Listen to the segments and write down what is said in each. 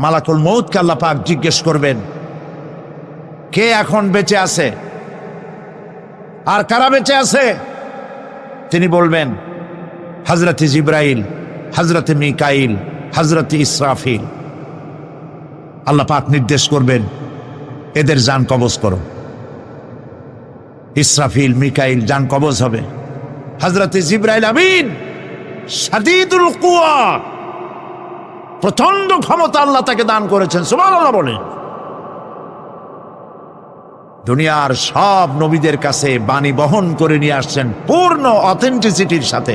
মালাকুল মউতকে আল্লাহ পাক জিজ্ঞেস করবেন, কে এখন বেঁচে আছে আর কারা বেঁচে আছে? তিনি বলবেন হযরতে জিবরাইল, হযরতে মিকাইল, হযরতে ইসরাফিল। আল্লাহ পাক নির্দেশ করবেন, এদের জান কবজ করো। ইসরাফিল, মিকাইল জান কবজ হবে। হযরতে জিবরাইল আমিন শাদীদুল কুওয়া, প্রচন্ড ক্ষমতা আল্লাহ তাকে দান করেছেন, সুবহানাল্লাহ বলেন। দুনিয়ার সব নবীদের কাছে বাণী বহন করে নিয়ে আসছেন পূর্ণ অথেন্টিসিটির সাথে,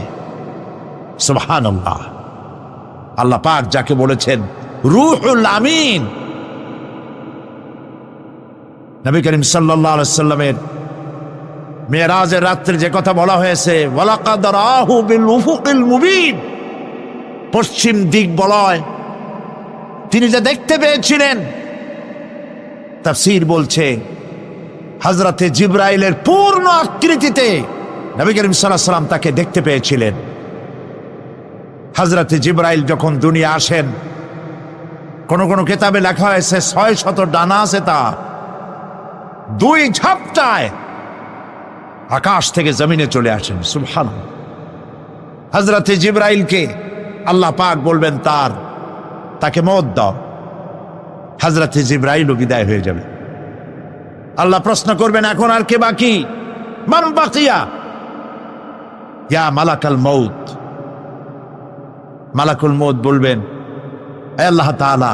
সুবহানাল্লাহ। আল্লাহ পাক যাকে বলেছেন রূহুল আমিন, নবী করিম সাল্লাল্লাহু আলাইহি ওয়াসাল্লামের মেরাজের রাত্রে যে কথা বলা হয়েছে, ওয়ালাকাদ রাহু বিল উফুকিল মুবিন, পশ্চিম দিক বলয় তিনি যে দেখতে পেয়েছিলেন, তাফসীর বলছে হযরতে জিবরাইলের পূর্ণ আকৃতিতে নবী করিম সাল্লাল্লাহু আলাইহি ওয়াসাল্লাম তাকে দেখতে পেয়েছিলেন। হযরতে জিবরাইল যখন দুনিয়া আসেন, কোন কোন কিতাবে লেখা হয়েছে 600 ডানা আছে তার, 2 ঝাপটায় আকাশ থেকে জমিনে চলে আসেন, সুবহানাল্লাহ। হযরতে জিবরাইলকে আল্লাহ পাক বলবেন তাকে মওত দাও, হযরতে জিবরাইলও বিদায় হয়ে যাবে। আল্লাহ প্রশ্ন করবেন, এখন আর কে বাকি? মান বাকিয়া ইয়া মালাকাল মউত। মালাকুল মউত বলবেন, হে আল্লাহ তাআলা,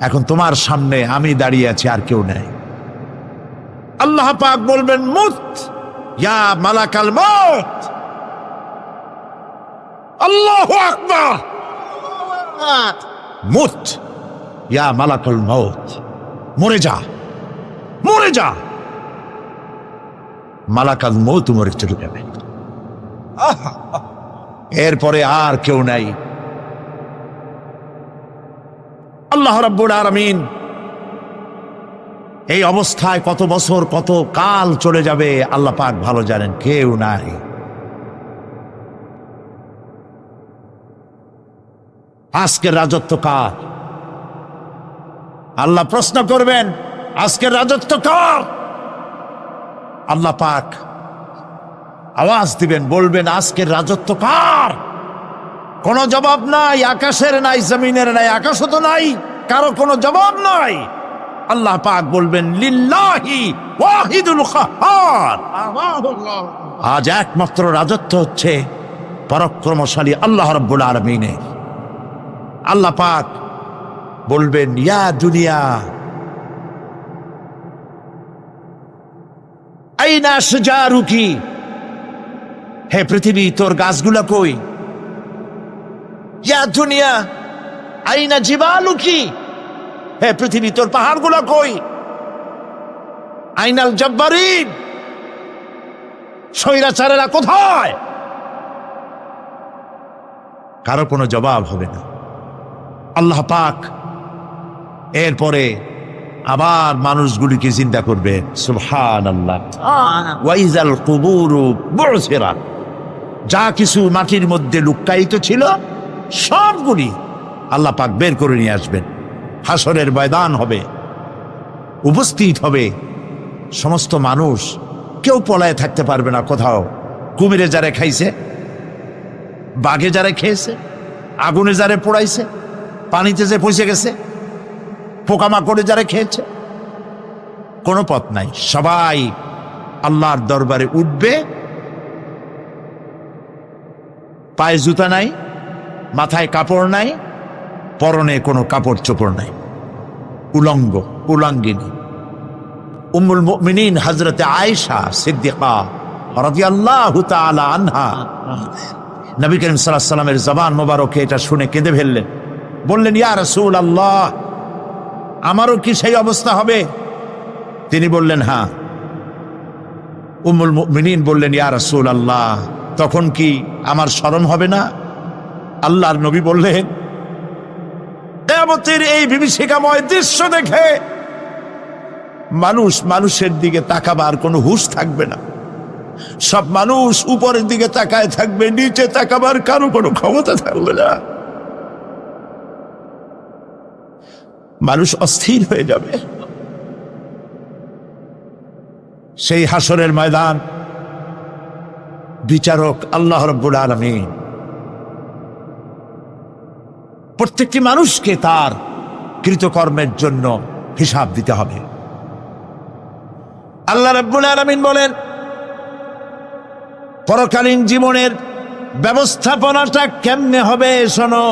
এখন তোমার সামনে আমি দাঁড়িয়ে আছি, আর কেউ নেই। আল্লাহ পাক বলবেন, মুত ইয়া মালাকাল মউত। আল্লাহু আকবার, মুত ইয়া মালাকুল মউত, মরে যা, মরে যা। মালাকাল মউত মরে চলে যাবে, এরপরে আর কেউ নাই। আল্লাহ রাব্বুল আলামিন এই অবস্থায় কত বছর কত কাল চলে যাবে আল্লাহ পাক ভালো জানেন, কেউ নাই। আজকের রাজত্ব কার? আল্লাহ প্রশ্ন করবেন, আজকের রাজত্ব কার? আল্লাহ পাক আওয়াজ দিবেন, বলবেন, আজকের রাজত্ব কার? কোনো জবাব নাই, আকাশের নাই, জমিনের নাই, আকাশও তো নাই, কারো কোনো জবাব নাই। আল্লাহ পাক বলবেন, লিল্লাহি ওয়াহিদুল কাহ্হার। আজ একমাত্র রাজত্ব হচ্ছে পরাক্রমশালী আল্লাহ রাব্বুল আলামিনের। আল্লাহ পাক বলবেন, ইয়া দুনিয়া আইনা শুজারুকি, হে পৃথিবী তোর গাছগুলা কই? ইয়া দুনিয়া আইনা জিবালুকি, হে পৃথিবী তোর পাহাড়গুলা কই? আইনাল জব্বারিন, স্বৈরাচারেরা কোথায়? কারো কোনো জবাব হবে না। আল্লাহ পাক এরপরে আবার মানুষগুলিকে জিন্দা করবে, সুবহানাল্লাহ। ওয়াইজাল কুবুরু বুসিরাত, যা কিছু মাটির মধ্যে লুক্কায়িত ছিল সবগুলি আল্লাহ পাক বের করে নিয়ে আসবেন। হাসরের ময়দান হবে, উপস্থিত হবে সমস্ত মানুষ, কেউ পলায়ে থাকতে পারবে না কোথাও। কুমিরে যারে খাইছে, বাঘে যারে খেয়েছে, আগুনে যারে পোড়াইছে, পানিতে যে পচে গেছে, পোকামাকড়ে যারা খেয়েছে, কোনো পথ নাই। সবাই আল্লাহর দরবারে উঠবে, পায়ে জুতা নাই, মাথায় কাপড় নাই, পরনে কোনো কাপড় চোপড় নাই, উলঙ্গ উলঙ্গিনী। উম্মুল মুমিনিন হযরতে আয়েশা সিদ্দিকা রাদিয়াল্লাহু তাআলা আনহা, নবী করিম সাল্লাল্লাহু আলাইহি ওয়াসাল্লামের জবান মোবারকে এটা শুনে কেঁদে ফেললেন, বললেন, ইয়া রাসূলুল্লাহ, আমারও কি সেই অবস্থা হবে? তিনি বললেন, হ্যাঁ। উম্মুল মুমিনিন বললেন, ইয়া রাসূলুল্লাহ, তখন কি আমার শরম হবে না? আল্লাহর নবী বললেন, কিয়ামতের এই বিভীষিকাময় দৃশ্য দেখে মানুষ মানুষের দিকে তাকাবার কোনো হুঁশ থাকবে না। সব মানুষ উপরের দিকে তাকায় থাকবে, নিচে তাকাবার কারো কোনো ক্ষমতা থাকবে না। মানুষ অস্থির হয়ে যাবে। সেই হাসরের ময়দান, বিচারক আল্লাহ রাব্বুল আলামিন প্রত্যেকটি মানুষকে তার কৃতকর্মের জন্য হিসাব দিতে হবে। আল্লাহ রাব্বুল আলামিন বলেন, পরকালীন জীবনের ব্যবস্থাপনাটা কেমনে হবে শোনো।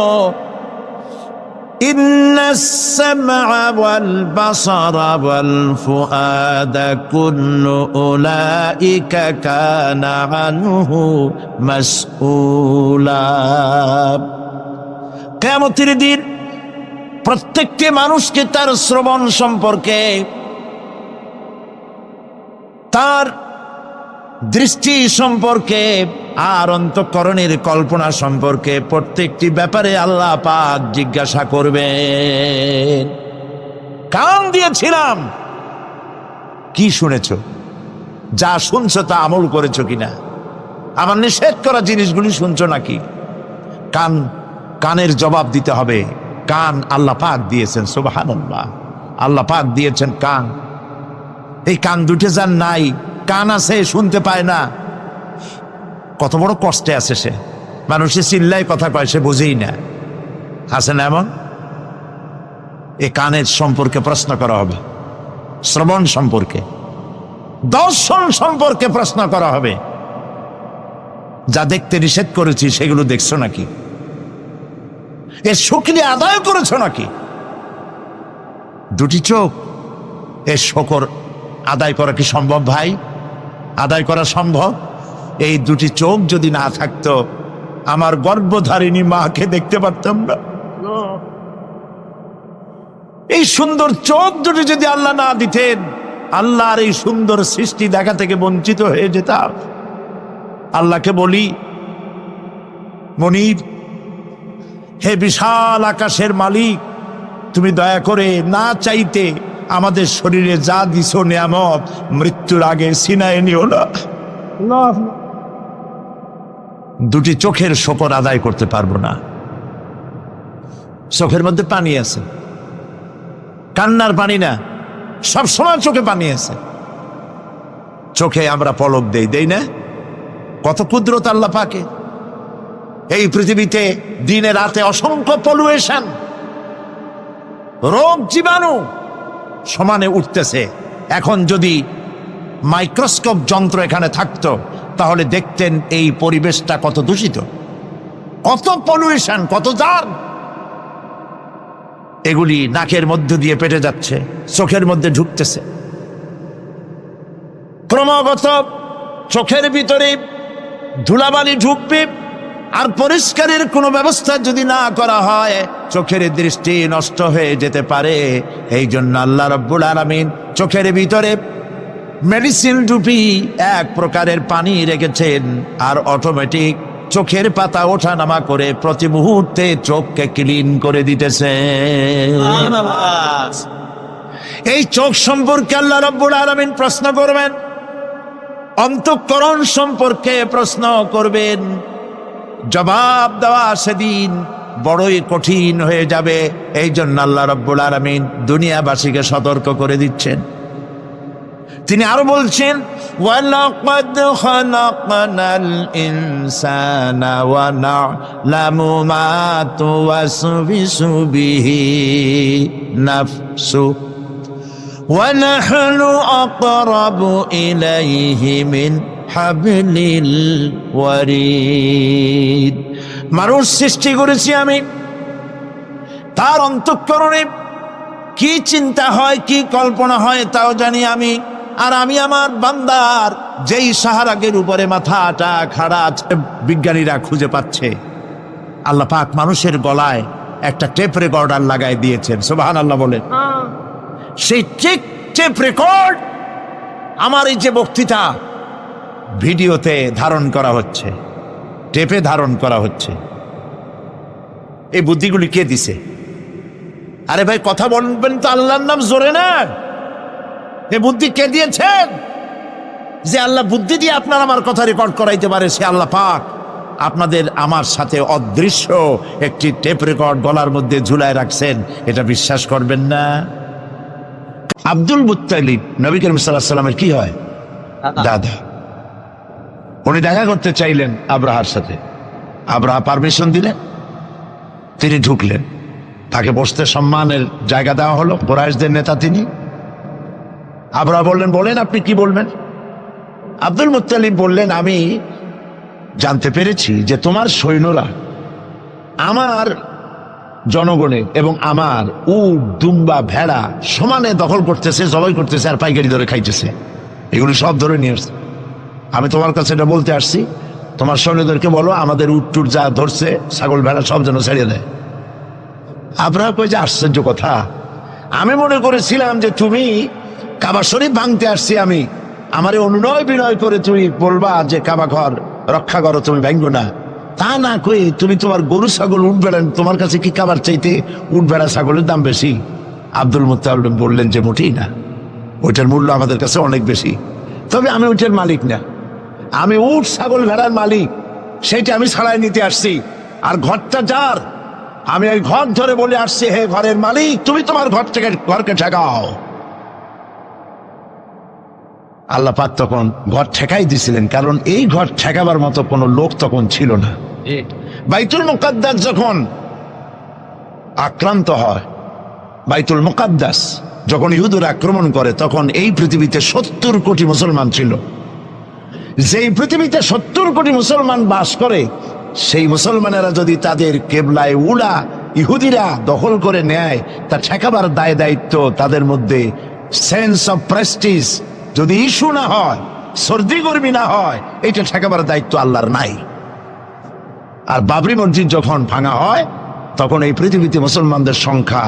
ইন্নাস সামআ ওয়াল বাসারা ওয়াল ফুআদা কুল্লু উলাইকা কানা আনহু মাসউলা। কিয়ামতের দিন প্রত্যেকটি মানুষকে তার শ্রবণ সম্পর্কে, তার দৃষ্টি সম্পর্কে, আর অন্তঃকরণের কল্পনা সম্পর্কে প্রত্যেকটি ব্যাপারে আল্লাহ পাক জিজ্ঞাসা করবেন। কান দিয়েছিলাম, কি শুনেছ? যা শুনছো তা আমল করেছো কিনা? আমার নিষেধ করা জিনিসগুলি শুনছো নাকি? কানের জবাব দিতে হবে। কান আল্লাহ পাক দিয়েছেন, সুবহানাল্লাহ। আল্লাহ পাক দিয়েছেন কান। এই কান দুটে যার নাই, কান আছে শুনতে পায় না, কত বড় কষ্টে আছে সে। মানুষে চিল্লাই কথা কয়, সে বুঝেই না। আছে না এমন? এই কানের সম্পর্কে প্রশ্ন করা হবে, শ্রবণ সম্পর্কে, দর্শন সম্পর্কে প্রশ্ন করা হবে। যা দেখতে নিষেধ করেছি সেগুলো দেখছো নাকি? এর শুকরিয়া আদায় করেছো নাকি? দুটি চোখ, এর শকর আদায় করা কি সম্ভব ভাই? আদায় করা সম্ভব? এই দুটি চোখ যদি না থাকতো, আমার গর্ভধারিণী মাকে দেখতে পারতাম না। এই সুন্দর চোখ দুটি যদি আল্লাহ না দিতেন, আল্লাহর এই সুন্দর সৃষ্টি দেখা থেকে বঞ্চিত হয়ে যেতাম। আল্লাহকে বলি, মনির, হে বিশাল আকাশের মালিক, তুমি দয়া করে না চাইতে আমাদের শরীরে যা দিছো নিয়ামত, মৃত্যুর আগে সিনায় নিও না। দুটি চোখের শকর আদায় করতে পারবো না। চোখের মধ্যে পানি আছে, কান্নার পানি না, সবসময় চোখে পানি আছে। চোখে আমরা পলক দেই না? কত কুদরত আল্লাহ পাকে। এই পৃথিবীতে দিনে রাতে অসংখ্য পলুয়েশন, রোগ জীবাণু সমানে উঠতেছে। এখন যদি মাইক্রোস্কোপ যন্ত্র এখানে থাকতো, তাহলে দেখতেন এই পরিবেশটা কত দূষিত, কত পলুয়েশন, কত জার। এগুলি নাকের মধ্য দিয়ে পেটে যাচ্ছে, চোখের মধ্যে ঢুকতেছে। ক্রমাগত চোখের ভিতরে ধুলাবালি ঢুকবে, আর পরিষ্কারের কোনো ব্যবস্থা যদি না করা হয়, চোখের দৃষ্টি নষ্ট হয়ে যেতে পারে। এই জন্য আল্লাহ রাব্বুল আলামিন চোখের ভিতরে মেডিসিন রূপী এক প্রকারের পানি রেখেছেন, আর অটোমেটিক চোখের পাতা ওঠা নামা করে প্রতি মুহূর্তে চোখকে ক্লিন করে দিতেছে। এই চোখ সম্পর্কে আল্লাহ রাব্বুল আলামিন প্রশ্ন করবেন, অন্তঃকরণ সম্পর্কে প্রশ্ন করবেন। জবাব দেওয়া সেদিন বড়ই কঠিন হয়ে যাবে। এই জন্য আল্লাহ রাব্বুল আলামিন দুনিয়াবাসীকে সতর্ক করে দিচ্ছেন। তিনি আরো বলছেন, ওয়ালাকাদ খালাকনাল ইনসানা ওয়া না'লামু মা তুওয়াসবিসু বিহি নাফসু ওয়া নাহনু আকরাবু ইলাইহি মিন হাবলিল ওয়ারিদ। মানুষ সৃষ্টি করেছি আমি, তার অন্তঃকরণে কি চিন্তা হয়, কি কল্পনা হয় তাও জানি আমি। আর আমি আমার বান্দার যেই সাহারাগের উপরে মাথাটা খাড়া আছে, বিজ্ঞানীরা খুঁজে পাচ্ছে। আল্লাহ পাক মানুষের গলায় একটা টেপ রেকর্ডার লাগাই দিয়েছেন, সুবহানাল্লাহ বলেন। সেই টেপ রেকর্ড আমার এই যে বক্তৃতা ভিডিওতে ধারণ করা হচ্ছে, টেপে ধারণ করা হচ্ছে। এই বুদ্ধিগুলি কে দিছে? আরে ভাই, কথা বলবেন তো আল্লাহর নাম জোরে না। এই বুদ্ধি কে দিয়েছেন? যে আল্লাহ বুদ্ধি দিয়ে আপনার আমার কথা রেকর্ড করাইতে পারে, সে আল্লাহ পাক। আপনাদের আমার সাথে অদৃশ্য একটি টেপ রেকর্ড গলার মধ্যে ঝুলায় রাখছেন, এটা বিশ্বাস করবেন না? আব্দুল মুত্তালিব নবী করিম সাল্লাল্লাহু আলাইহি ওয়াসাল্লামের কি হয়? দাদা। উনি দেখা করতে চাইলেন আব্রাহার সাথে, আব্রাহা পারমিশন দিলেন, তিনি ঢুকলেন, তাকে বসতে সম্মানের জায়গা দেওয়া হলো, কুরাইশদের নেতা তিনি। আব্রাহা বললেন, বলেন আপনি কি বলবেন? আব্দুল মুত্তালিব বললেন, আমি জানতে পেরেছি যে তোমার সৈন্যরা আমার জনগণের এবং আমার উট দুম্বা ভেড়া সমানে দখল করতেছে, জবাই করতেছে আর পাইকারি ধরে খাইতেছে, এগুলি সব ধরে নিয়ে আসছে। আমি তোমার কাছে এটা বলতে আসছি, তোমার সৈন্যদেরকে বলো আমাদের উট টুট যা ধরছে ছাগল ভেড়া সব যেন ছেড়ে দেয়। আপনারা কই যে আশ্চর্য কথা, আমি মনে করেছিলাম যে তুমি কাবা শরীফ ভাঙতে আসছি আমি, আমারে অনুনয় বিনয় করে তুমি বলবা যে কাবা ঘর রক্ষা করো, তুমি ভাঙবো না, তা না কই তুমি তোমার গরু ছাগল উঠ বেড়া, তোমার কাছে কি কাবার চাইতে উঠ বেড়া ছাগলের দাম বেশি? আব্দুল মুত্তালিব বললেন যে মোটেই না, ওইটার মূল্য আমাদের কাছে অনেক বেশি, তবে আমি ওইটার মালিক না, আমি উঠ ছাগল ভেড়ার মালিক, সেইটা আমি ছাড়াই নিতে আসছি, আর ঘরটা যার, আমি ওই ঘর ধরে বলে আসছি, হে ঘরের মালিক তুমি তোমার ঘর থেকে ঘরকে ঠেকাও। আল্লাহ পাক তখন ঘর ঠেকাই দিছিলেন, কারণ এই ঘর ঠেকাবার মতো কোনো লোক তখন ছিল না। বাইতুল মুকাদ্দাস যখন আক্রান্ত হয়, বাইতুল মুকাদ্দাস যখন ইহুদিরা আক্রমণ করে, তখন এই পৃথিবীতে 70 কোটি মুসলমান ছিল। যেই পৃথিবীতে 70 কোটি মুসলমান বাস করে, সেই মুসলমানেরা যদি তাদের কেবলায় উলা ইহুদিরা দখল করে নেয়, তা ঠেকাবার দায় দায়িত্ব তাদের মধ্যে, সেন্স অফ প্রেস্টিজ যদি ইস্যু না হয়, সর্দি গর্মি না হয়, এটা ঠেকাবার দায়িত্ব আল্লাহর নাই। আর বাবরি মসজিদ যখন ভাঙা হয়, তখন এই পৃথিবীতে মুসলমানদের সংখ্যা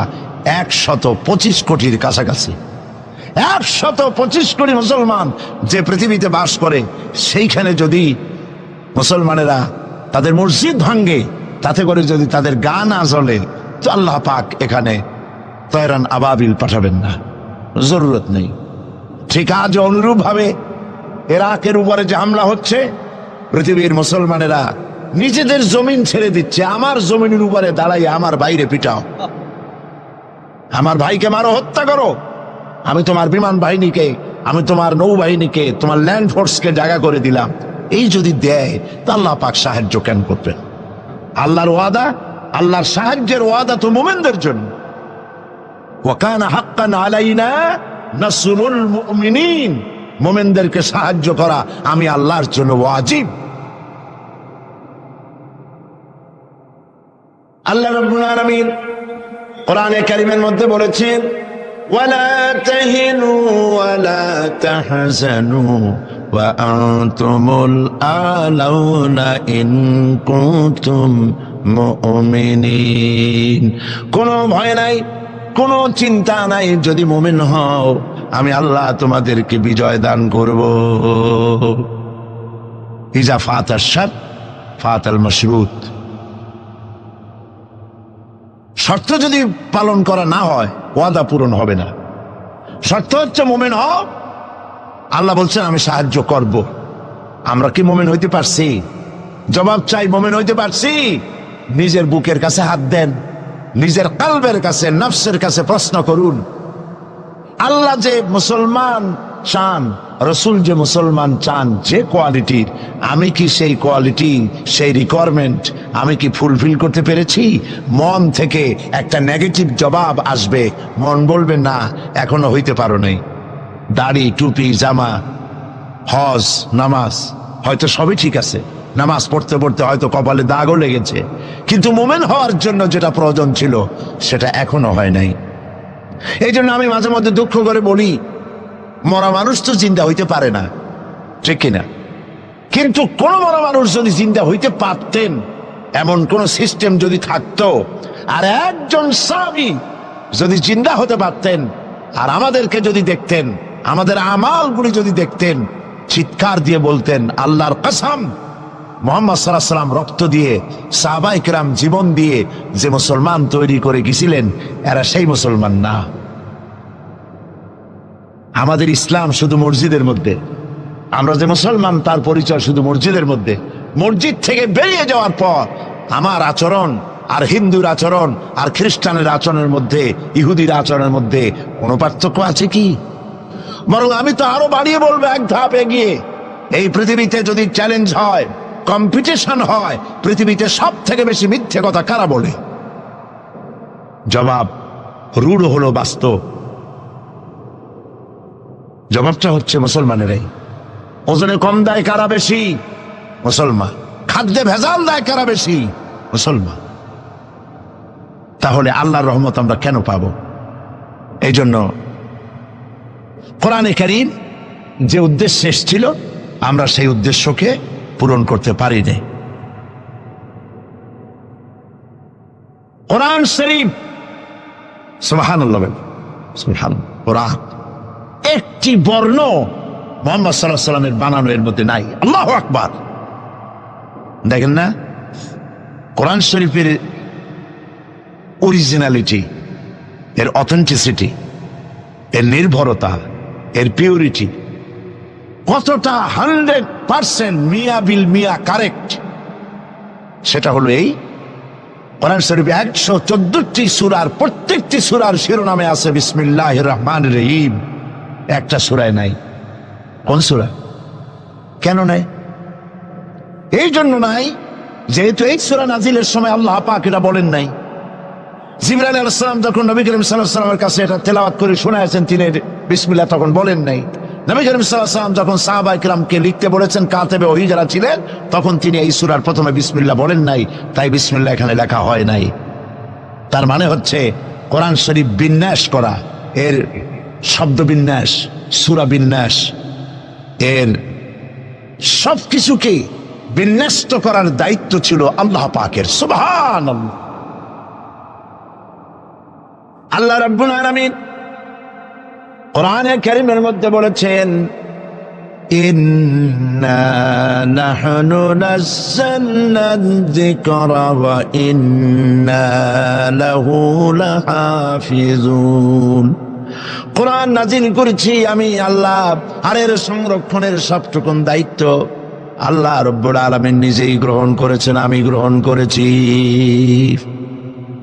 125 কোটির কাছাকাছি। 125 কোটি মুসলমান যে পৃথিবীতে বাস করে, সেইখানে যদি মুসলমানেরা তাদের মসজিদ ভাঙ্গে, তাতে করে যদি তাদের গা না জ্বলে, তো আল্লাহ পাক এখানে তয়রান আবাবিল পাঠাবেন না, জরুরত নেই। ঠিক আজ অনুরূপ ভাবে ইরাকের উপরে যে হামলা হচ্ছে, পৃথিবীর মুসলমানেরা নিজেদের জমিন ছেড়ে দিচ্ছে, আমার জমিনের উপরে দাঁড়াই আমার বাইরে পিটাও, আমার ভাইকে মারো, হত্যা করো, আমি তোমার বিমান বাহিনীকে, আমি তোমার নৌবাহিনীকে, তোমার ল্যান্ড ফোর্সকে জায়গা করে দিলাম। এই যদি দেয়, তা আল্লাহ পাক সাহায্য কেন করবেন? আল্লাহর ওয়াদা, আল্লাহর সাহায্যের ওয়াদা তো মুমিনদের জন্য। ওয়া কানা হাক্কান আলাইনা নাসরুল মুমিনিন, মুমিনদেরকে সাহায্য করা আমি আল্লাহর জন্য ওয়াজিব। আল্লাহ রাব্বুল আলামিন কোরআনে কারীমের মধ্যে বলেছেন, ওয়ালা তাহিনু ওয়ালা তাহজানু ওয়া আনতুমুল আলাউনা ইন কুনতুম মুমিনিন। কোনো ভয় নাই, কোনো চিন্তা নাই, যদি মুমিন হও আমি আল্লাহ তোমাদেরকে বিজয় দান করব। ইজা ফাতাশ শারত ফাতাল মাশরুত, শর্ত যদি পালন করা না হয়, ওয়াদা পূরণ হবে না। শর্ত হচ্ছে মুমিন হও, আল্লাহ বলছেন আমি সাহায্য করব। আমরা কি মুমিন হইতে পারছি? জবাব চাই, মুমিন হইতে পারছি? নিজের বুকের কাছে হাত দেন, নিজের কলবের কাছে, নফসের কাছে প্রশ্ন করুন। আল্লাহ যে মুসলমান চান, রসুল যে মুসলমান চান, যে কোয়ালিটির, আমি কি সেই কোয়ালিটি, সেই রিকোয়ারমেন্ট আমি কি ফুলফিল করতে পেরেছি? মন থেকে একটা নেগেটিভ জবাব আসবে, মন বলবে না এখনো হইতে পারো নাই। দাড়ি, টুপি, জামা, হজ, নামাজ হয়তো সবই ঠিক আছে, নামাজ পড়তে পড়তে হয়তো কপালে দাগও লেগেছে, কিন্তু মুমিন হওয়ার জন্য যেটা প্রয়োজন ছিল সেটা এখনো হয় নাই। এই জন্য আমি মাঝে মধ্যে দুঃখ করে বলি, মরা মানুষ তো জিন্দা হইতে পারে না, ঠিক কিনা? কিন্তু কোন মরা মানুষ যদি জিন্দা হইতে পারতেন, এমন কোন সিস্টেম যদি থাকতো, আর একজন সাহাবী যদি জিন্দা হতে পারতেন, আর আমাদেরকে যদি দেখতেন, আমাদের আমালগুলি যদি দেখতেন, চিৎকার দিয়ে বলতেন আল্লাহর কসম, মুহাম্মদ সাল্লাল্লাহু আলাইহি ওয়াসাল্লাম রক্ত দিয়ে, সাহাবায়ে কেরাম জীবন দিয়ে যে মুসলমান তৈরি করে গেছিলেন, এরা সেই মুসলমান না। আমাদের ইসলাম শুধু মসজিদের মধ্যে, আমরা যে মুসলমান তার পরিচয় শুধু মসজিদের মধ্যে। মসজিদ থেকে বেরিয়ে যাওয়ার পর আমার আচরণ আর হিন্দুর আচরণ আর খ্রিস্টানের আচরণের মধ্যে, ইহুদির আচরণের মধ্যে কোনো পার্থক্য আছে কি? বরং আমি তো আরো বাড়িয়ে বলবো, এক ধাপ এগিয়ে। এই পৃথিবীতে যদি চ্যালেঞ্জ হয়, কম্পিটিশন হয়, পৃথিবীতে সব থেকে বেশি মিথ্যে কথা কারা বলে? জবাব রূঢ় হলো বাস্তব। জবাবটা হচ্ছে মুসলমানেরাই। ওজনে কম দেয় কারা বেশি? মুসলমান। খাদ্যে ভেজাল দেয় কারা বেশি? মুসলমান। তাহলে আল্লাহর রহমত আমরা কেন পাবো? এই জন্য কোরআনে কারীম যে উদ্দেশ্যে এসেছিল, আমরা সেই উদ্দেশ্যকে পূরণ করতে পারি নাই। কোরআন শরীফ, সুবহানাল্লাহ, সুবহানাল্লাহ, কোরআন একটি বর্ণ মুহাম্মদ সাল্লাল্লাহু আলাইহি ওয়াসাল্লামের বানানো এর মধ্যে নাই। আল্লাহু আকবার। দেখেন না কোরআন শরীফের অরিজিনালিটি, এর অথেন্টিসিটি, এর নির্ভরতা, এর পিউরিটি কতটা 100% মিয়া বিল মিয়া কারেক্ট। সেটা হলো এই কোরআন শরীফে 114টি সূরার প্রত্যেকটি সূরার শিরোনামে আছে বিসমিল্লাহির রহমানির রহিম। একটা সূরায় নাই। কোন সূরা? কেন নাই? এই জন্য নাই যেহেতু এই সূরা নাজিলের সময় আল্লাহ পাক এটা বলেন নাই। জিবরাইল আলাইহিস সালাম যখন নবী করিম সাল্লাল্লাহু আলাইহি ওয়াসাল্লামের কাছে এটা তেলাওয়াত করে শোনায়েছেন, তিনি বিসমিল্লাহ তখন বলেন নাই। নবী করিম সাল্লাল্লাহু আলাইহি ওয়াসাল্লাম যখন সাহাবায়ে কিরামকে লিখতে বলেছেন, কাতেবে ওহী যারা ছিলেন, তখন তিনি এই সূরার প্রথমে বিসমিল্লাহ বলেন নাই, তাই বিসমিল্লাহ এখানে লেখা হয় নাই। তার মানে হচ্ছে কোরআন শরীফ বিন্যাস করা, এর শব্দ বিন্যাস, সূরা বিন্যাস, এর সবকিছুকে বিন্যস্ত করার দায়িত্ব ছিল আল্লাহ পাকের। সুবহানাল্লাহ। আল্লাহ রাব্বুল আলামিন কোরআনে কারীমের মধ্যে বলেছেন, ইন্না নাহনু নাযালনা যিকরা ওয়া ইন্না লাহু লাহাফিজুন। কোরআন নাজিল করেছি আমি আল্লাহ, আর এর সংরক্ষণের সবটুকুন দায়িত্ব আল্লাহ রাব্বুল আলামিন নিজেই গ্রহণ করেছেন, আমি গ্রহণ করেছি।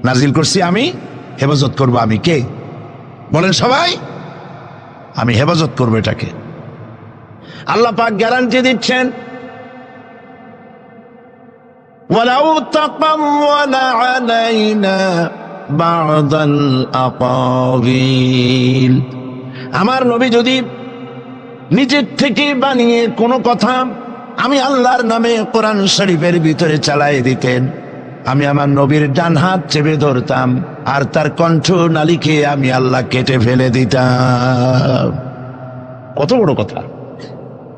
নাজিল করছি আমি, হেফাজত করবো আমি। কে? বলেন সবাই। আমি হেফাজত করবো এটাকে। আল্লাহ পাক গ্যারান্টি দিচ্ছেন, ওয়ালাউ তাকাওয়ালা আলাইনা বা'দাল আকাবিল। আমার নবী যদি নিজের থেকে বানিয়ে কোনো কথা আমি আল্লাহর নামে কোরআন শরীফের ভিতরে চালাই দিতেন, আমি আমার নবীর ডান হাত চেপে ধরতাম, আর তার কণ্ঠ নালীকে আমি আল্লাহ কেটে ফেলে দিতাম। কত বড় কথা!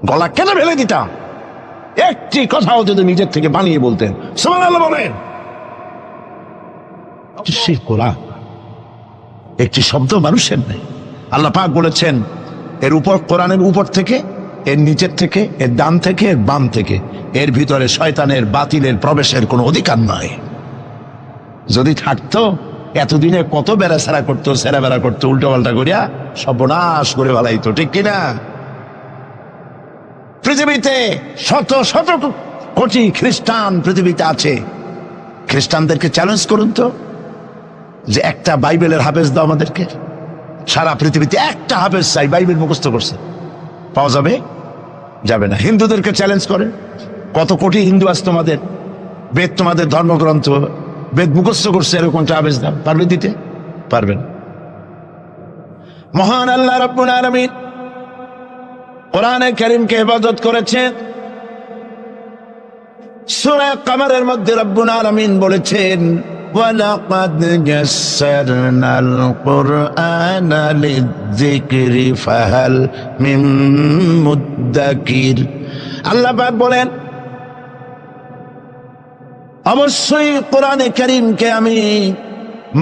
গলা কেটে ফেলে দিতাম। একটি কথাও যদি নিজের থেকে বানিয়ে বলতেন, সুবহানাল্লাহ বলেন। সেই কোরআন একটি শব্দ মানুষের নেই। আল্লাহ পাক বলেছেন, এর উপর, কোরআনের উপর থেকে, এর নিচের থেকে, এর ডান থেকে, এর বাম থেকে, এর ভিতরে শয়তানের বাতিলের প্রবেশের কোনো অধিকার নয়। যদি থাকতো এতদিনে কত বেড়াছেড়া করতো, সেরা বেড়া করতো, উল্টো পাল্টা করিয়া সর্বনাশ করে ফেলাইতো, ঠিক কিনা? পৃথিবীতে শত শত কোটি খ্রিস্টান পৃথিবীতে আছে। খ্রিস্টানদেরকে চ্যালেঞ্জ করুন তো, যে একটা বাইবেলের হাফেজ দাও আমাদেরকে। সারা পৃথিবীতে একটা হাফেজ চাই, বাইবেল মুখস্থ করছে, পাওয়া যাবে? যাবে না। হিন্দুদেরকে চ্যালেঞ্জ করে, কত কোটি হিন্দু আছে তোমাদের, বেদ তোমাদের ধর্মগ্রন্থ, বেদ মুখস্থ করছে, এরকম হাফেজ দাও, পারবে দিতে? পারবেন। মহান আল্লাহ রাব্বুল আলামিন কোরআনে কারীমকে হেফাজত করেছেন। সূরা কমরের মধ্যে রাব্বুল আলামিন বলেছেন, ওয়ালাকাদ ইয়াসসারনাল কুরআনা লিযিকরি ফাহাল মিন মুদ্দাকির। আল্লাহ পাক বলেন, অবশ্যই কোরআনে কারীমকে আমি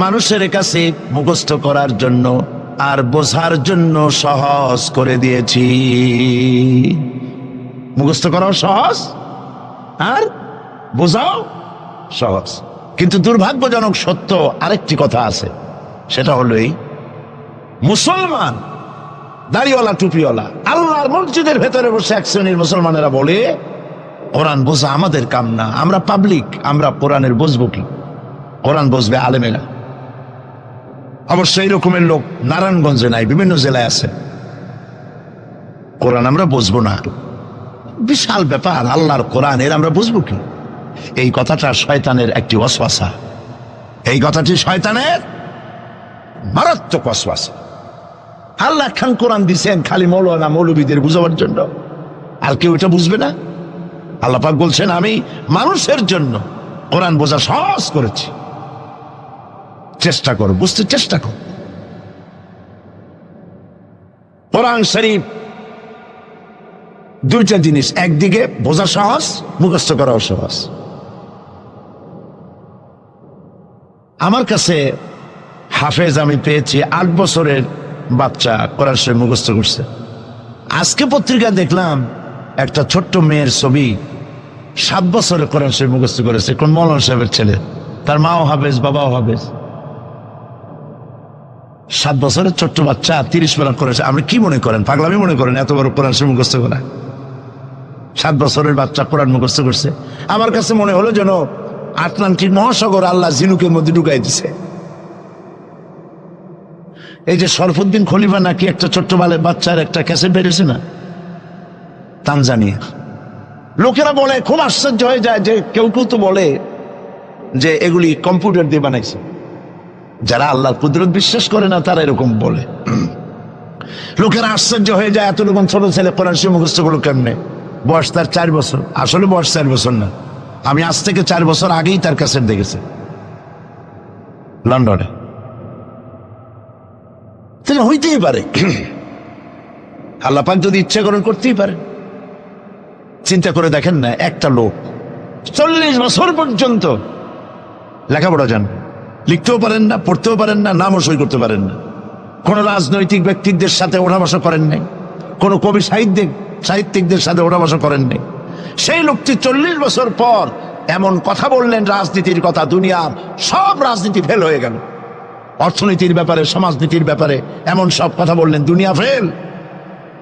মানুষের কাছে মুখস্থ করার জন্য আর বোঝার জন্য সহজ করে দিয়েছি। মুখস্থ করাও সহজ আর বোঝাও সহজ। কিন্তু দুর্ভাগ্যজনক সত্য আরেকটি কথা আছে, সেটা হলো এই, মুসলমান দাড়িওয়ালা টুপিওয়ালা আল্লাহর মসজিদের ভেতরে বসে এক শ্রেণীর মুসলমানেরা বলে, কোরআন বোঝা আমাদের কাম না, আমরা পাবলিক, আমরা কোরআনের বুঝবো কি? কোরআন বুঝবে আলেমেরা। অবশ্য এই রকমের লোক নারায়ণগঞ্জে নাই, বিভিন্ন জেলায় আছে। কোরআন আমরা বুঝবো না, বিশাল ব্যাপার। আল্লাহর কোরআন, এর আমরা বুঝবো কি? এই কথাটা শয়তানের একটি ওয়াসওয়াসা, এই কথাটি শয়তানের মারাত্মক ওয়াসওয়াসা। আল্লাহ খান কোরআন দিছেন খালি মৌলানা মৌলবীদের বুঝাবার জন্য, আর কেউ এটা বুঝবে না। আল্লাহ পাক বলছেন আমি মানুষের জন্য কোরআন বোঝা সহজ করেছি, চেষ্টা করো, বুঝতে চেষ্টা করো। কোরআন শরীফ দুইটা জিনিস, একদিকে বোঝা সহজ, মুখস্থ করাও সহজ। আমার কাছে হাফেজ আমি পেয়েছি 8 বছরের বাচ্চা কোরআন শরীফ মুখস্থ করছে। আজকে পত্রিকা দেখলাম একটা ছোট্ট মেয়ের ছবি, 7 বছরে কোরআন শরীফ মুখস্থ করেছে, কোন মৌলানা সাহেবের ছেলে, তার মাও হাফেজ বাবাও হাফেজ। 7 বছরের ছোট্ট বাচ্চা 30 পারা করেছে। আপনি কি মনে করেন, পাগলামি মনে করেন এত বড় কোরআন শরীফ মুখস্থ করা? 7 বছরের বাচ্চা কোরআন মুখস্থ করছে। আমার কাছে মনে হলো যেন আটলান্টিক মহাসাগর আল্লাহ ঝিনুকের মধ্যে ঢুকাই দিছে। এই যে শরফুদ্দিন খলিফা নাকি একটা ছোট্ট বাচ্চার একটা ক্যাসেট বেরিয়েছে না, তানজানিয়া। লোকেরা বলে, খুব আশ্চর্য হয়ে যায় যে কেউ কেউ তো বলে যে এগুলি কম্পিউটার দিয়ে বানাইছে। যারা আল্লাহর কুদরত বিশ্বাস করে না তারা এরকম বলে। লোকেরা আশ্চর্য হয়ে যায়, এত রকম ছোট ছেলে কোরআন শরীফ মুখস্থ করলো কেমনে? বয়স তার 4 বছর। আসলে বয়স 4 বছর না, আমি আজ থেকে 4 বছর আগেই তার ক্যাসেট দেখেছি লন্ডনে। তাহলে হইতেই পারে, আল্লাহ পাক যদি ইচ্ছা করেন করতেই পারে। চিন্তা করে দেখেন না, একটা লোক 40 বছর পর্যন্ত লেখাপড়া জান, লিখতেও পারেন না, পড়তেও পারেন না, নামও সই করতে পারেন না, কোন রাজনৈতিক ব্যক্তিদের সাথে ওঠা বসা করেন নাই, কোন কবি সাহিত্যিকদের সাথে ওঠা বসা করেন নাই। সেই লোকটি 40 বছর পর এমন কথা বললেন রাজনীতির কথা, দুনিয়ার সব রাজনীতি ফেল হয়ে গেল। অর্থনীতির ব্যাপারে, সমাজনীতির ব্যাপারে এমন সব কথা বললেন, দুনিয়া ফেল।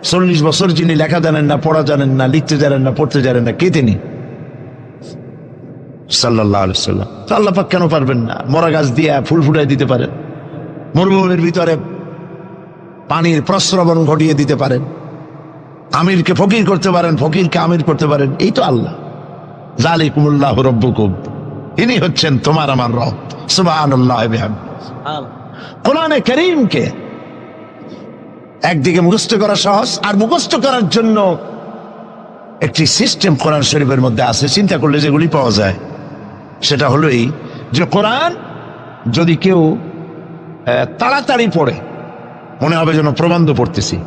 40 বছর যিনি লেখা জানেন না, পড়া জানেন না, লিখতে জানেন না, পড়তে জানেন না, কে তিনি? সাল্লাল্লাহু আলাইহি ওয়াসাল্লাম। তো আল্লাহ পাক কেন পারবেন না? মরা গাছ দিয়ে ফুল ফুটাই দিতে পারেন, মরুভূমির ভিতরে পানির প্রস্রবণ ঘটিয়ে দিতে পারেন, আমিরকে ফকির করতে পারেন, ফকিরকে আমির করতে পারেন। এই তো আল্লাহ। যালিকুমুল্লাহু রাব্বুকুম, ইনি হচ্ছেন তোমার আমার রব। সুবহানাল্লাহি ওয়া বিহামদিহি। কোরআনে কারীমকে একদিকে মুখস্থ করা সহজ, আর মুখস্থ করার জন্য একটি সিস্টেম কোরআন শরীফের মধ্যে আছে, চিন্তা করলে যেগুলি পাওয়া যায়। সেটা হলো এই যে কোরআন যদি কেউ তাড়াতাড়ি পড়ে মনে হবে যেন প্রবন্ধ পড়তেছি,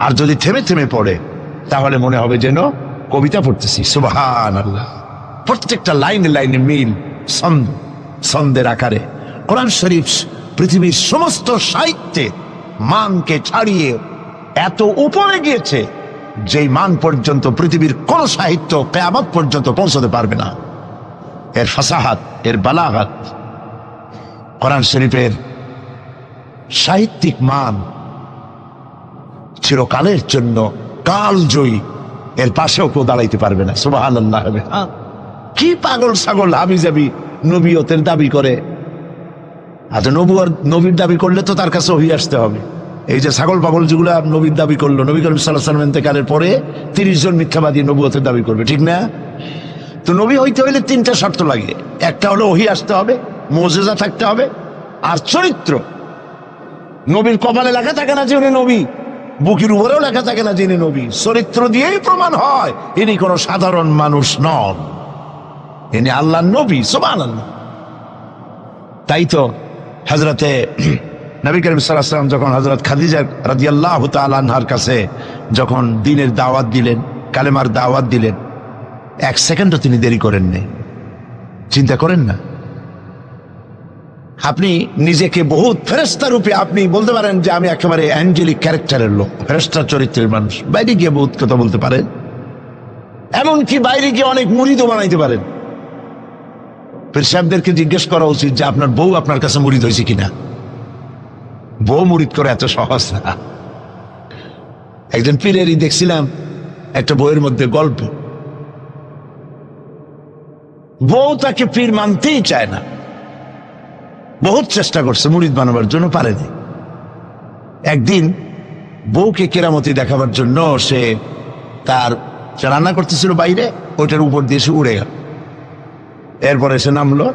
আর যদি থেমে থেমে পড়ে তাহলে মনে হবে যেন কবিতা পড়তেছি। সুবহানাল্লাহ। প্রত্যেকটা লাইনে লাইনে মিল, ছন্দের আকারে। কোরআন শরীফ পৃথিবীর সমস্ত সাহিত্যে মানকে ছাড়িয়ে এত উপরে গিয়েছে যেই মান পর্যন্ত পৃথিবীর কোন সাহিত্য কিয়ামত পর্যন্ত পৌঁছতে পারবে না। এর ফাসাহাত, এর বালাগাত, কোরআন শরীফের সাহিত্যিক মান চিরকালের জন্য কালজয়ী, এর পাশেও কেউ দাঁড়াইতে পারবে না। সুবহানাল্লাহ। কি পাগল ছাগল হাবিজাবি নবীয়তের দাবি করে। আচ্ছা, নবীর দাবি করলে তো তার কাছে ওহী আসতে হবে। এই যে ছাগল পাগল যেগুলা নবীর দাবি করলো, নবী করিম সাল্লাল্লাহু আলাইহি ওয়াসাল্লাম ইন্তেকালের পরে 30 জন মিথ্যাবাদী নবুয়তের দাবি করবে, ঠিক না? তো নবী হইতে হইলে 3টা শর্ত লাগে। একটা হলো ওহী আসতে হবে, মুজিজা থাকতে হবে, আর চরিত্র। নবীর কপালে লেখা থাকে না যে উনি নবী, বুকের উপরেও লেখা থাকে না যে ইনি নবী। চরিত্র দিয়েই প্রমাণ হয় ইনি কোনো সাধারণ মানুষ নন, ইনি আল্লাহর নবী। সুবহানাল্লাহ। তাই তো হযরতে নবী করিম সাল্লাল্লাহু আলাইহি ওয়াসাল্লাম যখন হযরত খাদিজা রাদিয়াল্লাহু তাআলা আনহার কাছে যখন দ্বীনের দাওয়াত দিলেন, কালেমার দাওয়াত দিলেন, 1 সেকেন্ডও তিনি দেরি করেন নাই। চিন্তা করেন না, আপনি নিজেকে বহুত ফেরেশতা রূপে আপনি বলতে পারেন যে আমি একেবারে অ্যাঞ্জেলিক ক্যারেক্টারের লোক, ফেরেশতা চরিত্রের মানুষ। বাইরে গিয়ে বহুত কথা বলতে পারেন, এমনকি বাইরে গিয়ে অনেক মুরিদও বানাইতে পারেন। পীর সাহেবদেরকে জিজ্ঞেস করা উচিত যে আপনার বউ আপনার কাছে মুরিদ হয়েছে কিনা। বউ মুরিদ করে এত সহজ না। একজন পীরেরই দেখছিলাম একটা বইয়ের মধ্যে গল্প, বউ তাকে পীর মানতেই চায় না, বহুত চেষ্টা করছে মুরিদ বানাবার জন্য, পারেনি। একদিন বউকে কেরামতি দেখাবার জন্য সে রান্না করতেছিল বাইরে, ওইটার উপর দিয়ে সে উড়ে গেল। এরপরে সে নামলো,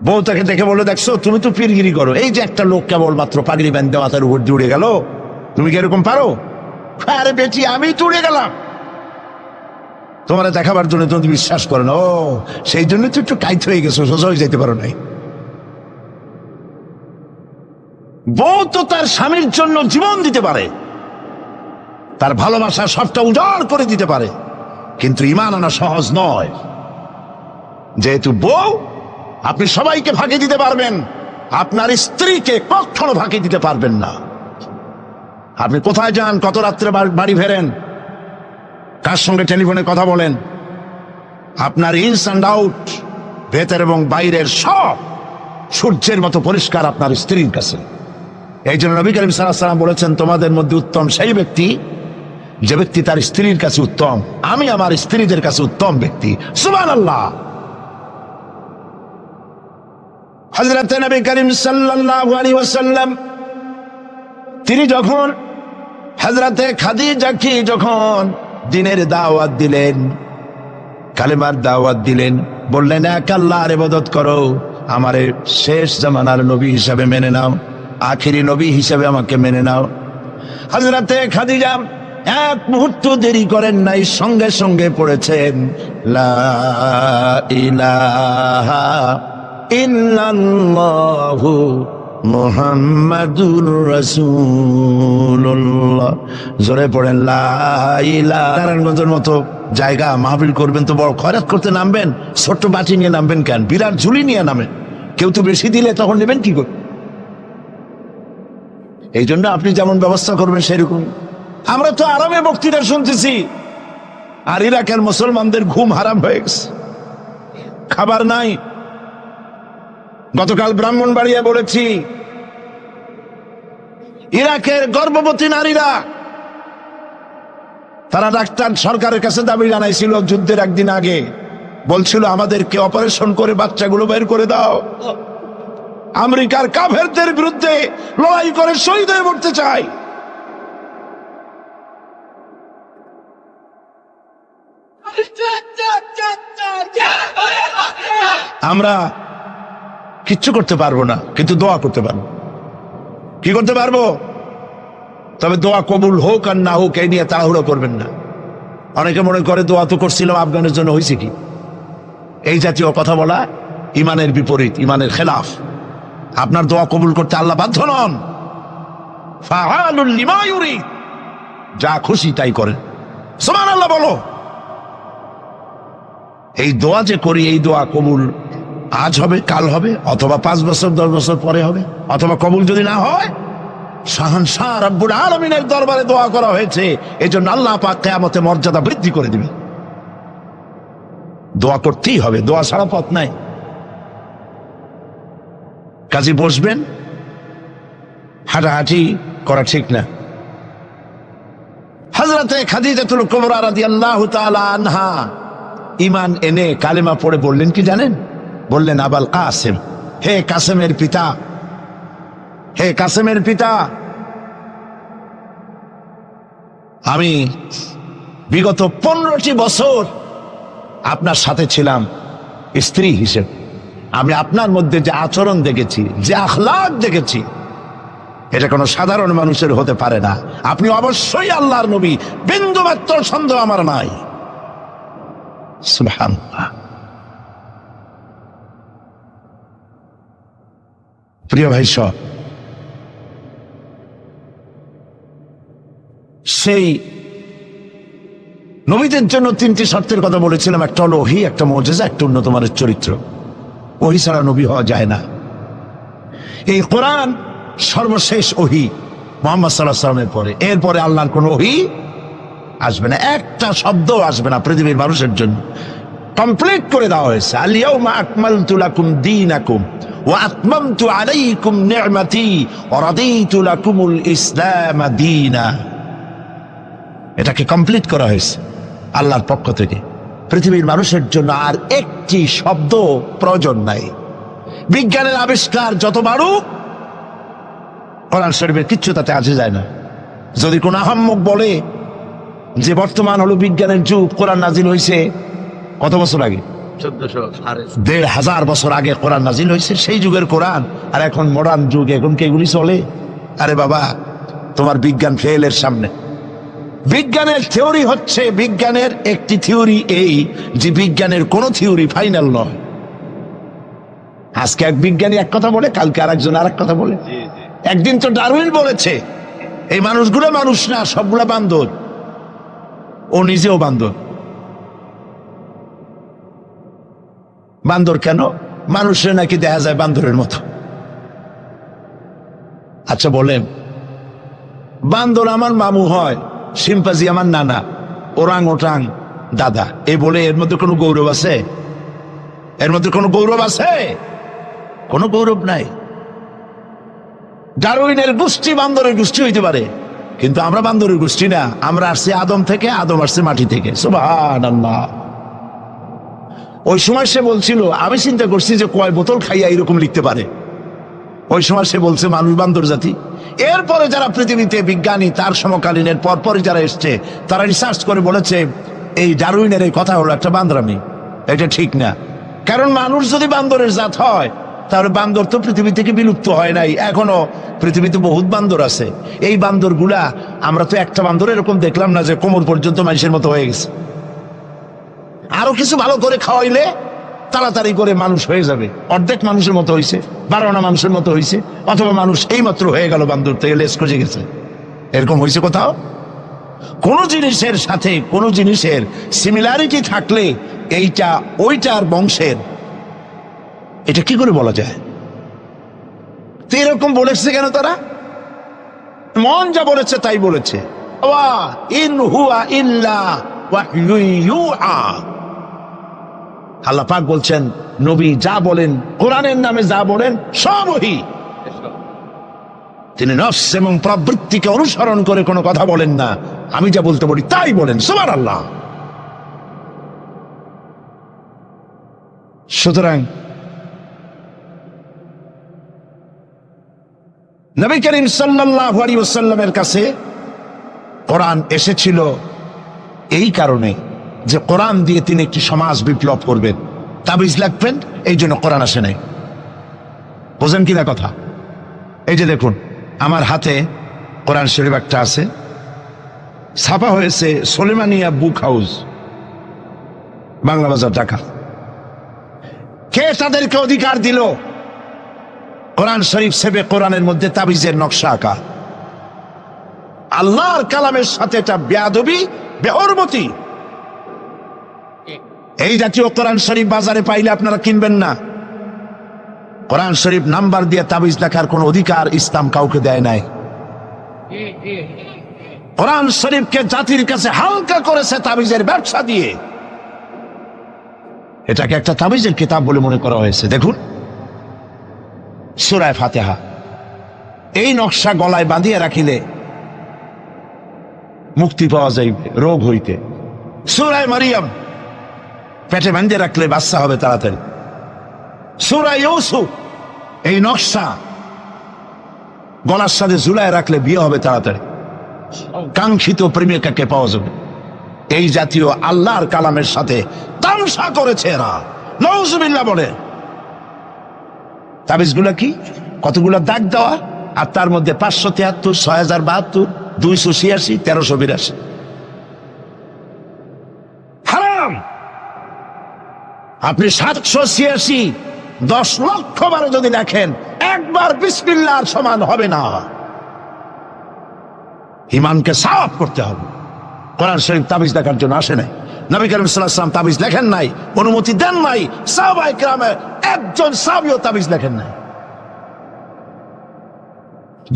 বউ তাকে দেখে বলে, দেখছো তুমি তো পীরগিরি করো, এই যে একটা লোক কেবলমাত্র পাগড়ি বাঁধতে মাথার উপর দিয়ে উড়ে গেল, তুমি কি এরকম পারো? আরে বেটি, আমি তো উড়ে গেলাম, তোমার দেখাবার জন্য তুমি বিশ্বাস করো না। ও, সেই জন্য তো একটু কাইত হয়ে গেছো, সোজা হয়ে যেতে পারো নাই। বউ তো তার স্বামীর জন্য জীবন দিতে পারে, তার ভালোবাসা সবটা উজাড় করে দিতে পারে, কিন্তু ঈমান আনা সহজ নয়। যেহেতু বউ, আপনি সবাইকে ফাঁকি দিতে পারবেন, আপনার স্ত্রীকে কখনো ফাঁকি দিতে পারবেন না। আপনি কোথায় যান, কত রাত্রে বাড়ি ফেরেন, কার সঙ্গে টেলিফোনে কথা বলেন, আপনার ইনস অ্যান্ড আউট, ভেতর এবং বাইরের সব সূর্যের মতো পরিষ্কার আপনার স্ত্রীর কাছে। এই জন্য নবী করিম সাল্লাল্লাহু আলাইহি ওয়াসাল্লাম বলেছেন, তোমাদের মধ্যে উত্তম সেই ব্যক্তি যে ব্যক্তি তার স্ত্রীর কাছে উত্তম। আমি আমার স্ত্রীদের কাছে উত্তম ব্যক্তি। সুবহানাল্লাহ। হযরত নবী করিম সাল্লাল্লাহু আলাইহি ওয়াসাল্লাম তিনি যখন হযরতে খাদিজাকে যখন দ্বীনের দাওয়াত দিলেন, কালেমার দাওয়াত দিলেন, বললেন এক আল্লাহর ইবাদত করো, আমারে শেষ জামানার নবী হিসাবে মেনে নাও, আখেরি নবী হিসাবে আমাকে মেনে নাও। হযরতে খাদিজা এক মুহূর্ত দেরি করেন নাই, সঙ্গে সঙ্গে পড়েছেন লা ইলাহা ইল্লাল্লাহু মুহাম্মাদুর রাসূলুল্লাহ। জোরে পড়েন লা ইলাহা। নারায়ণগঞ্জের মতো জায়গা, মাহফিল করবেন তো বড় খয়রাত করতে নামবেন, ছোট্ট বাটি নিয়ে নামবেন কেন? বিরাট ঝুলি নিয়ে নামেন। কেউ তো বেশি দিলে তখন নেবেন কি করে? এই জন্য আপনি যেমন ব্যবস্থা করবেন সেরকম। আমরা তো আরামে বক্তৃতা শুনতেছি, আর ইরাকের মুসলমানদের ঘুম হারাম হয়ে গেছে, খাবার নাই। গতকাল ব্রাহ্মণবাড়িয়া বলেছি, ইরাকের গর্ভবতী নারীরা, তারা ডাক্তার সরকারের কাছে দাবি জানাইছিল যুদ্ধের একদিন আগে, বলছিল আমাদেরকে অপারেশন করে বাচ্চাগুলো বের করে দাও। আমেরিকার কাফেরদের বিরুদ্ধে লড়াই করে শহীদ হয়ে মরতে চাই। আমরা কিচ্ছু করতে পারবো না, কিন্তু দোয়া করতে পারবো। কি করতে পারবো? তবে দোয়া কবুল হোক আর না হোক এই নিয়ে তাড়াহুড়ো করবেন না। অনেকে মনে করে দোয়া তো করছিলাম, আফগানের জন্য হয়েছে কি? এই জাতীয় কথা বলা ইমানের বিপরীত, ইমানের খেলাফ। আপনার দোয়া কবুল করতে আল্লাহ বাধ্য নন। ফাআলুল লিমা ইউরিদ, যা খুশি তাই করেন। সুবহানাল্লাহ বলো। এই দোয়া যে করি, এই দোয়া কবুল আজ হবে, কাল হবে, অথবা 5 বছর 10 বছর পরে হবে, অথবা কবুল যদি না হয়, শাহনশাহ রব্বুল আলামিনের দরবারে দোয়া করা হয়েছে, এজন্য আল্লাহ পাক কিয়ামতে মর্যাদা বৃদ্ধি করে দিবে। দোয়া করতেই হবে, দোয়া ছাড়া পথ নাই। কাজে বসবেন, হাঁটাহাঁটি করা ঠিক না। হযরতে খাদিজাতুল কুবরা রাদিয়াল্লাহু তাআলা আনহা ঈমান এনে কালেমা পড়ে বললেন কি জানেন? বললেন আবাল কাসেম, হে কাসেমের পিতা, হে কাসেমের পিতা, আমি বিগত 15টি বছর আপনার সাথে ছিলাম স্ত্রী হিসেবে। আমি আপনার মধ্যে যে আচরণ দেখেছি, যে আখলাক দেখেছি, এটা কোনো সাধারণ মানুষের হতে পারে না। আপনি অবশ্যই আল্লাহর নবী, বিন্দুমাত্র সন্দেহ আমার নাই। সুবহানাল্লাহ। প্রিয় ভাই সব, সেই নবীদের জন্য 3টি শর্তের কথা বলেছিলাম। একটা হলো ওহী, একটা মুজিজা, একটা উন্নত মানের চরিত্র। ওহী ছাড়া নবী হওয়া যায় না। এই কোরআন সর্বশেষ ওহী মুহাম্মদ সাল্লাল্লাহু আলাইহি ওয়াসাল্লামের পরে। এরপরে আল্লাহর কোন ওহী আসবে না, একটা শব্দ আসবে না পৃথিবীর মানুষের জন্য। কমপ্লিট করে দেওয়া হয়েছে। আল ইয়াউমা আকমালতু লাকুম দীনাকুম ওয়া আতমামতু আলাইকুম নি'মাতি ওয়া রাদিতু লাকুমুল ইসলাম দীনা। এটাকে কমপ্লিট করা হয়েছে আল্লাহর পক্ষ থেকে। পৃথিবীর মানুষের জন্য আর একটি শব্দ প্রয়োজন নাই। বিজ্ঞানের আবিষ্কার যত বাড়ুক, কোরআন শরীফের কিচ্ছু তাতে আসে যায় না। যদি কোন আহাম্মক বলে যে বর্তমান হলো বিজ্ঞানের যুগ, কোরআন নাজিল হয়েছে কত বছর আগে? ১,৫০০ বছর আগে কোরআন নাজিল হয়েছে, সেই যুগের কোরআন। আর এখন মডার্ন যুগ, এখন কি এগুলি চলে? আরে বাবা, তোমার বিজ্ঞান ফেলের সামনে। বিজ্ঞানের থিওরি হচ্ছে, বিজ্ঞানের একটি থিওরি এই যে বিজ্ঞানের কোন থিওরি ফাইনাল নয়। আজকে এক বিজ্ঞানী এক কথা বলে, কালকে আরেকজন আরেক কথা বলে। একদিন তো ডারউইন বলেছে এই মানুষগুলো মানুষ না, সবগুলা বান্দর। ও নিজেও বান্দর। বান্দর কেন? মানুষের নাকি দেখা যায় বান্দরের মতো। আচ্ছা বলেন, বান্দর আমার মামু হয়, শিম্পাজি আমার নানা, ওরাং ওটাং দাদা, এই বলে এর মধ্যে কোনো গৌরব আছে? এর মধ্যে কোনো গৌরব আছে? কোনো গৌরব নাই। ডারউইনের গোষ্ঠী বান্দরের গোষ্ঠী হইতে পারে, কিন্তু আমরা বান্দরের গোষ্ঠী না। আমরা আসছি আদম থেকে, আদম আসছে মাটি থেকে। সুবহানাল্লাহ। ওই সময় সে বলছিল, আমি চিন্তা করছি যে কয় বোতল খাইয়া এরকম লিখতে পারে। ওই সময় সে বলছে মানুষ বান্দর জাতি। এরপরে যারা পৃথিবীতে বিজ্ঞানী, তার সমকালীনের পরপরই যারা এসছে, তারা রিসার্চ করে বলেছে এই ডারউইনের এই কথা হলো একটা বান্দরামি, এটা ঠিক না। কারণ মানুষ যদি বান্দরের জাত হয়, তাহলে বান্দর তো পৃথিবী থেকে বিলুপ্ত হয় নাই, এখনো পৃথিবীতে বহুত বান্দর আছে। এই বান্দর গুলা, আমরা তো একটা বান্দর এরকম দেখলাম না যে কোমর পর্যন্ত মানুষের মতো হয়ে গেছে। আরো কিছু ভালো করে খাওয়াইলে তাড়াতাড়ি করে মানুষ হয়ে যাবে। অর্ধেক মানুষের মতো হয়েছে, 12 মানুষের মতো হয়েছে, অথবা মানুষ এই মাত্র হয়ে গেল বান্দর থেকে লেস খসে গেছে। এরকম হয়েছে কোথাও? কোন জিনিসের সাথে কোন জিনিসের সিমিলারিটি থাকলে এইটা ওইটার বংশের, এটা কি করে বলা যায়? তো এরকম বলেছে কেন তারা? মন যা বলেছে তাই বলেছে। ইন হুয়া ইল্লা ওয়াহয়ুন ইউহা। আল্লাহ পাক বলছেন, নবী যা বলেন, কোরআনের নামে যা বলেন, সব ওহী। তিনি নফস এবং প্রবৃত্তিকে অনুসরণ করে কোনো কথা বলেন না। আমি যা বলতে বলি তাই বলেন। সুবহানাল্লাহ। সুতরাং নবী করিম সাল্লাল্লাহু আলাইহি ওয়াসাল্লামের কাছে কোরআন এসেছিল এই কারণে যে কোরআন দিয়ে তিনি একটি সমাজ বিপ্লব করবেন, তাবিজ লাগবেন, এই জন্য কোরআন আসে নাই। বোঝেন কিনা কথা? এই যে দেখুন, আমার হাতে কোরআন শরীফ একটা আছে, ছাপা হয়েছে সুলেমানিয়া বুক হাউস, বাংলা বাজার, ঢাকা। কে তাদেরকে অধিকার দিল কোরআন শরীফ সেবে কোরআনের মধ্যে তাবিজের নকশা আঁকা? আল্লাহর কালামের সাথে এটা বেয়াদবি, বেহরমতি। এই জাতীয় কোরআন শরীফ বাজারে পাইলে আপনারা কিনবেন না। কোরআন শরীফ নাম্বার দিয়ে তাবিজ লেখার কোন অধিকার ইসলাম কাউকে দেয় নাই। কোরআন শরীফকে জাতির কাছে হালকা করেছে তাবিজের ব্যবসা দিয়ে। এটাকে একটা তাবিজের কিতাব বলে মনে করা হয়েছে। দেখুন সূরা ফাতিহা, এই নকশা গলায় বাঁধিয়ে রাখিলে মুক্তি পাওয়া যাইবে রোগ হইতে। সূরা মারিয়াম পেটে বাঁধিয়ে রাখলে বাচ্চা হবে তাড়াতাড়ি। সূরা ইউসুফ, এই নকশা গলার সাথে ঝুলায় রাখলে বিয়ে হবে তাড়াতাড়ি, কাঙ্ক্ষিত প্রেমিকাকে পাওয়া যাবে। এই জাতীয় আল্লাহর কালামের সাথে তামসা করেছে এরা, নাউজুবিল্লাহ বলে। তাবিজগুলা কি? কতগুলা দাগ দেওয়া, আর তার মধ্যে 573, 6072, 286, 1382। হারাম। আপনি 786 10 লক্ষ বার যদি দেখেন, একবার বিসমিল্লাহর সমান হবে না। ঈমানকে সাফ করতে হবে। কোরআন শরীফ তাবিজ দেখার জন্য আসে নাই। নবী করিম সাল্লাল্লাহু আলাইহি ওয়াসাল্লাম তাবিজ লেখেন নাই, অনুমতি দেন নাই। সাহাবায়ে কেরামের একজন সাহাবীও তাবিজ লেখেন নাই।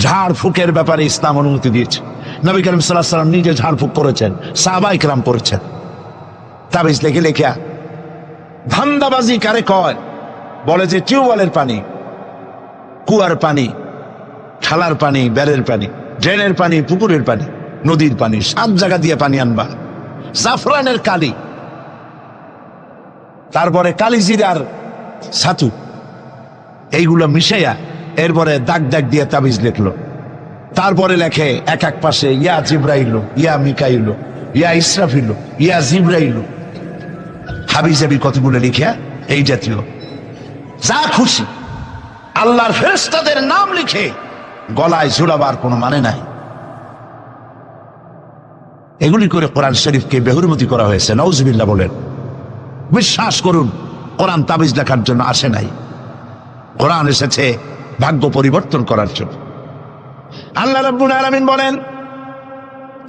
ঝাড় ফুকের ব্যাপারে ইসলাম অনুমতি দিয়েছে। নবী করিম সাল্লাল্লাহু আলাইহি ওয়াসাল্লাম নিজে ঝাড় ফুক করেছেন, সাহাবায়ে কেরাম করেছেন। তাবিজ লেখে লেখা ধান্দাবাজি কারে কয়? বলে যে টিউবওয়েলের পানি, কুয়ার পানি, খালার পানি, বেড়ের পানি, ড্রেনের পানি, পুকুরের পানি, নদীর পানি, 7 জায়গা দিয়ে পানি আনবা। জাফরানের কালি, তারপরে কালিজিরার ছাতু, এইগুলো মিশাইয়া এরপরে দাগ দাগ দিয়ে তাবিজ লিখলো। তারপরে লেখে এক এক পাশে ইয়া জিব্রাইল, ইয়া মিকাইল, ইয়া ইসরাফিল, ইয়া জিব্রাইল, হাবিজাবি কতগুলো লিখিয়া এই জাতীয় যা খুশি আল্লাহর ফেরেশতাদের নাম লিখে গলায় ঝুলাবার কোনো মানে নাই। এগুলি করে কোরআন শরীফকে বেহুরমতি করা হয়েছে। নাউজুবিল্লাহ বলেন। বিশ্বাস করুন, কোরআন তাবিজ লেখার জন্য আসে নাই, কোরআন এসেছে ভাগ্য পরিবর্তন করার জন্য। আল্লাহ রাব্বুল আলামিন বলেন,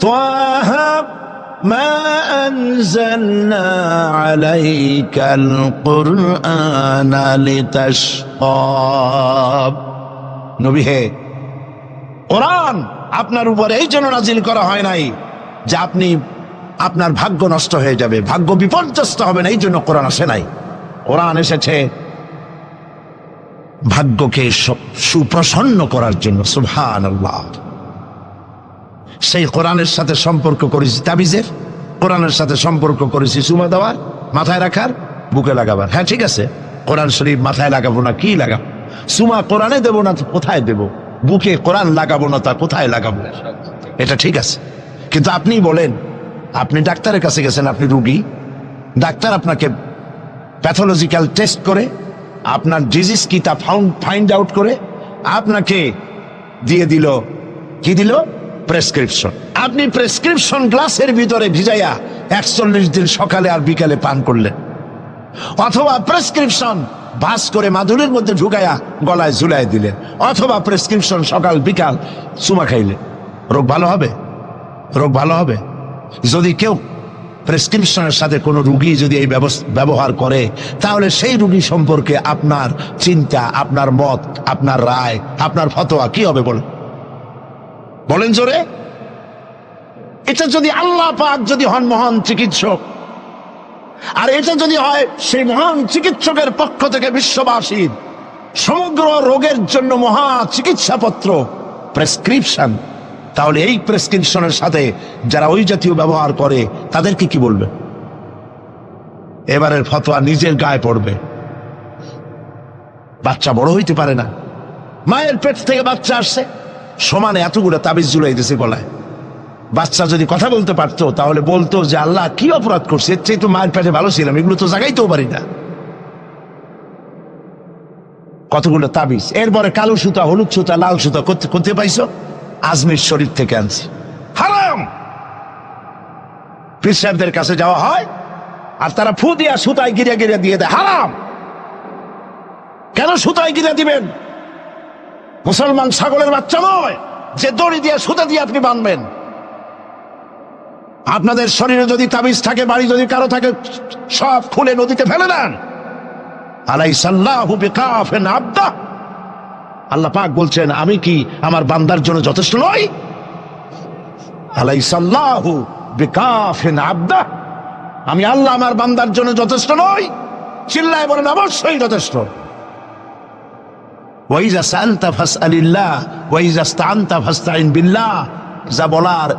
তাহা মা আনজালনা আলাইকাল কুরআনা লিতাশকা। নবী হে, কোরআন আপনার উপরে এই জন্য নাজিল করা হয় নাই যে আপনি আপনার ভাগ্য নষ্ট হয়ে যাবে, ভাগ্য বিপর্যস্ত হবে না, এই জন্য কোরআন আসে নাই। কোরআন এসেছে ভাগ্যকে সুপ্রসন্ন করার জন্য। সুবহানাল্লাহ। সেই কোরআনের সাথে সম্পর্ক করেছি তাবিজের, কোরআনের সাথে সম্পর্ক করেছি চুমা দেওয়ার, মাথায় রাখার, বুকে লাগাবার। হ্যাঁ ঠিক আছে, কোরআন শরীফ মাথায় লাগাবো না কি লাগাবো? চুমা কোরআনে দেবো না কোথায় দেব? বুকে কোরআন লাগাবো না তা কোথায় লাগাবো? এটা ঠিক আছে, কিন্তু আপনি বলেন, আপনি ডাক্তারের কাছে গেছেন, আপনি রুগী, ডাক্তার আপনাকে প্যাথোলজিক্যাল টেস্ট করে আপনার ডিজিজ কি তা ফাইন্ড আউট করে আপনাকে দিয়ে দিল, কি দিল? প্রেসক্রিপশন। আপনি প্রেসক্রিপশন গ্লাসের ভিতরে ভিজাইয়া 41 দিন সকালে আর বিকালে পান করলেন, অথবা প্রেসক্রিপশন ভাস করে মাদুরের মধ্যে ঢুকাইয়া গলায় ঝুলাই দিলেন, অথবা প্রেসক্রিপশন সকাল বিকাল চুমা খাইলে, রোগ ভালো হবে? রোগ ভালো হবে? যদি কেউ প্রেসক্রিপশনের সাথে কোনো রুগী যদি এই ব্যবহার করে, তাহলে সেই রুগী সম্পর্কে আপনার চিন্তা, আপনার মত, আপনার রায়, আপনার ফতোয়া কি হবে বলেন জোরে? এটা যদি আল্লাহ পাক যদি হন মহান চিকিৎসক, আর এটা যদি হয় সেই মহান চিকিৎসকের পক্ষ থেকে বিশ্ববাসীর সমগ্র রোগের জন্য মহা চিকিৎসাপত্র প্রেসক্রিপশন, তাহলে এই প্রেসক্রিপশনের সাথে যারা ওই জাতীয় ব্যবহার করে তাদেরকে কি বলবে? এবারের ফতোয়া নিজের গায়ে পড়বে। বাচ্চা বড় হইতে পারে না, মায়ের পেট থেকে বাচ্চা আসছে, সমানে এতগুলো তাবিজ ঝুলাই দিয়েছে গলায়। বাচ্চা যদি কথা বলতে পারতো তাহলে বলতো যে আল্লাহ কি অপরাধ করছে, এর চেয়ে তো মায়ের পেটে ভালো ছিলাম, এগুলো তো জাগাইতেও পারি না। কতগুলো তাবিজ, এরপরে কালো সুতা, হলুদ সুতা, লাল সুতা করতে পাইছো? আজমির শরীফ থেকে আনছি, হারাম। পীর সাহেবদের কাছে যাওয়া হয় আর তারা ফু দিয়া সুতায় গিরে গিরে দিয়ে দেয়, হারাম। কেন সুতায় গিরে দিবেন? মুসলমান ছাগলের বাচ্চা নয় যে দড়ি দিয়ে সুতা দিয়ে আপনি বাঁধবেন। আপনাদের শরীরে যদি তাবিজ থাকে, বাড়ি যদি কারো থাকে, সব খুলে নদীতে ফেলে দেন। আলাইসাল্লাহু বিকাফিন আবদা, আল্লাহ পাক বলছেন আমি কি আমার বান্দার জন্য যথেষ্ট নই? আলাইসাল্লাহু বিকাফিন আবদা, আমি আল্লাহ আমার বান্দার জন্য যথেষ্ট নই? চিল্লায় বলেন অবশ্যই যথেষ্ট। ওয়াইজা সাআলতা ফাসআলিল্লাহ ওয়াইজা ইসতাআনতা ফাসতাইন বিল্লাহ, যা বলার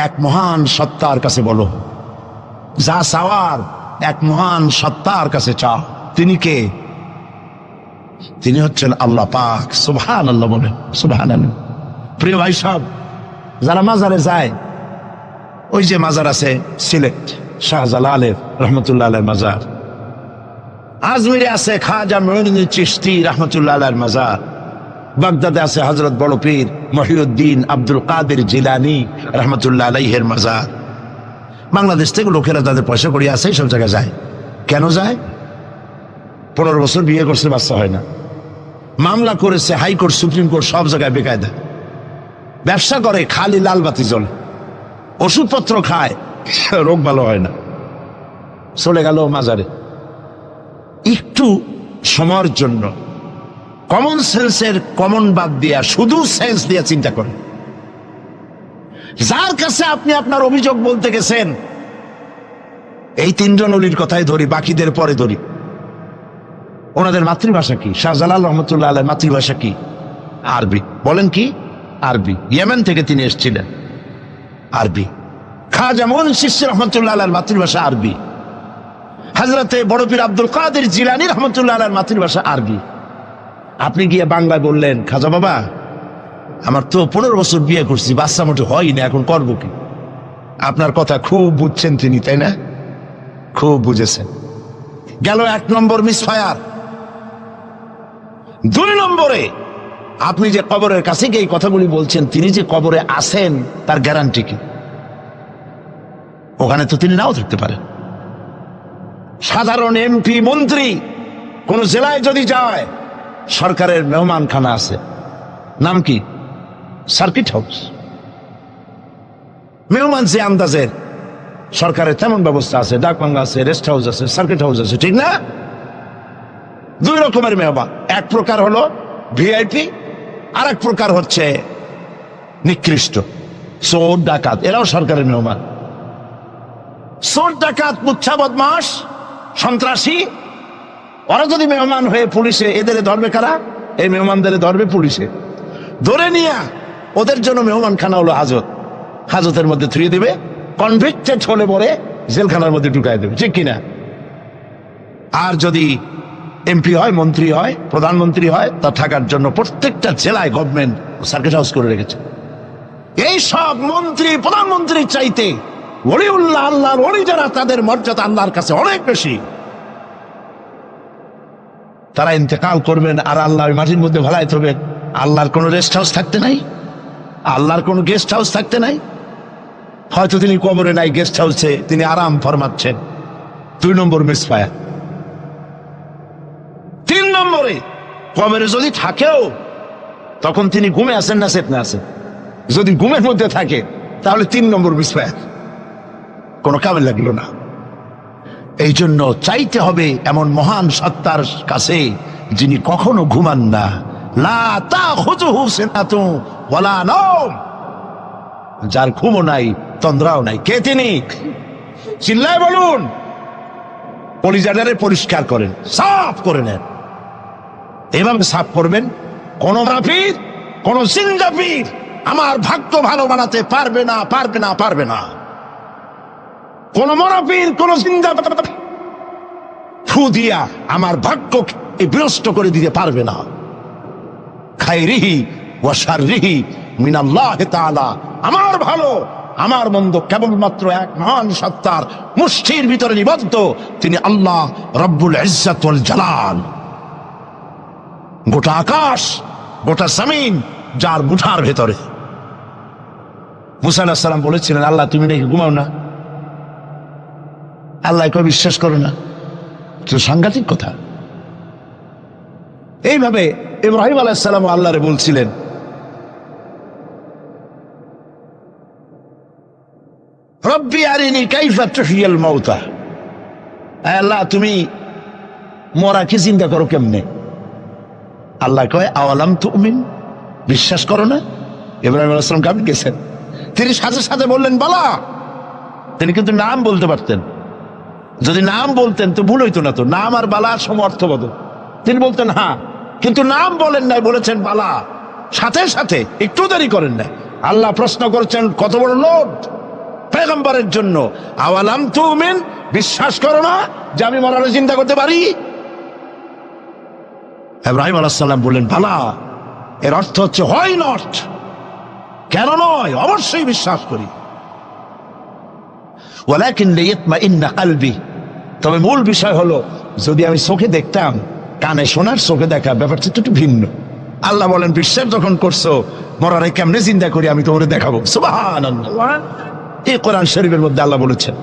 এক মহান সত্তার কাছে বলো, যা চাওয়ার এক মহান সত্তার কাছে চাও। তিনি কে? তিনি হচ্ছেন আল্লাহ পাক। সুবহানাল্লাহ বলেন, সুবহানাল্লাহ। প্রিয় ভাই সব, যারা মাজারে যায়, ওই যে মাজার আছে সিলেট শাহজালালের রহমতুল্লাহ আলাইহির মাজার, আজমিরে আছে খাজা মুঈনুদ্দিন চিশতি রহমতুল্লাহ আলাইহির মাজার, বাগদাদে আছে হযরত বড় পীর মহিউদ্দিন আব্দুল কাদের জিলানী রহমতুল্লাহ আলাইহির মাজার। বাংলাদেশ থেকে লোকেরা তাদের পয়সা করিয়ে আছে, সব জায়গায় যায়। কেন যায়? 15 বছর বিয়ে করছে, বাচ্চা হয় না, মামলা করেছে হাইকোর্ট, সুপ্রিম কোর্ট, সব জায়গায় বেকায়দা। ব্যবসা করে, খালি লাল বাতি জ্বলে, ওষুধপত্র খায়, রোগ ভালো হয় না, চলে গেল মাজারে। একটু সময়ের জন্য কমন সেন্সের কমন বাদ দিয়া শুধু সেন্স দিয়ে চিন্তা করে, যার কাছে আপনি আপনার অভিযোগ বলতে গেছেন, এই 3 জন অলির কথাই ধরি, বাকিদের পরে ধরি। ওনাদের মাতৃভাষা কি? শাহজালাল রহমতুল্লাহ আলাইহির মাতৃভাষা কি? আরবি। বলেন কি? আরবি। ইয়েমেন থেকে তিনি এসেছিলেন, আরবি। খাজা মুঈনুদ্দিন চিশতি রহমতুল্লাহ আলাইহির মাতৃভাষা আরবি। হযরতে বড় পীর আব্দুল কাদের জিলানী রহমাতুল্লাহ আলাইহির মাতৃভাষা আরবি। আপনি গিয়ে বাংলায় বললেন, খাজা বাবা আমার তো 15 বছর বিয়ে করছি, বাচ্চা মোটে হয় না, এখন করবো কি? আপনার কথা খুব বুঝছেন তিনি, তাই না? খুব বুঝেছেন। গেল 1 নম্বর মিসফায়ার। 2 নম্বরে, আপনি যে কবরের কাছে গিয়ে এই কথাগুলি বলছেন, তিনি যে কবরে আছেন তার গ্যারান্টি কি? ওখানে তো তিনি নাও থাকতে পারেন। সাধারণ এমপি মন্ত্রী কোন জেলায় যদি যায়, সরকারের মেহমানখানা আছে, নাম কি? Circuit house. মেহমান যে আন্দাজের, সরকারের তেমন ব্যবস্থা আছে, ডাকবাংলা আছে, রেস্ট হাউস আছে, সার্কিট হাউস আছে, ঠিক না? 2 রকমের মেহমান। এক প্রকার হলো ভিআইপি, আর এক প্রকার হচ্ছে নিকৃষ্ট, চোর ডাকাত। এরাও সরকারের মেহমান। চোর ডাকাত, মুচ্ছা বদমাস, সন্ত্রাসী, ওরা যদি মেহমান হয়ে পুলিশে, এদের ধরবে কারা? এই মেহমানদের ধরবে পুলিশে, ধরে নিয়ে ওদের জন্য মেহমান খানা হলো হাজত। হাজতের মধ্যে থুয়ে দিবে, কনভিক্টেড হলে পরে জেলখানার মধ্যে ঢুকাই দেবে, ঠিক কিনা? আর যদি এমপি হয়, মন্ত্রী হয়, প্রধানমন্ত্রী হয়, তা থাকার জন্য প্রত্যেকটা জেলায় গভর্নমেন্ট সার্কিট হাউস করে রেখেছে। এই সব মন্ত্রী প্রধানমন্ত্রীর চাইতে ওলিউল্লাহ, আল্লাহর ওলি যারা, তাদের মর্যাদা আল্লাহর কাছে অনেক বেশি। তারা ইন্তেকাল করবেন আর আল্লাহ ওই মাটির মধ্যে ভালাইতে হবে। আল্লাহর কোনো রেস্ট হাউস থাকতে নাই, আল্লাহর কোনো গেস্ট হাউস থাকতে নাই। হয়তো তিনি কবরে নাই, গেস্ট হাউসে তিনি আরাম ফরমাচ্ছেন। 2 নম্বর মিসফায়ার। 3 নম্বরে, কবরে যদি থাকেও তখন তিনি ঘুমে আছেন না চেতনা আছেন? যদি ঘুমের মধ্যে থাকে তাহলে 3 নম্বর মিসফায়ার, কোনো কামে লাগলো না। এই জন্য চাইতে হবে এমন মহান সত্তার কাছে যিনি কখনো ঘুমান না। লা তাখুযুহু সিনাতুন ওয়ালা নাওম, যার ঘুমও নাই, তন্দ্রাও নাই। কে তিনি? চিল্লায় বলুন। কলিজাটারে পরিষ্কার করেন, সাফ করে নেন। এভাবে সাফ করবেন, কোন মাফির, কোন জিন্দাফির আমার ভাগ্য ভালো বানাতে পারবে না, পারবে না, পারবে না। কোন মরাফির, কোন জিন্দা ফু দিয়া আমার ভাগ্যকে বিনষ্ট করে দিতে পারবে না। খায়রিহি ওয়া শাররিহি মিনাল্লাহি তাআলা, আমার ভালো আমার মন্দ কেবলমাত্র এক মহান সত্তার মুষ্টির ভিতরে নিবদ্ধ, তিনি আল্লাহ রব্বুল ইজ্জত ওয়াল জালাল। গোটা আকাশ, গোটা জমিন যার মুঠার ভেতরে। মুসা আলাইহিস সালাম বলেছিলেন, আল্লাহ তুমি নাকি ঘুমাও না? আল্লাহ কেউ বিশ্বাস করো না? তো সাংঘাতিক কথা। এইভাবে ইব্রাহিম আলাইহিস সালাম আল্লাহরে বলছিলেন, রব্বি আরিনি কাইফা তুহিয়াল মাউতা, আল্লাহ তুমি মরাকে জিন্দা করো কেমনে? আল্লাহ কয় আওয়ালাম তুমিন, বিশ্বাস করো না? ইব্রাহিম আলাইহিস সালাম কাঁপে গেছেন। তিনি সাথে সাথে বললেন বালা। তিনি কিন্তু নাম বলতে পারতেন, যদি নাম বলতেন তো ভুল হইতো না। তো নাম আর বালার সমর্থবদ, তিনি বলতেন হ্যাঁ, কিন্তু নাম বলেন নাই, বলেছেন বালা। সাথে সাথে একটু দেরি করেন নাই। আল্লাহ প্রশ্ন করেছেন, কত বড় লোভ পয়গম্বরের জন্য, আওয়ালাম তুমিন, বিশ্বাস করো না যে আমি মরারে চিন্তা করতে পারি? ইব্রাহিম আলাইহিস সালাম বললেন বালা। এর অর্থ হচ্ছে হয় নট, কেন নয়, অবশ্যই বিশ্বাস করি। ওয়ালাকিন লিয়াতমাইন্না কলবি, তবে মূল বিষয় হলো যদি আমি চোখে দেখতাম, কানে শোনার, চোখে দেখা ব্যাপারটা একটু ভিন্ন। আল্লাহ বলেন বিশ্বাস যখন করছো, মরারে কেমনে চিন্তা করি আমি তোমারে দেখাবো। সুবহানাল্লাহ, এই কোরআন শরীফের মধ্যে আল্লাহ বলেছেন।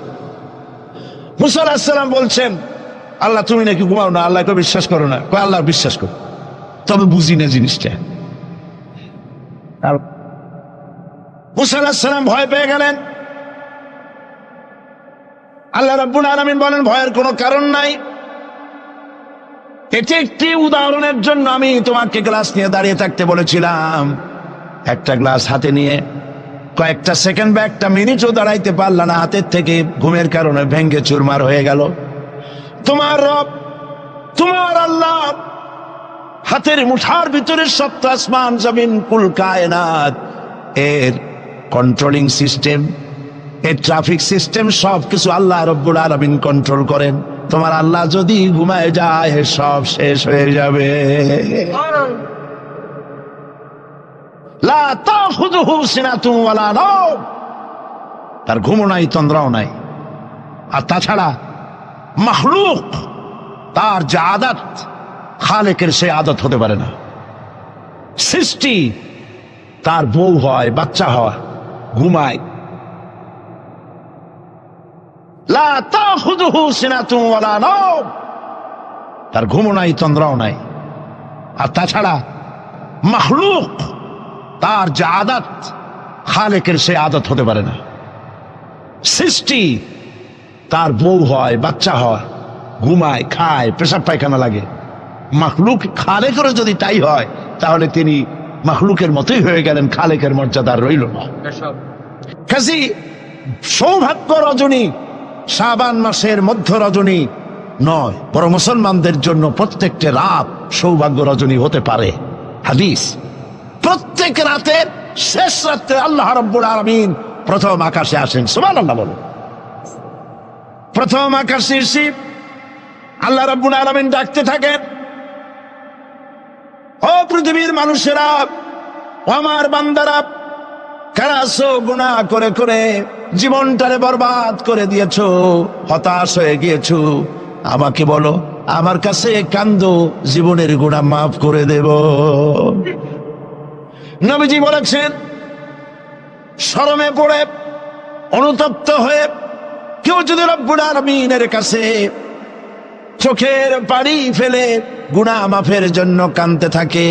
মুসা আলাইহিস সালাম বলছেন, আল্লাহ তুমি নাকি ঘুমাও না, আল্লাহকে বিশ্বাস করো না? কয় আল্লাহ বিশ্বাস করো, তবে বুঝি না জিনিসটা। মুসা আলাইহিস সালাম ভয় পেয়ে গেলেন। আল্লাহ রাব্বুল আলামিন বলেন ভয়ের কোনো কারণ নাই। এটি একটি উদাহরণের জন্য আমি তোমাকে গ্লাস নিয়ে দাঁড়িয়ে থাকতে বলেছিলাম। একটা গ্লাস হাতে নিয়ে কয়েকটা সেকেন্ড বা একটা মিনিটও দাঁড়াইতে পারলা না, হাতের থেকে ঘুমের কারণে ভেঙ্গে চুরমার হয়ে গেল। তোমার রব, তোমার আল্লাহ হাতের মুঠার ভিতরে সপ্ত আসমান জমিন কুল কায়নাত, এর কন্ট্রোলিং সিস্টেম, এর ট্রাফিক সিস্টেম সবকিছু আল্লাহ রব্বুল আলামিন কন্ট্রোল করেন। তোমার আল্লাহ যদি ঘুমায় যায় সব শেষ হয়ে যাবে। লা তাখুযুহু সিনাতুন ওয়ালা নাওম, তার ঘুমও নাই তন্দ্রাও নাই। আর তাছাড়া মাখলুক তার যে আদত, খালেকের সে আদত হতে পারে না। সৃষ্টি তার বউ হয়, বাচ্চা হয়, ঘুমায়। লা তাখুযুহু সিনাতুন ওয়ালা নাওম, তার ঘুমও নাই তন্দ্রাও নাই। আর তাছাড়া মাখলুক তার যে আদত, খালেকের সে আদত হতে পারে না। সৃষ্টি তার বউ হয়, বাচ্চা হয়, ঘুমায়, খায়, পেশাব পায়খানা লাগে। মাখলুক খালেকেরও যদি তাই হয় তাহলে তিনি মাখলুকের মতোই হয়ে গেলেন, খালেকের মর্যাদা রইল না। কাজী সৌভাগ্য রজনী শাবান মাসের মধ্য রজনী নয়, বরং মুসলমানদের জন্য প্রত্যেকটা রাত সৌভাগ্য রজনী হতে পারে। হাদিস, প্রত্যেক রাতের শেষ রাত্রে আল্লাহ রাব্বুল আলামিন প্রথম আকাশে আসেন। সুবহানাল্লাহ বলো। প্রথম আকাশে এসে আল্লাহ রাব্বুল আলামিন ডাকতে থাকেন, ও পৃথিবীর মানুষেরা, আমার বান্দারা, কারা আছো গুনাহ করে করে জীবনটারে বরবাদ করে দিয়েছো, হতাশ হয়ে গিয়েছো, আমাকে বলো, আমার কাছে কান্দো, জীবনের গুনাহ মাফ করে দেব। নবীজি বলেছেন, শরমে পড়ে অনুতপ্ত হয়ে কেউ যদি রব্বুল আলামিনের কাছে চোখের পানি ফেলে গুনাহ মাফের জন্য কাঁদতে থাকে,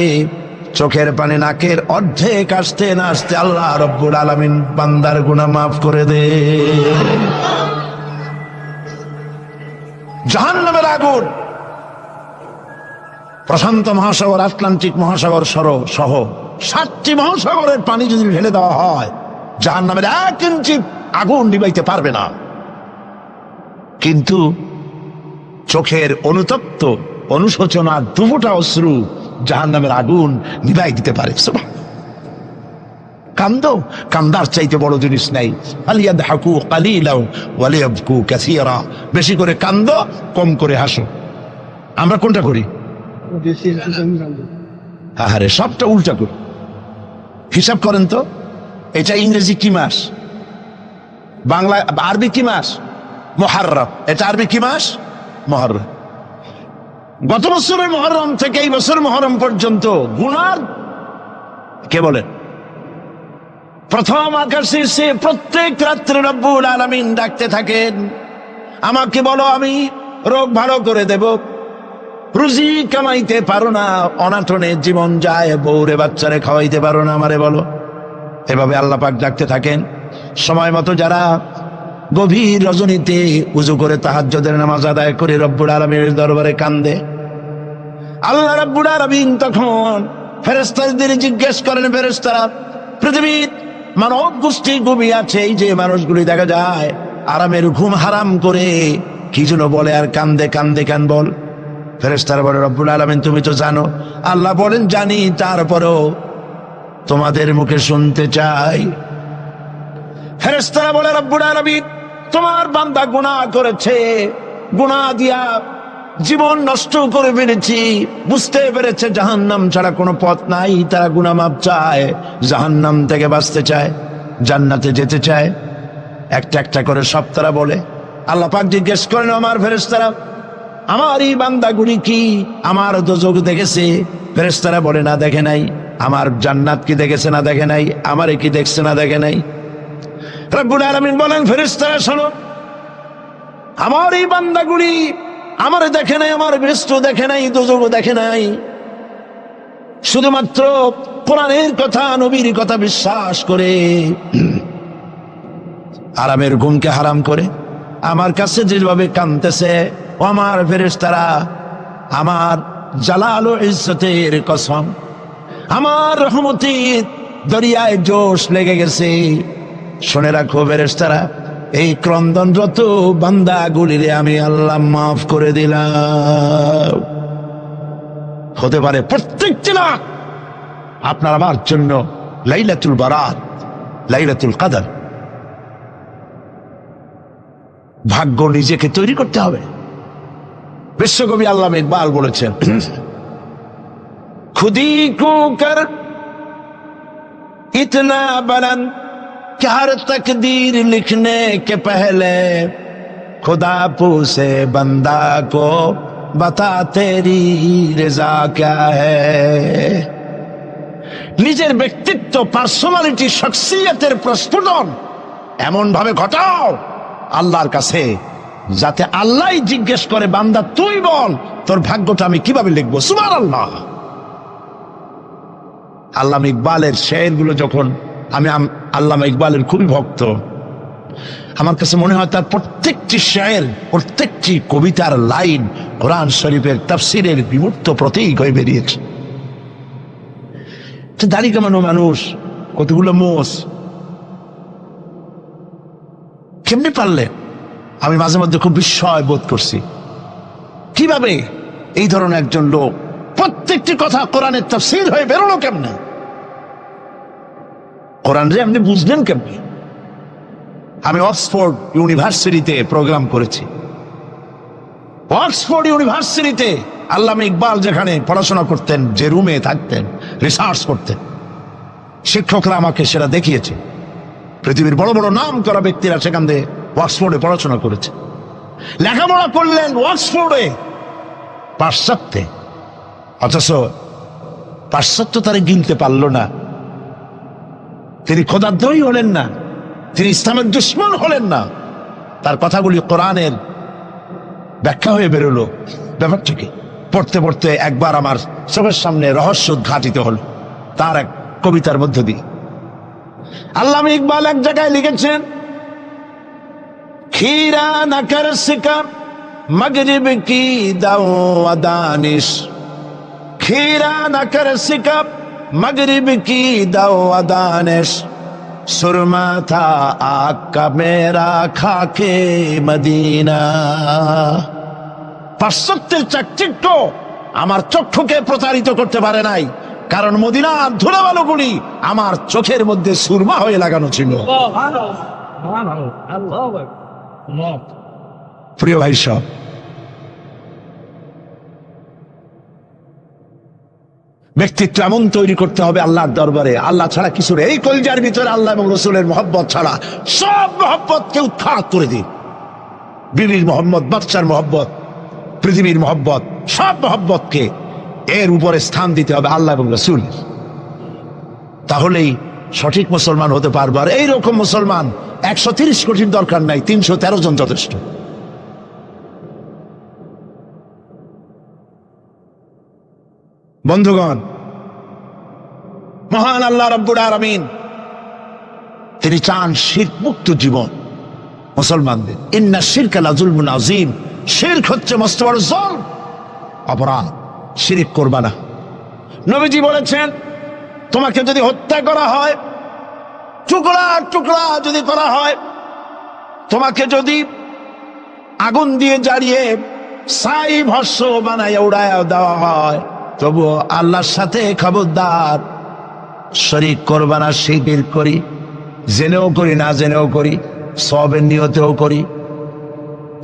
চোখের পানি নাকের অর্ধেক আসতে না আসতে আল্লাহ রব্বুল আলামিন বান্দার গুনাহ মাফ করে দে। জাহান্নামের আগুন প্রশান্ত মহাসাগর, আটলান্টিক মহাসাগর সহ 7টি মহাসাগরের পানি যদি ঢেলে দেওয়া হয়, জাহান্নামের 1 ইঞ্চি আগুন নিভাইতে পারবে না। কিন্তু চোখের অনুতপ্ত অনুশোচনা দুফোঁটা অশ্রু জাহান্নামের আগুন নিভাই দিতে পারে। কান্দো, কান্দার চাইতে বড় জিনিস নাই। ফালিয়াদহাকু কালিলাও ওয়ালিয়াবকু কাসীরা, বেশি করে কান্দো, কম করে হাসো। আমরা কোনটা করি? আরে সবটা উল্টা করি। হিসাব করেন তো, এটা ইংরেজি কি মাস, বাংলা আরবি কি মাস? মুহররম। এটা আরবি কি মাস? মুহররম। গত বছরের মুহররম থেকে এই বছর মুহররম পর্যন্ত গুনাহ কে বলেন? প্রথম আকাশে এসে প্রত্যেক রাত্রে রব্বুল আলামিন ডাকতে থাকেন, আমাকে বলো, আমি রোগ ভালো করে দেব। রুজি কামাইতে পারো না, অনাটনে জীবন যায়, বউরে বাচ্চারে খাওয়াইতে পারো না, আমারে বলো। এভাবে আল্লাহ পাক ডাকতে থাকেন। সময় মতো যারা গভীর রজনীতে উজু করে তাহাজ্জুদের নামাজ আদায় করে রব্বুল আলামিনের দরবারে কান্দে, আল্লাহ রাব্বুল আলামিন তখন ফেরেশতাদের জিজ্ঞেস করেন, ফেরেশতারা, পৃথিবীর মানব গোষ্ঠী ঘুমিয়ে আছে, এই যে মানুষগুলি দেখা যায় আরামের ঘুম হারাম করে কি যেন বলে আর কান্দে কান্দে কেন বল? ফেরেশতারা বলে, রব্বুল আলামিন তুমি তো জানো। আল্লাহ বলেন, জানি, তারপরেও তোমাদের মুখে শুনতে চাই। ফেরেশতারা বলে, রব্বুল আলামিন তোমার বান্দা গুনাহ করেছে, গুনাহ দিয়া জীবন নষ্ট করে ফেলেছি, বুঝতে পেরেছে জাহান্নাম ছাড়া কোনো পথ নাই, তারা গুনাহ মাপ চায়, জাহান্নাম থেকে বাঁচতে চায়, জান্নাতে যেতে চায়। একটা একটা করে সব তারা বলে। আল্লাহ পাক জিজ্ঞেস করেন, আমার ফেরেশতারা, আমার এই বান্দাগুলি কি আমার দোজখ দেখেছে? ফেরেশতারা বলে, না, দেখে নাই। আমার জান্নাত কি দেখেছে? না, দেখে নাই। আমারে কি দেখছে? না, দেখে নাই। রব্বুল আলামিন বলেন, ফেরেশতারা শোনো, আমার এই বান্দাগুলি আমারে দেখে নাই, আমার বেহেশত দেখে নাই, দোজখ দেখে নাই, শুধুমাত্র কোরআনের কথা, নবীর কথা বিশ্বাস করে আরামের ঘুমকে হারাম করে আমার কাছে যেভাবে কাঁদতেছে, ও আমার ফেরেশতারা, আমার জালাল ও ইজ্জতের কসম, আমার রহমতের দরিয়ায় জোশ লেগে গেছে। শুনে রাখো ফেরেশতারা, এই ক্রন্দনরত বান্দাগুলিরে আমি আল্লাহ মাফ করে দিলাম। হতে পারে প্রত্যেকটি রাত আপনার আমার জন্য লাইলাতুল বারাত, লাইলাতুল কদর। ভাগ্য নিজেকে তৈরি করতে হবে। বিশ্বকবি আল্লামা ইকবাল বলেছেন, খুদি কো কর ইতনা বুলন্দ कि हर तकदीर लिखने के पहले खुदा पूछे बंदा को बता तेरी रजा क्या है। নিজের ব্যক্তিত্ব, পার্সোনালিটি, শখসিয়তের প্রস্ফুটন এমন ভাবে ঘটাও আল্লাহর কাছে, যাতে আল্লাহই জিজ্ঞেস করে, বান্দা তুই বল তোর ভাগ্যটা আমি কিভাবে লিখবো। সুবহানাল্লাহ। আল্লামা ইকবালের শেরগুলো যখন আমি আল্লামা ইকবালের খুবই ভক্ত, আমার কাছে মনে হয় তার প্রত্যেকটি শের, প্রত্যেকটি কবিতার লাইন কোরআন শরীফের তাফসীরের বিমূর্ত প্রতীক হয়ে বেরিয়েছে। দাড়ি কামানো মানুষ, কতগুলো মোষ, কেমনি পারলে? আমি মাঝে মধ্যে খুব বিস্ময় বোধ করছি, কিভাবে এই ধরনের একজন লোক প্রত্যেকটি কথা কোরআনের তাফসীর হয়ে বেরোলো কেমনে? কোরআন রে আপনি বুঝলেন কেমনি? আমি অক্সফোর্ড ইউনিভার্সিটিতে প্রোগ্রাম করেছি। অক্সফোর্ড ইউনিভার্সিটিতে আল্লামা ইকবাল যেখানে পড়াশোনা করতেন, যে রুমে থাকতেন, রিসার্চ করতেন, শিক্ষকরা আমাকে সেটা দেখিয়েছে। পৃথিবীর বড় বড় নাম করা ব্যক্তিরা সেখান থেকে অক্সফোর্ডে পড়াশোনা করেছে, লেখাপড়া করলেন অক্সফোর্ডে, পাশ্চাত্যে। অথচ পাশ্চাত্য তারা গিলতে পারল না। তিনি খোদাদ্রোহী হলেন না, তিনি ইসলামের দুশমন হলেন না। তার কথাগুলি কোরআনের ব্যাখ্যা হয়ে বেরোলো। ব্যাপারটা কি? পড়তে পড়তে একবার আমার চোখের সামনে রহস্য উদ্ঘাটিত হলো তার এক কবিতার মধ্য দিয়ে। আল্লামা ইকবাল এক জায়গায় লিখেছেন, खीरा न कर सिका मगरिब की दाओ दानिश, खीरा न कर सिका मगरिब की दाओ दानिश, सुरमा था आग का मेरा खाके मदीना। পাশ্চাত্যের চাকচিক্য আমার চক্ষুকে প্রতারিত করতে পারে নাই, কারণ মদিনার ধুলাবালুগুলি আমার চোখের মধ্যে সুরমা হয়ে লাগানো ছিল। প্রিয় ভাই সব, ব্যক্তিত্ব এমন তৈরি করতে হবে আল্লাহর দরবারে, আল্লাহ ছাড়া কিছু নেই। এই কলিজার ভিতরে আল্লাহ এবং রসুলের মহব্বত ছাড়া সব মহব্বতকে উৎখাত করে দিন। বিবির মহব্বত, বাচ্চার মহব্বত, পৃথিবীর মহব্বত, সব মহব্বতকে এর উপরে স্থান দিতে হবে আল্লাহ এবং রসুল। তাহলেই সঠিক মুসলমান হতে পারবে। আর এইরকম মুসলমান 130 কোটির দরকার নাই, 313 জন যথেষ্ট। বন্ধুগণ, মহান আল্লাহ রাব্বুল আলামিন তিনি চান শিরক মুক্ত জীবন মুসলমানদের। ইন্না শিরকা লাযুলমুন আযীম, শিরক হচ্ছে মস্ত বড় জুলম, অপরাধ। শিরক করবা না। নবীজি বলেছেন, তোমাকে যদি হত্যা করা হয়, টুকরা টুকরা যদি করা হয়, তোমাকে যদি আগুন দিয়ে জ্বালিয়ে ছাই ভস্ম বানাইয়া উড়াইয়া দেওয়া হয়, তবুও আল্লাহর সাথে খবরদার শরীক করবা না। শিরক করি, জেনেও করি, না জেনেও করি, সওয়াবের নিয়তেও করি,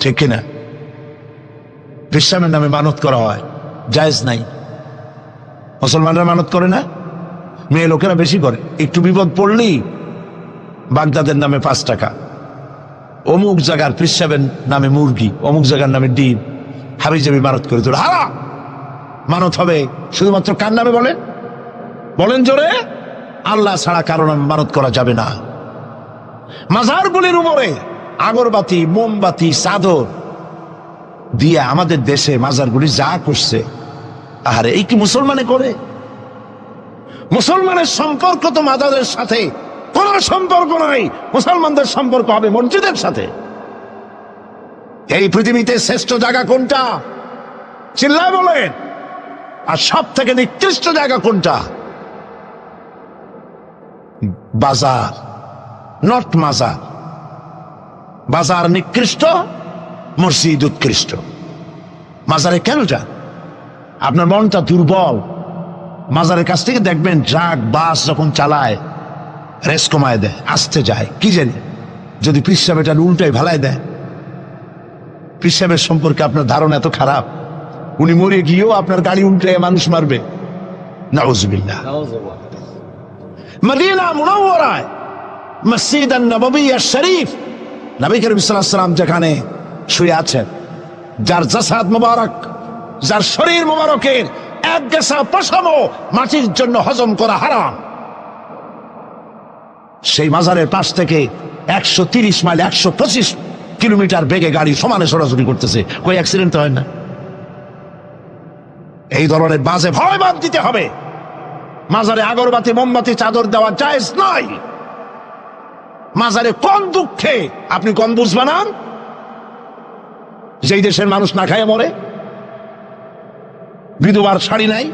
ঠিক কিনা? ইসলামের নামে মানত করা হয়, জায়েজ নাই। মুসলমানরা মানত করে না, মেয়ে লোকেরা বেশি করে। একটু বিপদ পড়লেই বাগদাদের নামে 5 টাকা, অমুক জায়গার পিসাবের নামে মুরগি, অমুক জায়গার নামে ডিম, হাবিজাবি মানত করে তোর হারা। মানত হবে শুধুমাত্র কার নামে? বলেন জোরে। আল্লাহ ছাড়া কারো নামে মানত করা যাবে না। মাজারগুলির উপরে আগরবাতি, মোমবাতি, চাদর দিয়ে আমাদের দেশে মাজারগুলি যা করছে, আরে এই কি মুসলমানে করে? মুসলমানের সম্পর্ক তো মাজারের সাথে কোন সম্পর্ক নাই। মুসলমানদের সম্পর্ক হবে মসজিদের সাথে। এই পৃথিবীতে শ্রেষ্ঠ জায়গা কোনটা? চিল্লায় বলেন। আর সব থেকে নিকৃষ্ট জায়গা কোনটা? বাজার, নট মাজার। বাজার নিকৃষ্ট, মসজিদ উৎকৃষ্ট। মাজারে কেন যান? আপনার মনটা দুর্বল। মাজারের কাছ থেকে দেখবেন ট্রাক, বাস যখন চালায় রেস কমায় দেয়, আসতে যায়, কি জানি যদি পিসাব এটা উল্টাই ভালাই দেয়। পিসাবের সম্পর্কে আপনার ধারণা এত খারাপ, উনি মরে গিয়েও আপনার গাড়ি উল্টে মানুষ মারবে, নাউজুবিল্লাহ। মদিনা মুনাওয়ারায় মসজিদ নববী শরীফ, নবী করিম সাল্লাল্লাহু আলাইহি ওয়াসাল্লাম যেখানে শুয়ে আছেন, যার জাসাদ মুবারক, যার শরীর মুবারকের এক গেসা পশমও মাটির জন্য হজম করা হারাম, সেই মাজারের পাশ থেকে 130 মাইল 125 কিলোমিটার বেগে গাড়ি সমানে সরাসরি করতেছে, কই অ্যাক্সিডেন্ট হয় না? এই ধরনের বাজে ভয় বাদ দিতে হবে। মাজারে আগরবাতি মোমবাতি চাদর দেওয়া জায়েজ নয়। মাজারে কোন দুঃখে আপনি কোন বুঝ বানান? যেই দেশের মানুষ না খায় মরে, বিধবার শাড়ি নাই,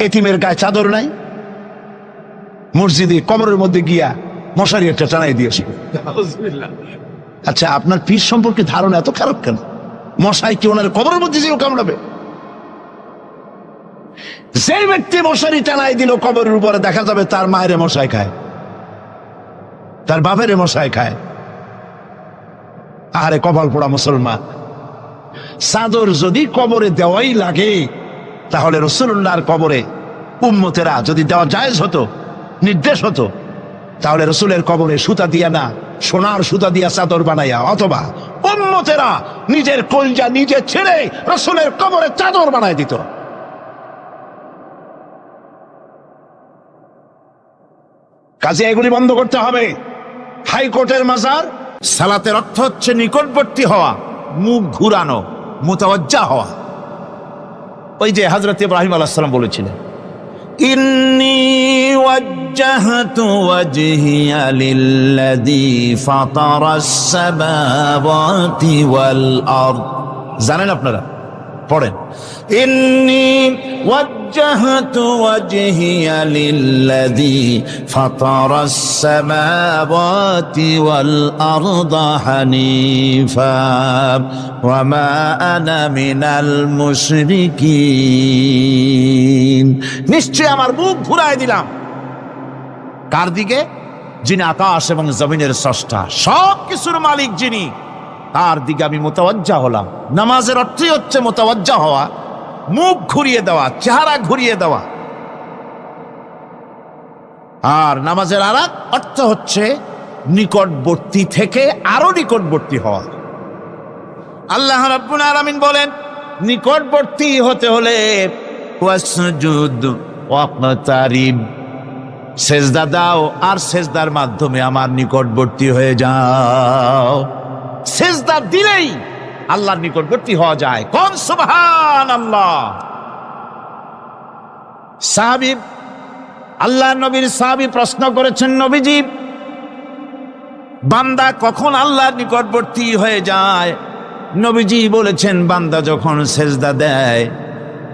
এতিমের গায়ে চাদর নাই, মসজিদে কবরের মধ্যে গিয়া মশারি একটা টানাই দিয়েছে। আচ্ছা, আপনার পীর সম্পর্কে ধারণা এত খারাপ কেন? মশাই কি ওনার কবরের মধ্যে যেও কামড়াবে? যে ব্যক্তি মশারি টানাই দিল কবরের উপরে, দেখা যাবে তার মায়ের মশাই খায়, তার বাপের মশাই খায়। আরে কপাল পোড়া মুসলমান। চাদর যদি কবরে দেওয়াই লাগে, তাহলে রাসূলুল্লাহর কবরে উম্মতেরা যদি দেওয়া জায়েজ হতো, নির্দেশ হতো, তাহলে রাসূলের কবরে সুতা দিয়া না, সোনার সুতা দিয়া চাদর বানাইয়া, অথবা উম্মতেরা নিজের কলজা নিজে ছেড়ে রাসূলের কবরে চাদর বানায় দিত। কাজে এগুলি বন্ধ করতে হবে। হাইকোর্টের মাজার, সালাতের অর্থ হচ্ছে নিকটবর্তী হওয়া, মুখ ঘুরানো, মুতাওয়াজ্জা হওয়া। ওই যে হযরত ইব্রাহিম আলাইহিস সালাম বলেছিলেন, ইন্নী ওয়াজ্জাহতু ওয়াজহিয়া লিল্লাযী ফাতারাস সামাওয়াতি ওয়াল আরদ। জানেন আপনারা? পড়েন, ইন্নী ওয়াজ্জাহতু ওয়াজহিয়া লিল্লাযী ফাতারাস সামাওয়াতি ওয়াল আরদা হানিফা ওয়া মা আনা মিনাল মুশরিকিন। নিশ্চয় আমার মুখ ঘুরায় দিলাম। কার দিকে? যিনি আকাশ এবং জমিনের স্রষ্টা, সব কিছুর মালিক যিনি, তার দিকে আমি মুতাওয়াজ্জা হলাম। নামাজের অর্থই হচ্ছে মুতাওয়াজ্জা হওয়া, মুখ ঘুরিয়ে দেওয়া, চেহারা ঘুরিয়ে দেওয়া। আর নামাজের আরেক অর্থ হচ্ছে নিকটবর্তী থেকে আরো নিকটবর্তী হওয়া। আল্লাহ রাব্বুল আলামিন বলেন, নিকটবর্তী হতে হলে ওয়াসজুদ ওয়াকতারিব, সেজদা দাও আর সেজদার মাধ্যমে আমার নিকটবর্তী হয়ে যাও। সেজদা দিলেই আল্লাহর নিকটবর্তী হওয়া যায়। কোন সুবহানাল্লাহ। সাহাবী, আল্লাহ নবীর সাহাবী প্রশ্ন করেছেন, নবীজি, বান্দা কখন আল্লাহর নিকটবর্তী হয়ে যায়? নবীজি বলেছেন, বান্দা যখন সেজদা দেয়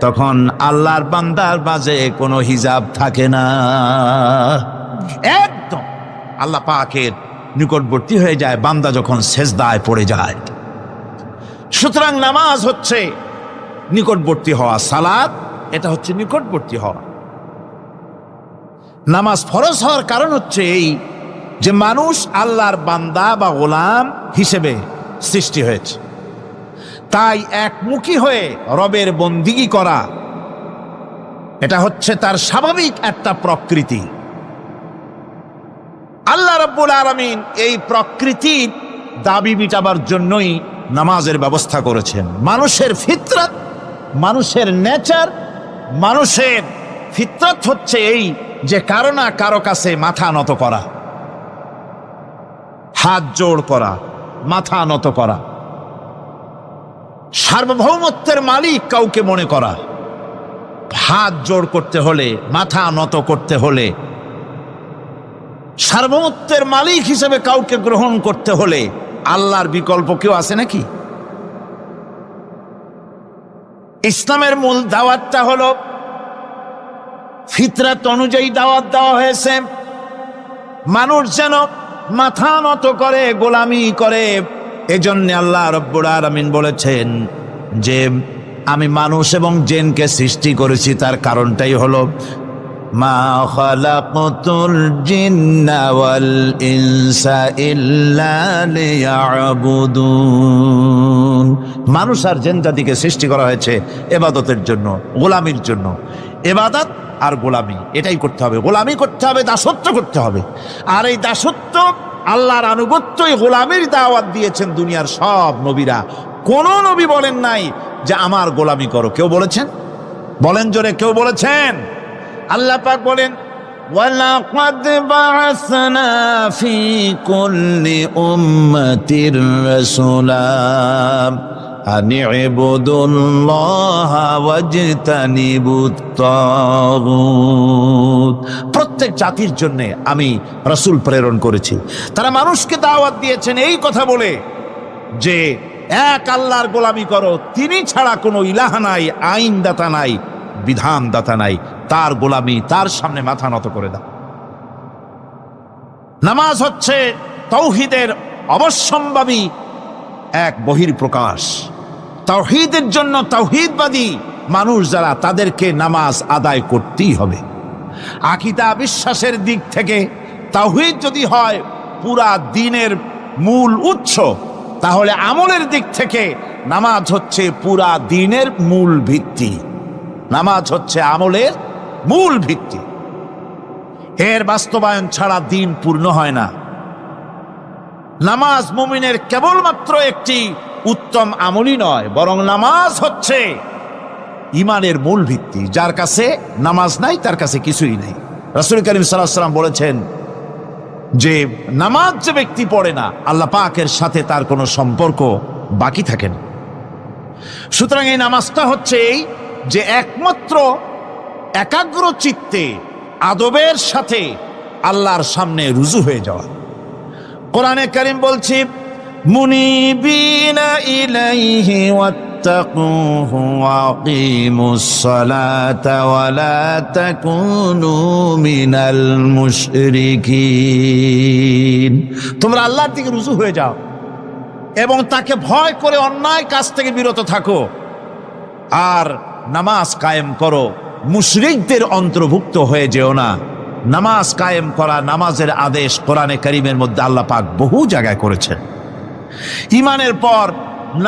তখন আল্লাহর বান্দার মাঝে কোনো হিজাব থাকে না, একদম আল্লাহ পাকের নিকটবর্তী হয়ে যায় বান্দা যখন সেজদায় পড়ে যায়। সুতরাং নামাজ হচ্ছে নিকটবর্তী হওয়া, সালাত এটা হচ্ছে নিকটবর্তী হওয়া। নামাজ ফরজ হওয়ার কারণ হচ্ছে এই যে মানুষ আল্লাহর বান্দা বা গোলাম হিসেবে সৃষ্টি হয়েছে, তাই একমুখী হয়ে রবের বন্দিগি করা এটা হচ্ছে তার স্বাভাবিক একটা প্রকৃতি। আল্লাহ রাব্বুল আলামিন এই প্রকৃতির দাবি মিটাবার জন্যই নামাজের ব্যবস্থা করেছেন। মানুষের ফিতরত, মানুষের নেচার, মানুষের ফিতরত হচ্ছে এই যে কারো না কারো কাছে মাথা নত করা, হাত জোড় করা, মাথা নত করা, সার্বভৌমত্বের মালিক কাউকে মনে করা। হাত জোড় করতে হলে, মাথা নত করতে হলে, সার্বভৌমত্বের মালিক হিসেবে কাউকে গ্রহণ করতে হলে আল্লাহর বিকল্প কেউ আছে নাকি? ইসলামের মূল দাওয়াতটা হলো ফিতরাত অনুযায়ী দাওয়াত দেওয়া হয়েছে। মানুষ যেন মাথা নত করে, গোলামি করে। এজন্য আল্লাহ রাব্বুল আলামিন বলেছেন যে আমি মানুষ এবং জিনকে সৃষ্টি করেছি, তার কারণটাই হলো মা খালাকতুল জিন্না ওয়াল ইনসা ইল্লা লিয়াবুদুন। মানুষ আর জিন জাতিকে সৃষ্টি করা হয়েছে ইবাদতের জন্য, গোলামির জন্য। ইবাদত আর গোলামি এটাই করতে হবে, গোলামি করতে হবে, দাসত্ব করতে হবে। আর এই দাসত্ব, আল্লাহর আনুগত্য, এই গোলামির দাওয়াত দিয়েছেন দুনিয়ার সব নবীরা। কোন নবী বলেন নাই যে আমার গোলামি করো। কেউ বলেছেন? বলেন জোরে, কেউ বলেছেন? আল্লাহ পাক বলেন, وَلَقَدْ بَعَثْنَا فِي كُلِّ أُمَّةٍ رَسُولًا أَنِ اعْبُدُوا اللَّهَ وَاجْتَنِبُوا الطَّاغُوتَ। প্রত্যেক জাতির জন্য আমি রাসূল প্রেরণ করেছি। তারা মানুষকে দাওয়াত দিয়েছেন এই কথা বলে যে এক আল্লাহর গোলামি করো, তিনি ছাড়া কোনো ইলাহ নাই, আইনদাতা নাই, বিধানদাতা নাই, তার গোলামি, তার সামনে মাথা নত করে দাও। নামাজ হচ্ছে তাওহীদের অবশ্যম্ভাবী এক বহির্প্রকাশ। তাওহীদের জন্য তাওহীদবাদী মানুষ যারা, তাদেরকে নামাজ আদায় করতেই হবে। আকীদা বিশ্বাসের দিক থেকে তাওহীদ যদি হয় পুরা দ্বীনের মূল উৎস, তাহলে আমলের দিক থেকে নামাজ হচ্ছে পুরা দ্বীনের মূল ভিত্তি। নামাজ হচ্ছে আমলের মূল ভিত্তি। এর বাস্তবায়ন ছাড়া দ্বীন পূর্ণ হয় না। নামাজ মুমিনের কেবলমাত্র একটি উত্তম আমলই নয়, বরং নামাজ হচ্ছে ঈমানের মূল ভিত্তি। যার কাছে নামাজ নাই তার কাছে কিছুই নেই। রাসূল করিম সাল্লাল্লাহু আলাইহি ওয়াসাল্লাম বলেছেন যে নামাজ যে ব্যক্তি পড়ে না, আল্লাহ পাকের সাথে তার কোনো সম্পর্ক বাকি থাকে না। সুতরাং এই নামাজটা হচ্ছে এই যে একমাত্র একাগ্র চিত্তে আদবের সাথে আল্লাহর সামনে রুজু হয়ে যাওয়া। কোরআনে কারীম বলছে, মুনিবিনা ইলাইহি ওয়াত্তাকুহু ওয়া আকিমুস সালাতা ওয়া লা তাকুনু মিনাল মুশরিকিন। তোমরা আল্লাহর দিকে রুজু হয়ে যাও এবং তাকে ভয় করে অন্যায় কাজ থেকে বিরত থাকো, আর নামাজ কায়েম করো, মুশরিকদের অন্তর্ভুক্ত হয়ে যেও না। নামাজ কায়েম করা, নামাজের আদেশ কোরআনে কারীমের মধ্যে আল্লাহ পাক বহু জায়গায় করেছেন। ঈমানের পর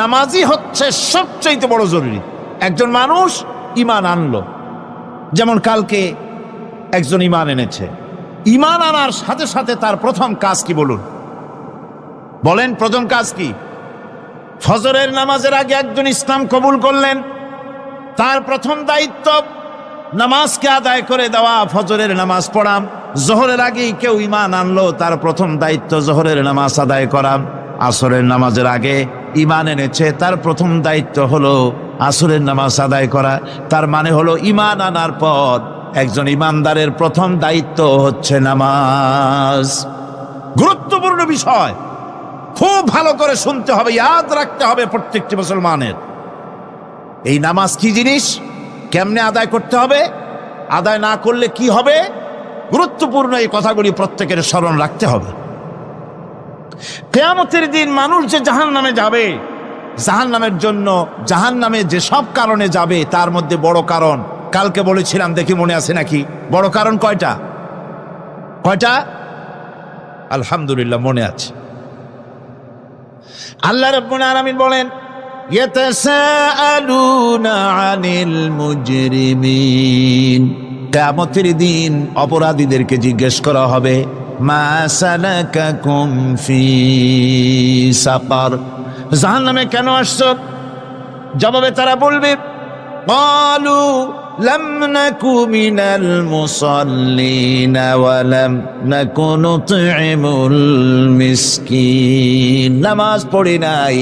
নামাজই হচ্ছে সবচেয়ে বড় জরুরি। একজন মানুষ ঈমান আনলো, যেমন কালকে একজন ঈমান এনেছে, ঈমান আনার সাথে সাথে তার প্রথম কাজ কি বলুন? বলেন, প্রথম কাজ কি? ফজরের নামাজের আগে একজন ইসলাম কবুল করলেন, তার প্রথম দায়িত্ব নামাজকে আদায় করে দেওয়া, ফজরের নামাজ পড়া। জোহরের আগেই কেউ ঈমান আনলো, তার প্রথম দায়িত্ব জোহরের নামাজ আদায় করা। আসরের নামাজের আগে ঈমান এনেছে, তার প্রথম দায়িত্ব হলো আসরের নামাজ আদায় করা। তার মানে হলো ঈমান আনার পর একজন ঈমানদারের প্রথম দায়িত্ব হচ্ছে নামাজ। গুরুত্বপূর্ণ বিষয়, খুব ভালো করে শুনতে হবে, ইয়াদ রাখতে হবে প্রত্যেকটি মুসলমানের। এই নামাজ কি জিনিস, কেমনে আদায় করতে হবে, আদায় না করলে কি হবে, গুরুত্বপূর্ণ এই কথাগুলি প্রত্যেকের স্মরণ রাখতে হবে। কিয়ামতের দিন মানুষ যে জাহান্নামে যাবে, জাহান্নামের জন্য, জাহান্নামে যে সব কারণে যাবে তার মধ্যে বড় কারণ কালকে বলেছিলাম, দেখি মনে আছে নাকি? বড় কারণ কয়টা? কয়টা? আলহামদুলিল্লাহ মনে আছে। আল্লাহ রাব্বুল আলামিন বলেন, ইয়াতাসাআলুনা আনিল মুজরিমিন। কিয়ামতের দিন অপরাধীদেরকে জিজ্ঞেস করা হবে, মা সালাকাকুম ফি সাকার, জাহান্নামে কেন আসছো? জবাবে তারা বলবে, ক্বালু লাম নাকু মিনাল মুসাল্লিন ওয়া লাম নাকু নুতঈমুল মিসকিন। নামাজ পড়ি নাই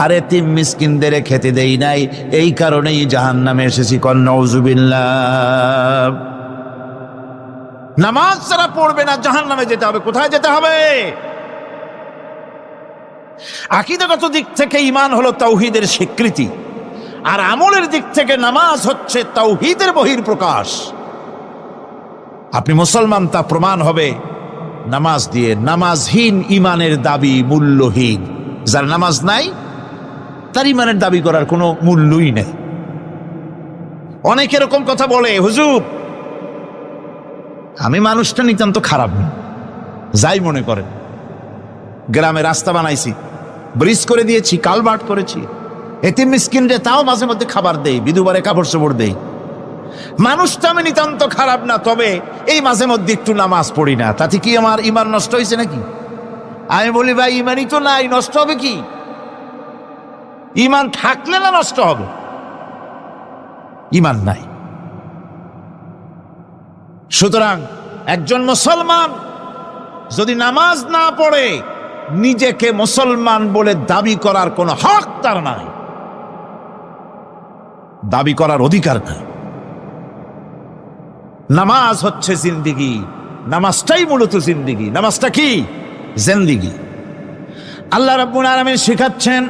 আর এতিম মিসকিনদের খেতে দেই নাই, এই কারণেই জাহান্নামে এসেছি। কল নাউযুবিল্লাহ। নামাজ যারা পড়বে না জাহান্নামে যেতে হবে। কোথায় যেতে হবে? আকীদাগত দিক থেকে ঈমান হলো তাওহীদের স্বীকৃতি, আর আমলের দিক থেকে নামাজ হচ্ছে তাওহীদের বহির্প্রকাশ। আপনি মুসলমান তা প্রমাণ হবে নামাজ দিয়ে। নামাজহীন ঈমানের দাবি মূল্যহীন। যার নামাজ নাই তার ঈমানের দাবি করার কোনো মূল্যই নেই। অনেক এরকম কথা বলে, হুজুর আমি মানুষটা নিতান্ত খারাপ না, যাই মনে করেন, গ্রামে রাস্তা বানাইছি, ব্রিজ করে দিয়েছি, কালভার্ট করেছি, এতিম মিসকিনরে তাও মাঝে মধ্যে খাবার দেই, বিধবারে কাপড় চোপড় দেই। মানুষটা আমি নিতান্ত খারাপ না, তবে এই মাঝে মধ্যে একটু নামাজ পড়ি না, তাতে কি আমার ইমান নষ্ট হয়েছে নাকি? আমি বলি ভাই ইমানই তো নাই, নষ্ট হবে কি? ইমান থাকলে না নষ্ট হবে? ইমান নাই। সুতরাং একজন মুসলমান যদি নামাজ না পড়ে, নিজেকে মুসলমান বলে দাবি করার কোনো হক তার নাই, দাবি করার অধিকার নাই। নামাজ হচ্ছে জিন্দিগি, নামাজটাই মূলত জিন্দিগি। নামাজটা কি? জিন্দিগি। আল্লাহ রাব্বুল আলামিন শেখাচ্ছেন,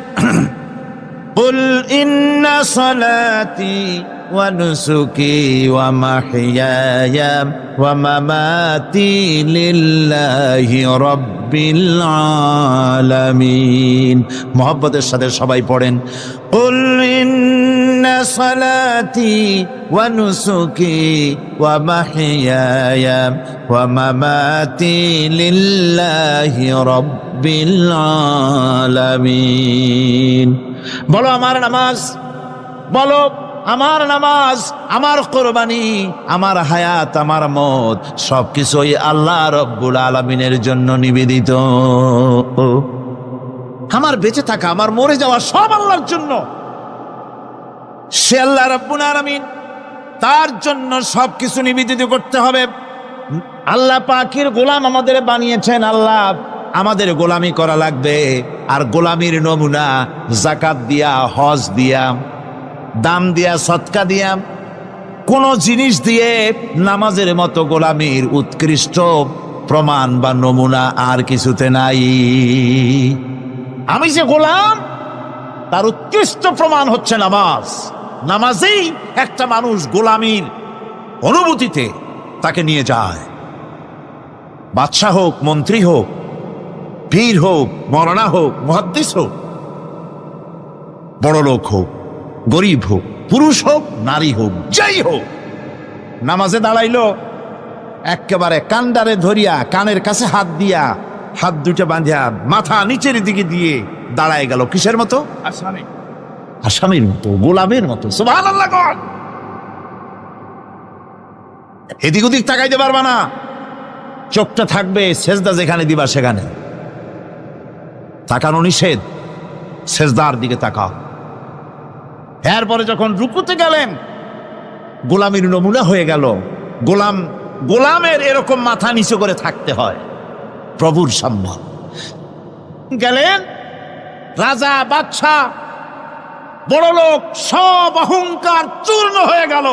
কুল ইন্না সালাতি ওয়া নুসুকি ওয়া মাহইয়ায়া ওয়া মামাতি লিল্লাহি রাব্বিল আলামিন। মুহাব্বতের সাথে সবাই পড়েন, কুল ইন্না সালাতি ওয়া নুসুকি ওয়া মাহইয়ায়া ওয়া মামাতি লিল্লাহি রাব্বিল আলামিন। বলো আমার নামাজ, বলো আমার নামাজ, আমার কোরবানি, আমার হায়াত, আমার মত সবকিছুই আল্লাহ রব্বুল আলামিনের জন্য নিবেদিত। আমার বেঁচে থাকা, আমার মরে যাওয়া সব আল্লাহর জন্য। সে আল্লাহ রব্বুল আলামিন, তার জন্য সবকিছু নিবেদিত করতে হবে। আল্লাহ পাকের গোলাম আমাদের বানিয়েছেন, আল্লাহ আমাদের গোলামি করা লাগবে। আর গোলামির নমুনা যাকাত দিয়া, হজ দিয়া, দাম দিয়া, সদকা দিয়া, কোন জিনিস দিয়ে নামাজের মতো গোলামির উৎকৃষ্ট প্রমাণ বা নমুনা আর কিছুতে নাই। আমি যে গোলাম, তার উৎকৃষ্ট প্রমাণ হচ্ছে নামাজ। নামাজেই একটা মানুষ গোলামির অনুভূতিতে তাকে নিয়ে যায়। বাদশাহ হোক, মন্ত্রী হোক, পীর হোক, মৌলানা হোক, মুহাদ্দিস হোক, বড় লোক হোক, গরিব হোক, পুরুষ হোক, নারী হোক, যাই হোক, নামাজে দাঁড়াইলো, একেবারে কান্ডারে ধরিয়া কানের কাছে হাত দিয়া, হাত দুটো বাঁধিয়া মাথা নিচের দিকে দিয়ে দাঁড়ায় গেল। কিসের মতো? আসামির মতো, গোলামের মতো। সুবহানাল্লাহ। এদিক ওদিক তাকাইতে পারবা না, চোখটা থাকবে সেজদা যেখানে দিবা সেখানে। তাকানো নিষেধ, সেজদার দিকে তাকাও। এরপরে যখন রুকুতে গেলেন, গোলামির নমুনা হয়ে গেল। গোলামের এরকম মাথা নিচু করে থাকতে হয় প্রভুর সামনে। গেলেন, রাজা, বাদশা, বড় লোক, সব অহংকার চূর্ণ হয়ে গেল।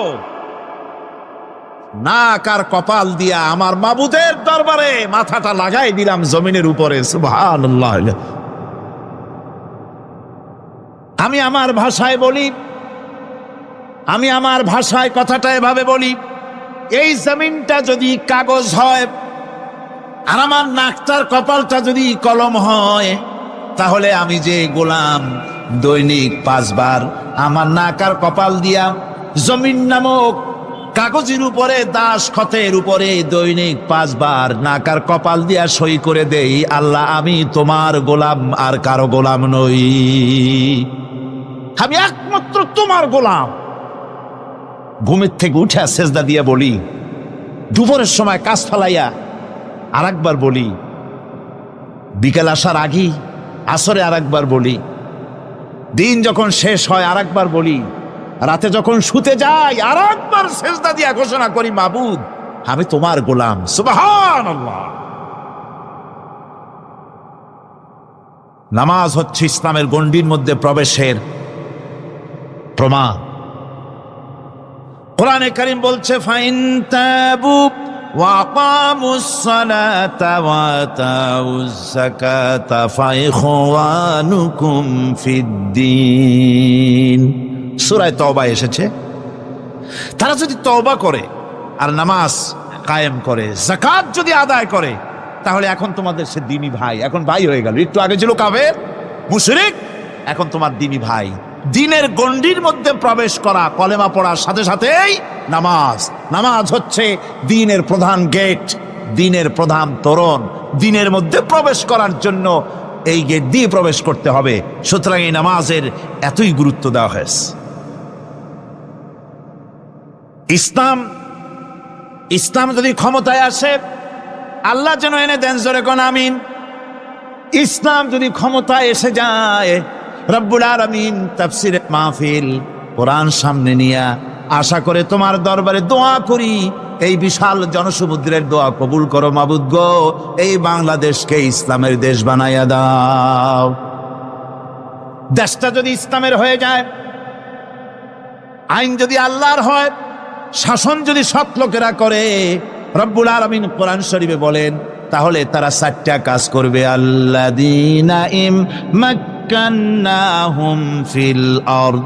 নাক আর কপাল দিয়া আমার মাবুদের দরবারে মাথাটা লাগাই দিলাম জমিনের উপরে। সুবহানাল্লাহ। আমি আমার ভাষায় বলি, আমি আমার ভাষায় কথাটা এভাবে বলি, এই জমিনটা যদি কাগজ হয় আর আমার নাকটার কপালটা যদি কলম হয়, তাহলে আমি যে গোলাম দৈনিক 5 বার আমার নাক আর কপাল দিয়া জমিন নামক কাগজের উপরে, দাস খতের উপরে দৈনিক 5 বার নাক আর কপাল দিয়া সই করে দেই, আল্লাহ আমি তোমার গোলাম, আর কারো গোলাম নই, আমি একমাত্র তোমার গোলাম। ঘুমের থেকে উঠে সেজদা দিয়া বলি, দুপুরের সময় কাজ ফেলাইয়া আর একবার বলি, বিকেল আসার আগেই আসরে আর একবার বলি, দিন যখন শেষ হয় আর একবার বলি, রাতে যখন শুতে যাই আর একবার সেজদা দিয়া ঘোষণা করি, মাবুদ আমি তোমার গোলাম। সুবহানাল্লাহ। নামাজ হচ্ছে ইসলামের গণ্ডির মধ্যে প্রবেশের প্রমাণ। কোরআনে কারীম বলছে, ফাইন তাবু ওয়া আকামুস সালাতা ওয়া আতাউজ যাকাতা ফাইখওয়ানুকুম ফিদ্দীন। সূরা তওবা এসেছে। তারা যদি তওবা করে আর নামাজ কায়েম করে, যাকাত যদি আদায় করে, তাহলে এখন তোমাদের সে দ্বীনি ভাই, এখন ভাই হয়ে গেল। একটু আগে ছিল কাফের, মুশরিক, এখন তোমার দ্বীনি ভাই। দ্বীনের গণ্ডির মধ্যে প্রবেশ করা, কলেমা পড়ার সাথে সাথেই নামাজ। নামাজ হচ্ছে দ্বীনের প্রধান গেট, দ্বীনের প্রধান তোরণ। দ্বীনের মধ্যে প্রবেশ করার জন্য এই গেট দিয়ে প্রবেশ করতে হবে। সুতরাং এই নামাজের এতই গুরুত্ব দেওয়া হয়েছে। ইসলাম যদি ক্ষমতায় আসে, আল্লাহ যেন এনে দেন, জোরে কোন আমিন। ইসলাম যদি ক্ষমতায় এসে যায়, রব্বুল আলামিন তাফসীরে মাহফিল কোরআন সামনে নিয়ে আশা করে তোমার দরবারে দোয়া করি, এই বিশাল জনসমুদ্রের দোয়া কবুল করো মাবুদ গো, এই বাংলাদেশকে ইসলামের দেশ বানাইয়া দাও। দেশটা যদি ইসলামের হয়ে যায়, আইন যদি আল্লাহর হয়, শাসন যদি সৎ লোকেরা করে, রব্বুল আলামিন কোরআন শরীফে বলেন, তাহলে তারা 4টা কাজ করবে। আল্লাযীনা মাক্কান্নাহুম ফিল আরদ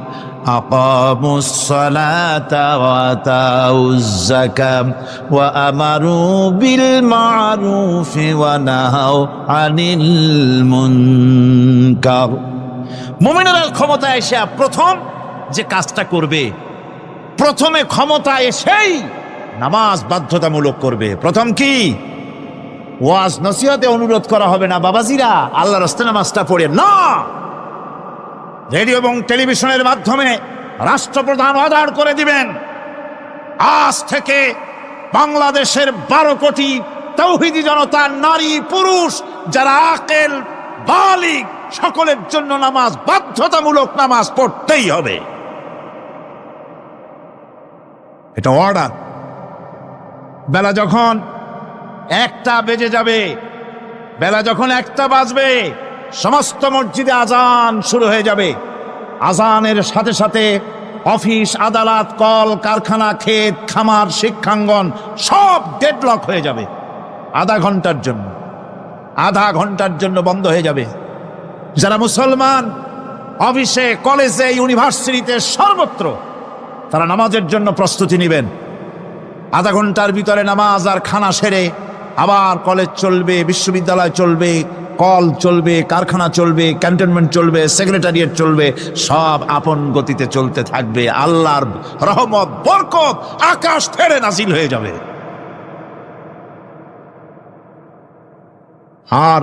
আকামুস সালাতা ওয়া আতাউজ যাকাত ওয়া আমারু বিল মা'রুফি ওয়া নাহাউ আনিল মুনকার। মুমিনেরা ক্ষমতায় এসে প্রথম যে কাজটা করবে, প্রথমে ক্ষমতা এসেই নামাজ বাধ্যতামূলক করবে। প্রথম কি? ওয়াজ নসিহতে অনুরোধ করা হবে না, বাবাজিরা আল্লাহর রাস্তায় নামাজটা পড়ে না। রেডিও এবং টেলিভিশনের মাধ্যমে রাষ্ট্রপ্রধান অর্ডার করে দিবেন, আজ থেকে বাংলাদেশের 12 কোটি তাওহীদি জনতা, নারী পুরুষ যারা আকেল বালিগ, সকলের জন্য নামাজ বাধ্যতামূলক, নামাজ পড়তেই হবে। এটা অর্ডার। বেলা যখন 1টা বেজে যাবে, বেলা যখন 1টা বাজবে, সমস্ত মসজিদে আজান শুরু হয়ে যাবে। আজানের সাথে সাথে অফিস, আদালত, কল কারখানা, ক্ষেত খামার, শিক্ষাঙ্গন সব ডেডলক হয়ে যাবে। আধা ঘন্টার জন্য বন্ধ হয়ে যাবে। যারা মুসলমান অফিসে, কলেজে, ইউনিভার্সিটিতে, সর্বত্র তারা নামাজের জন্য প্রস্তুতি নেবেন। আধা ঘন্টার ভিতরে নামাজ আর খানা সেরে আবার কলেজ চলবে, বিশ্ববিদ্যালয় চলবে, কল চলবে, কারখানা চলবে, ক্যান্টনমেন্ট চলবে, সেক্রেটারিয়েট চলবে, সব আপন গতিতে চলতে থাকবে। আল্লাহর রহমত, বরকত আকাশ থেকে নাজিল হয়ে যাবে। আর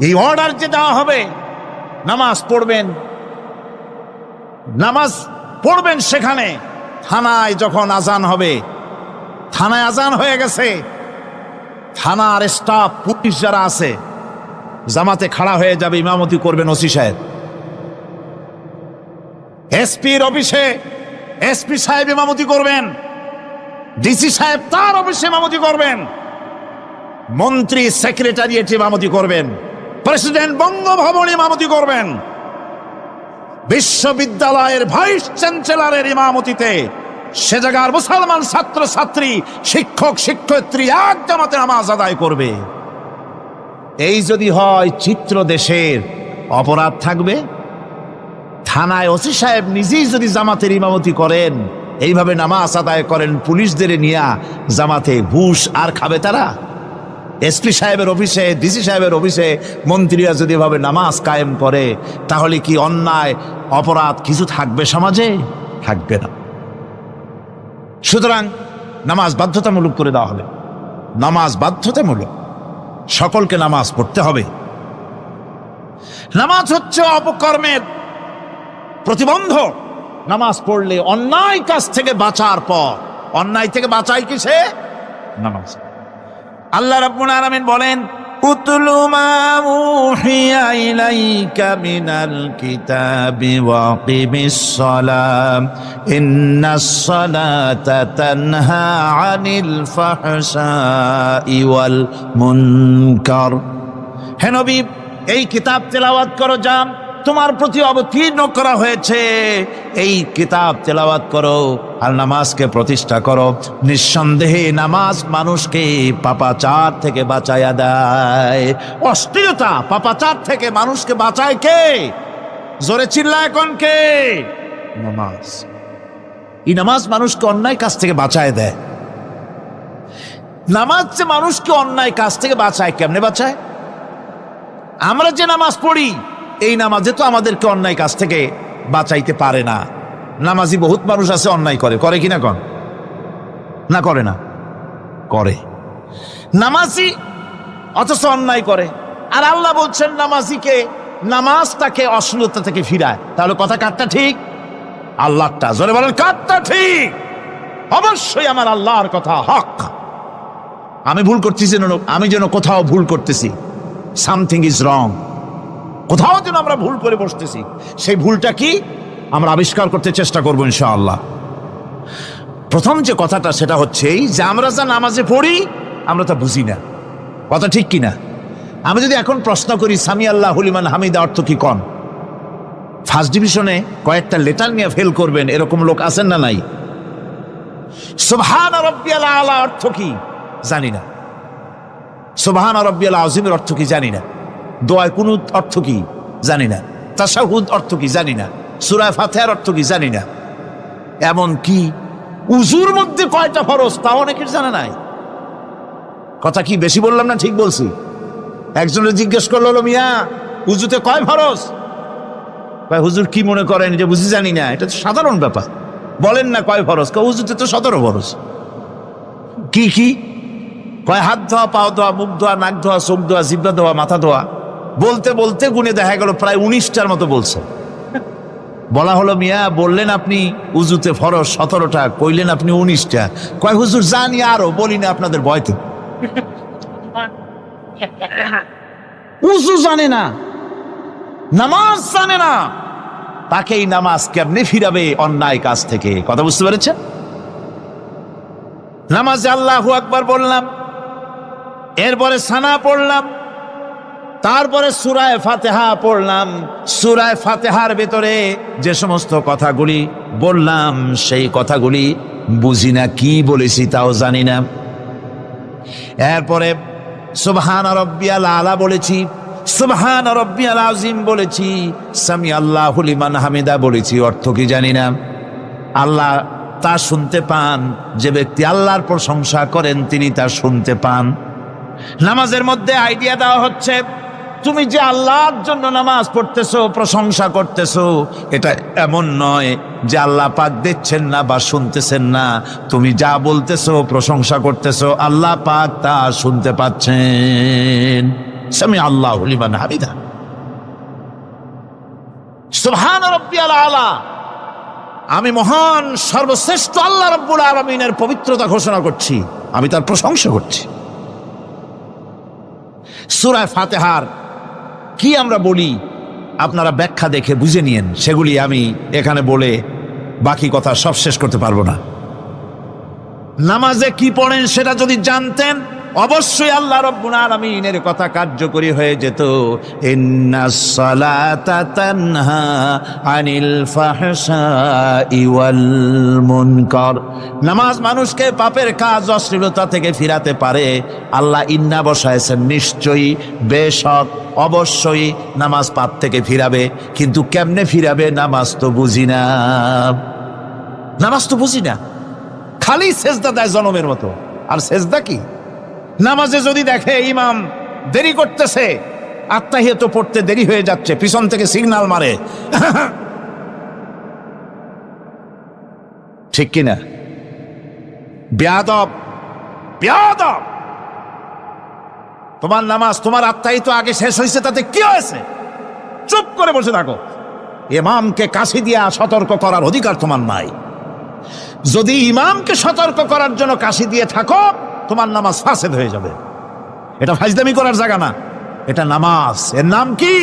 এই অর্ডার যে দেওয়া হবে, নামাজ পড়বেন সেখানে। থানায় যখন আজান হবে, থানায় আজান হয়ে গেছে, থানার স্টাফ, পুলিশ যারা আছে জামাতে খাড়া হয়ে যাবে, ইমামতি করবেন ওসি সাহেব। এসপির অফিসে এসপি সাহেব ইমামতি করবেন, ডিসি সাহেব তার অফিসে ইমামতি করবেন, মন্ত্রী সেক্রেটারিয়েট ইমামতি করবেন, প্রেসিডেন্ট বঙ্গভবনে ইমামতি করবেন, বিশ্ববিদ্যালয়ের ভাইস চ্যান্সেলরের ইমামতিতে সে জায়গার মুসলমান ছাত্র ছাত্রী, শিক্ষক শিক্ষয়িত্রী এক জামাতে নামাজ আদায় করবে। এই যদি হয় চিত্র দেশের, অপরাধ থাকবে। থানায় ওসি সাহেব নিজেই যদি জামাতের ইমামতি করেন, এইভাবে নামাজ আদায় করেন পুলিশদের নিয়ে জামাতে, ঘুষ আর খাবে তারা? এসপি সাহেবের অফিসে, ডিসি সাহেবের অফিসে মন্ত্রীরা যদি এভাবে নামাজ কায়েম করে, তাহলে কি অন্যায় অপরাধ কিছু থাকবে সমাজে? থাকবে না। সুতরাং নামাজ বাধ্যতামূলক করে দেওয়া হবে। নামাজ বাধ্যতামূলক, সকলকে নামাজ পড়তে হবে। নামাজ হচ্ছে অপকর্মের প্রতিবন্ধক। নামাজ পড়লে অন্যায় কাজ থেকে বাঁচার পর, অন্যায় থেকে বাঁচাই কিসে? নামাজ। আল্লাহ রাব্বুল আলামিন বলেন, উতলু মা উহিয়া ইলাইকা মিনাল কিতাবি ওয়া কিমিস সালাম ইন্নাস সালাতা তানহা আনিল ফাহশাই ওয়াল মুনকার। হে নবী, এই কিতাব তেলাওয়াত করো, যা তোমার প্রতি অবতীর্ণ করা হয়েছে, এই কিতাব তেলাওয়াত করো আর নামাজকে প্রতিষ্ঠা করো। নিঃসন্দেহে নামাজ মানুষকে পাপাচার থেকে বাঁচায়া দেয়। অশ্লীলতা, পাপাচার থেকে মানুষকে বাঁচায় কে? জোরে চিল্লায় কোন কে? নামাজ। এই নামাজ মানুষকে অন্যায় কাজ থেকে বাঁচায় দেয়। নামাজ যে মানুষকে অন্যায় কাজ থেকে বাঁচায়, কেমনে বাঁচায়? আমরা যে নামাজ পড়ি, এই নামাজে তো আমাদেরকে অন্যায় কাজ থেকে বাঁচাইতে পারে না। নামাজি বহুত মানুষ আছে অন্যায় করে, করে কিনা কন? না করে না? করে। নামাজি অথচ অন্যায় করে। আর আল্লাহ বলছেন নামাজিকে নামাজ তাকে অশ্লীলতা থেকে ফিরায়। তাহলে কথা কারটা ঠিক? আল্লাহটা। জোরে বলেন কারটা ঠিক? অবশ্যই আমার আল্লাহর কথা হক। আমি ভুল করতেছি, আমি যেন কোথাও ভুল করতেছি, সামথিং ইজ রং, কোথাও যেন আমরা ভুল করে বসতেছি, সেই ভুলটা কি আমরা আবিষ্কার করতে চেষ্টা করবো ইনশাআল্লাহ। প্রথম যে কথাটা সেটা হচ্ছে এই যে আমরা যা নামাজে পড়ি আমরা তা বুঝি না। কথা ঠিক কিনা? আমি যদি এখন প্রশ্ন করি সামি আল্লাহু লিমান হামিদা অর্থ কি কোন, ফার্স্ট ডিভিশনে কয়েকটা লেটার নিয়ে ফেল করবেন এরকম লোক আছেন না নাই? সুবহান রাব্বিয়াল আলা অর্থ কি জানি না, সুবহান রাব্বিয়াল আযীমের অর্থ কি জানি না, দোয়ায় কুনুত অর্থ কি জানি না, তাশাহুদ অর্থ কি জানি না, সূরা ফাতিহার অর্থ কি জানি না, এমন কি উযুর মধ্যে কয়টা ফরজ তা অনেকের জানা নাই। কথা কি বেশি বললাম না ঠিক বলছি? একজনের জিজ্ঞেস করলো, মিয়া উযুতে কয় ফরজ? ভাই হুজুর কি মনে করেন যে বুঝি জানি না? এটা তো সাধারণ ব্যাপার, বলেন না কয় ফরজ? উযুতে তো 17 ফরজ। কি কি কয়? হাত ধোয়া, পাও ধোয়া, মুখ ধোয়া, নাক ধোয়া, চোখ ধোয়া, জিহ্বা ধোয়া, মাথা ধোয়া। বলতে বলতে গুনে দেখা গেল প্রায় 19টার মতো বলছে। বলা হলো, মিয়া বললেন আপনি উযুতে ফরজ 17টা, কইলেন আপনি 19টা। কয় হুজুর জানি আরো, বলি না আপনাদের ভয়তে। উযু জানে না, নামাজ জানে না, তাকেই নামাজ কেমনে ফিরাবে অন্যায় কাজ থেকে? কথা বুঝতে পেরেছেন? নামাজে আল্লাহু আকবার বললাম, এরপরে সানা পড়লাম, তারপরে সূরা ফাতিহা পড়লাম। সূরা ফাতিহার ভেতরে যে সমস্ত কথাগুলি বললাম সেই কথাগুলি বুঝি না, কি বলেছি তাও জানি না। এরপরে সুবহান রাব্বিয়াল আলা বলেছি, সুবহান রাব্বিয়াল আযীম বলেছি, সামি আল্লাহু লিমান হামিদা বলেছি, অর্থ কি জানি না। আল্লাহ তা শুনতে পান, যে ব্যক্তি আল্লাহর প্রশংসা করেন তিনি তা শুনতে পান। নামাজের মধ্যে আইডিয়া দেওয়া হচ্ছে, তুমি যে আল্লাহর জন্য নামাজ পড়তেছো, প্রশংসা করতেছো, এটা এমন নয় যে আল্লাহ পাক দেখছেন না বা শুনতেছেন না। তুমি যা বলতেছো, প্রশংসা করতেছো, আল্লাহ পাক তা শুনতে পাচ্ছেন। সামি আল্লাহু লিমান হামিদা, সুবহান রাব্বিয়াল আলা। আমি মহান সর্বশ্রেষ্ঠ আল্লাহ রাব্বুল আলামিনের পবিত্রতা ঘোষণা করছি, আমি তার প্রশংসা করছি। সূরা ফাতিহার কি আমরা বলি আপনারা ব্যাখ্যা দেখে বুঝে নিয়েন, সেগুলি আমি এখানে বলে বাকি কথা সব শেষ করতে পারবো না। নামাজে কি পড়েন সেটা যদি জানতেন অবশ্যই আল্লাহ রাব্বুল আলামিনের কথা কার্যকরী হয়ে যেত। ইন্নাস সালাতা তানহা আনিল ফাহশাই ওয়াল মুনকার। নামাজ মানুষকে পাপের কাজ, অশ্লীলতা থেকে ফিরাতে পারে। আল্লাহ ইন্না বসায়ছেন, নিশ্চয়ই, বেশক, অবশ্যই নামাজ পাপ থেকে ফিরাবে। কিন্তু কেমনে ফিরাবে নামাজ তো বুঝি না, নামাজ তো বুঝি না। খালি সেজদা দেয় জনমের মতো, আর সেজদা কি? নামাজে যদি দেখে ইমাম দেরি করতেছে, আত্তাহিয়াত পড়তে দেরি হয়ে যাচ্ছে, পিছন থেকে সিগন্যাল মারে, ঠিক কিনা? বেয়াদব, বেয়াদব। তোমার নামাজ, তোমার আত্তাহিয়াত আগে শেষ হয়েছে, তাতে কি হয়েছে? চুপ করে বসে থাকো। ইমামকে কাশি দিয়া সতর্ক করার অধিকার তোমার নাই। যদি ইমামকে সতর্ক করার জন্য কাশি দিয়ে থাকো, তোমার নামাজ ফাসেদ হয়ে যাবে। এটা ফাজলামি করার জায়গা না, এটা নামাজ। এর নাম কি?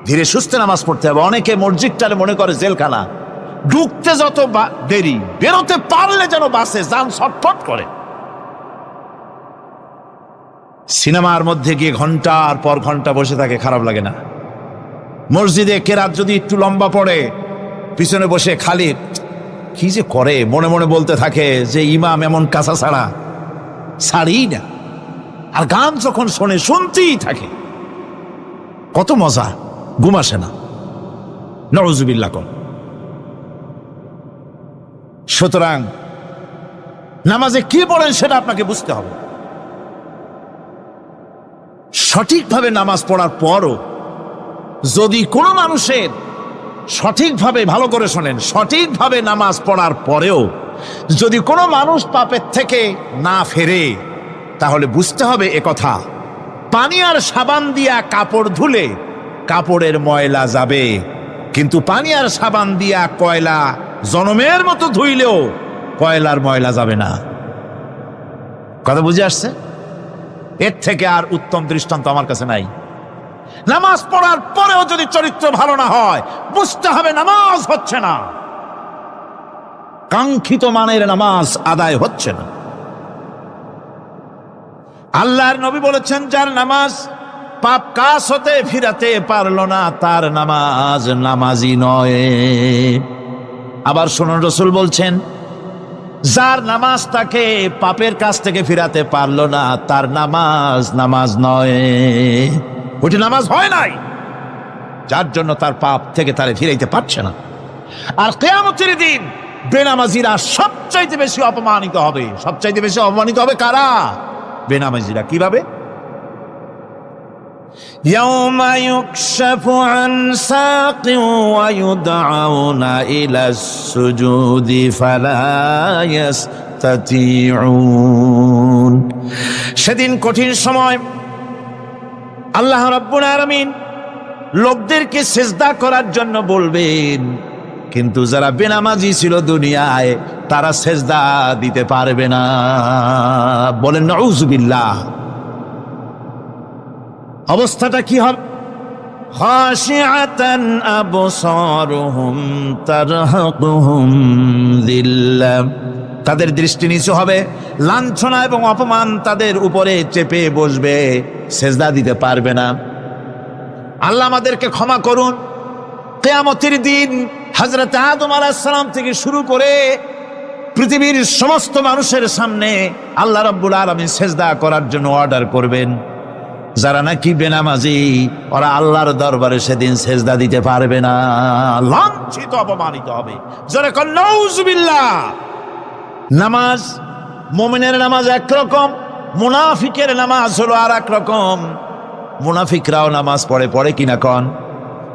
ধীরে সুস্থে নামাজ পড়তে হবে। অনেকে মসজিদটারে মনে করে জেলখানা, ঢুকতে যত দেরি, বেরোতে পারলে যেন বাসে যান ছটফট করে। সিনেমার মধ্যে গিয়ে ঘন্টার পর ঘন্টা বসে থাকে, খারাপ লাগে না? মসজিদে কেরাত যদি একটু লম্বা পড়ে, পিছনে বসে খালি কি যে করে, মনে মনে বলতে থাকে যে ইমাম এমন কাঁচা ছাড়া ছাড়ি না। আর গান যখন শোনে, শুনতেই থাকে, কত মজা, ঘুম আসে না। নউজুবিল্লাহ কর। সুতরাং নামাজে কি পড়েন সেটা আপনাকে বুঝতে হবে। সঠিকভাবে নামাজ পড়ার পরও যদি কোনো মানুষের সঠিকভাবে, ভালো করে শোনেন, সঠিকভাবে নামাজ পড়ার পরেও যদি কোনো মানুষ পাপের থেকে না ফেরে, তাহলে বুঝতে হবে একথা পানি আর সাবান দিয়া কাপড় ধুলে কাপড়ের ময়লা যাবে, কিন্তু পানি আর সাবান দিয়া কয়লা জনমের মতো ধুইলেও কয়লার ময়লা যাবে না। কথা বুঝে আসছে? এর থেকে আর উত্তম দৃষ্টান্ত আমার কাছে নাই। নামাজ পড়ার পরেও যদি চরিত্র ভালো না হয়, বুঝতে হবে নামাজ হচ্ছে না, কাঙ্ক্ষিত মানের নামাজ আদায় হচ্ছে না। আল্লাহর নবী বলেছেন, যার নামাজ পাপ কাজ হতে ফিরাতে পারলো না, তার নামাজ নামাজি নয়। আবার শুনুন, রাসূল বলছেন, যার নামাজ তাকে পাপের কাছ থেকে ফিরাতে পারলো না, তার নামাজ নামাজ নয়, ওটি নামাজ হয় নাই, যার জন্য তার পাপ থেকে তারে ফিরাইতে পারছে না। আর কিয়ামতের দিন বেনামাজিরা সবচাইতে বেশি অপমানিত হবে। সবচাইতে বেশি অপমানিত হবে কারা? বেনামাজিরা। কিভাবে? ইয়াউমা ইউকশাফু আন সাকিন ওয়া ইউদআউনা ইলাস সুজুদি ফালা ইস্তাতিউন। সেদিন কঠিন সময় আল্লাহ রাব্বুল আলামিন লোকদেরকে সিজদা করার জন্য বলবেন, কিন্তু যারা বেনামাজি ছিল দুনিয়ায় তারা সিজদা দিতে পারবে না। বলেন নাউযুবিল্লাহ। অবস্থাটা কি হবে? খাশিআতান আবসারুহুম তারহাকুহুম যিল্লাহ। তাদের দৃষ্টি নিচু হবে, লাঞ্ছনা এবং অপমান তাদের উপরে চেপে বসবে, সিজদা দিতে পারবে না। আল্লাহ আমাদেরকে ক্ষমা করুন। কিয়ামতের দিন হযরত আদম আলাইহিস সালাম থেকে শুরু করে পৃথিবীর সমস্ত মানুষের সামনে আল্লাহ রাব্বুল আলামিন সিজদা করার জন্য অর্ডার করবেন। যারা নাকি বেনামাজি, ওরা আল্লাহর দরবারে সেদিন সিজদা দিতে পারবে না, লাঞ্ছিত অপমানিত হবে। যারা কন নাউযুবিল্লাহ। নামাজ, মুমিনের নামাজ একরকম, মুনাফিকের নামাজ হলো আর এক রকম। মুনাফিকরাও নামাজ পড়ে, পড়ে কিনা কন?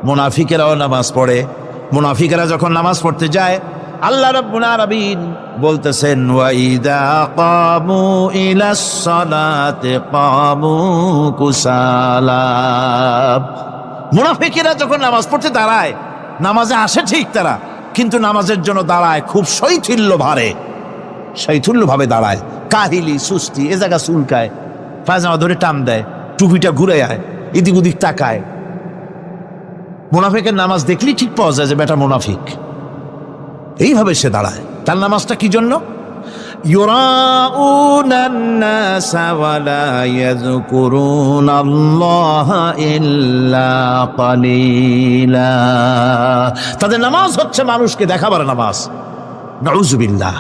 মুনাফিকেরাও নামাজ পড়ে। মুনাফিকেরা যখন নামাজ পড়তে যায়, আল্লাহ রাব্বুল আলামিন বলতেছেন, ওয়া ইযা কামু ইলাস সালাতি কামু কুসালা। মুনাফিকেরা যখন নামাজ পড়তে দাঁড়ায়, নামাজে আসে ঠিক তারা, কিন্তু নামাজের জন্য দাঁড়ায় খুব শৈথিল্য ভারে, শৈথিল্য ভাবে দাঁড়ায়, কাহিলি, সুস্তি, এ জায়গা চুলকায়, পায়জামা ধরে টান দেয়, টুপিটা ঘুরে আয়, এদিক ওদিক তাকায়। মুনাফিকের নামাজ দেখলেই ঠিক পাওয়া যায় যে বেটা মুনাফিক। এইভাবে সে দাঁড়ায়। তার নামাজটা কি জন্য? ইউরাউনান নাসা ওয়া লা ইয়াযকুরুনাল্লাহা ইল্লা কালিলা। তাদের নামাজ হচ্ছে মানুষকে দেখাবার নামাজ। নাউযুবিল্লাহ।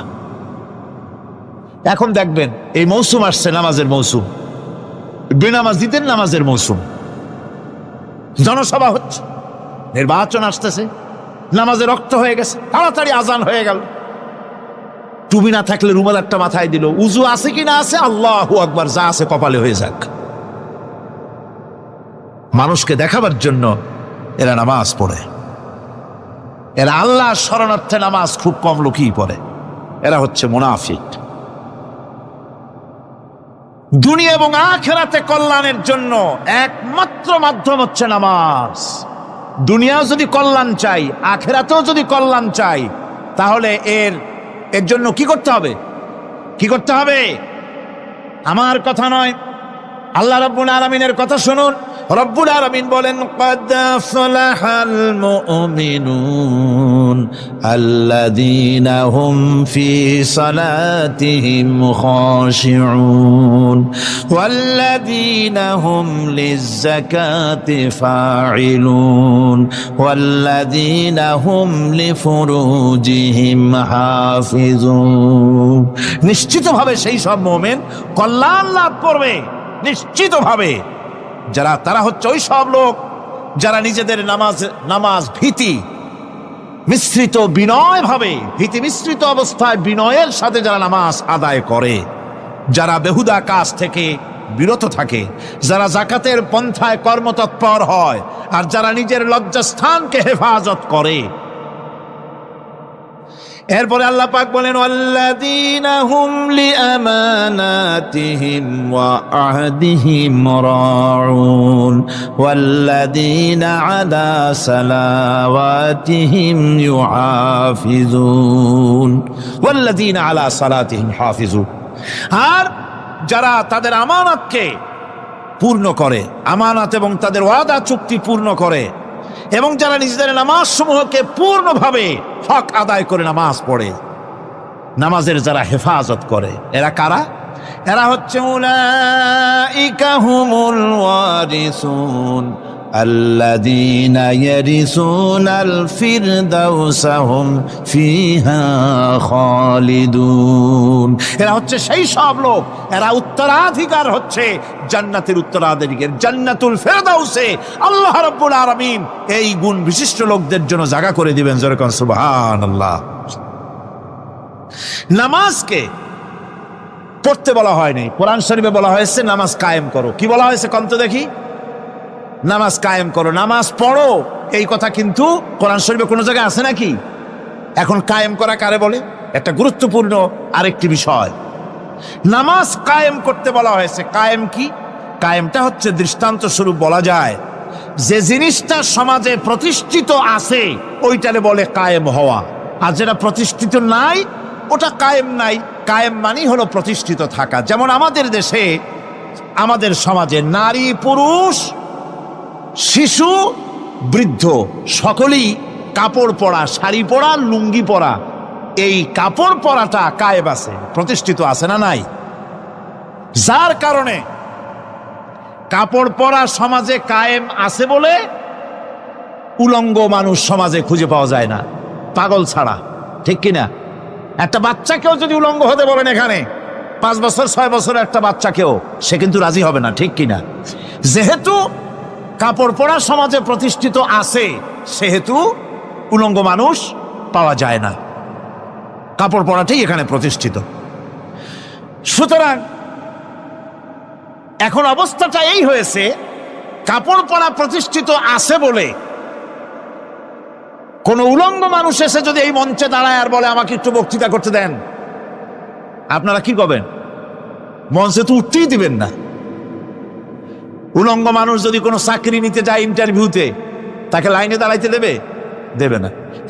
এখন দেখবেন এই মৌসুম আসছে, নামাজের মৌসুম, বেনামাজিদের নামাজের মৌসুম। জনসভা হচ্ছে, নির্বাচন আসতেছে, নামাজে রক্ত হয়ে গেছে, তাড়াতাড়ি আজান হয়ে গেল। টুপি না থাকলে রুমাল একটা মাথায় দিল, উজু আছে কি না আছে, আল্লাহু আকবার, যা আছে কপালে হয়ে যাক। মানুষকে দেখাবার জন্য এরা নামাজ পড়ে। এরা আল্লাহ শরণার্থে নামাজ খুব কম লোকই পড়ে। এরা হচ্ছে মুনাফিক। দুনিয়া এবং আখিরাতে কল্যাণের জন্য একমাত্র মাধ্যম হচ্ছে নামাজ। দুনিয়াও যদি কল্যাণ চাই, আখিরাতেও যদি কল্যাণ চাই, তাহলে এর জন্য কি করতে হবে? কি করতে হবে? আমার কথা নয়, আল্লাহ রাব্বুল আলামিনের কথা শুনুন। রব্বুল আলামিন বলেন, ক্বাদ আফলাহাল মুমিনুন আল্লাযীনা হুম ফি সালাতিহিম খাশিউন ওয়াল্লাযীনা হুম লিয-যাকাতি ফাঈলুন ওয়াল্লাযীনা হুম লিফুরুজিহিম হাফিজুন। নিশ্চিতভাবে সেই সব মুমিন কল্যাণ লাভ করবে, নিশ্চিতভাবে। তারা হচ্ছে ওই সব লোক যারা নিজেদের নামাজ ভীতি মিশ্রিত, বিনয় ভাবে, ভীতি মিশ্রিত অবস্থায় বিনয়ের সাথে যারা নামাজ আদায় করে, যারা বেহুদা কাজ থেকে বিরত থাকে, যারা যাকাতের পন্থায় কর্মতৎপর হয়, আর যারা নিজের লজ্জাস্থানকে হেফাজত করে, এরপরে আল্লাহ পাক বলেন ওয়াল্লাযীনা হুম লিআমানাতিহিম ওয়া আহদিহিম রাউন ওয়াল্লাযীনা আলা সালাওয়াতিহিম ইউহাফিজুন ওয়াল্লাযীনা আলা সালাতিহিম হাফিজুন। আর যারা তাদের আমানতকে পূর্ণ করে, আমানত এবং তাদের ওয়াদা চুক্তি পূর্ণ করে, এবং যারা নিজেদের নামাজ সমূহকে পূর্ণভাবে হক আদায় করে নামাজ পড়ে, নামাজের যারা হেফাজত করে, এরা কারা? এরা হচ্ছে উলাইকা হুমুল ওয়ারিসুন আল্লাযীনা ইয়ারিসুনাল ফিরদাউসা হুম ফিহা খালিদুন। এরা হচ্ছে সেই সব লোক, এরা উত্তরাধিকার হচ্ছে জান্নাতের উত্তরাধিকার, জান্নাতুল ফিরদাউসে আল্লাহ রাব্বুল আলামিন এই গুণ বিশিষ্ট লোকদের জন্য জায়গা করে দিবেন। জোরে কোন সুবহানাল্লাহ। নামাজকে পড়তে বলা হয়নি, কোরআন শরীফে বলা হয়েছে নামাজ কায়েম করো। কি বলা হয়েছে কন্ত দেখি? নামাজ কায়েম করো, নামাজ পড়ো। এই কথা কিন্তু কোরআন শরীফে কোনো জায়গায় আছে নাকি? এখন কায়েম করা কারে বলে? একটা গুরুত্বপূর্ণ আরেকটি বিষয়, নামাজ কায়েম করতে বলা হয়েছে। কায়েম কি? কায়েমটা হচ্ছে দৃষ্টান্ত স্বরূপ বলা যায় যে জিনিসটা সমাজে প্রতিষ্ঠিত আছে ওইটারে বলে কায়েম হওয়া, আর যেটা প্রতিষ্ঠিত নাই ওটা কায়েম নাই। কায়েম মানে হলো প্রতিষ্ঠিত থাকা। যেমন আমাদের দেশে, আমাদের সমাজে নারী পুরুষ শিশু বৃদ্ধ সকলেই কাপড় পরা, শাড়ি পরা, লুঙ্গি পরা, এই কাপড় পরাটা কায়েম আছে, প্রতিষ্ঠিত আছে না নাই? যার কারণে কাপড় পরা সমাজে কায়েম আছে বলে উলঙ্গ মানুষ সমাজে খুঁজে পাওয়া যায় না, পাগল ছাড়া। ঠিক কিনা? একটা বাচ্চাকেও যদি উলঙ্গ হতে বলেন এখানে, 5 বছর 6 বছরের একটা বাচ্চাকেও, সে কিন্তু রাজি হবে না। ঠিক কিনা? যেহেতু কাপড় পরা সমাজে প্রতিষ্ঠিত আছে সেহেতু উলঙ্গ মানুষ পাওয়া যায় না, কাপড় পরাটাই এখানে প্রতিষ্ঠিত। সুতরাং এখন অবস্থাটা এই হয়েছে, কাপড় পরা প্রতিষ্ঠিত আছে বলে কোন উলঙ্গ মানুষ এসে যদি এই মঞ্চে দাঁড়ায় আর বলে আমাকে একটু বক্তৃতা করতে দেন, আপনারা কি করবেন? মঞ্চে তো উঠতেই দিবেন না। উলঙ্গ মানুষ যদি কোনো চাকরি নিতে যায় ইন্টারভিউতে, তাকে লাইনে দাঁড়াইতে দেবে? দেবে না।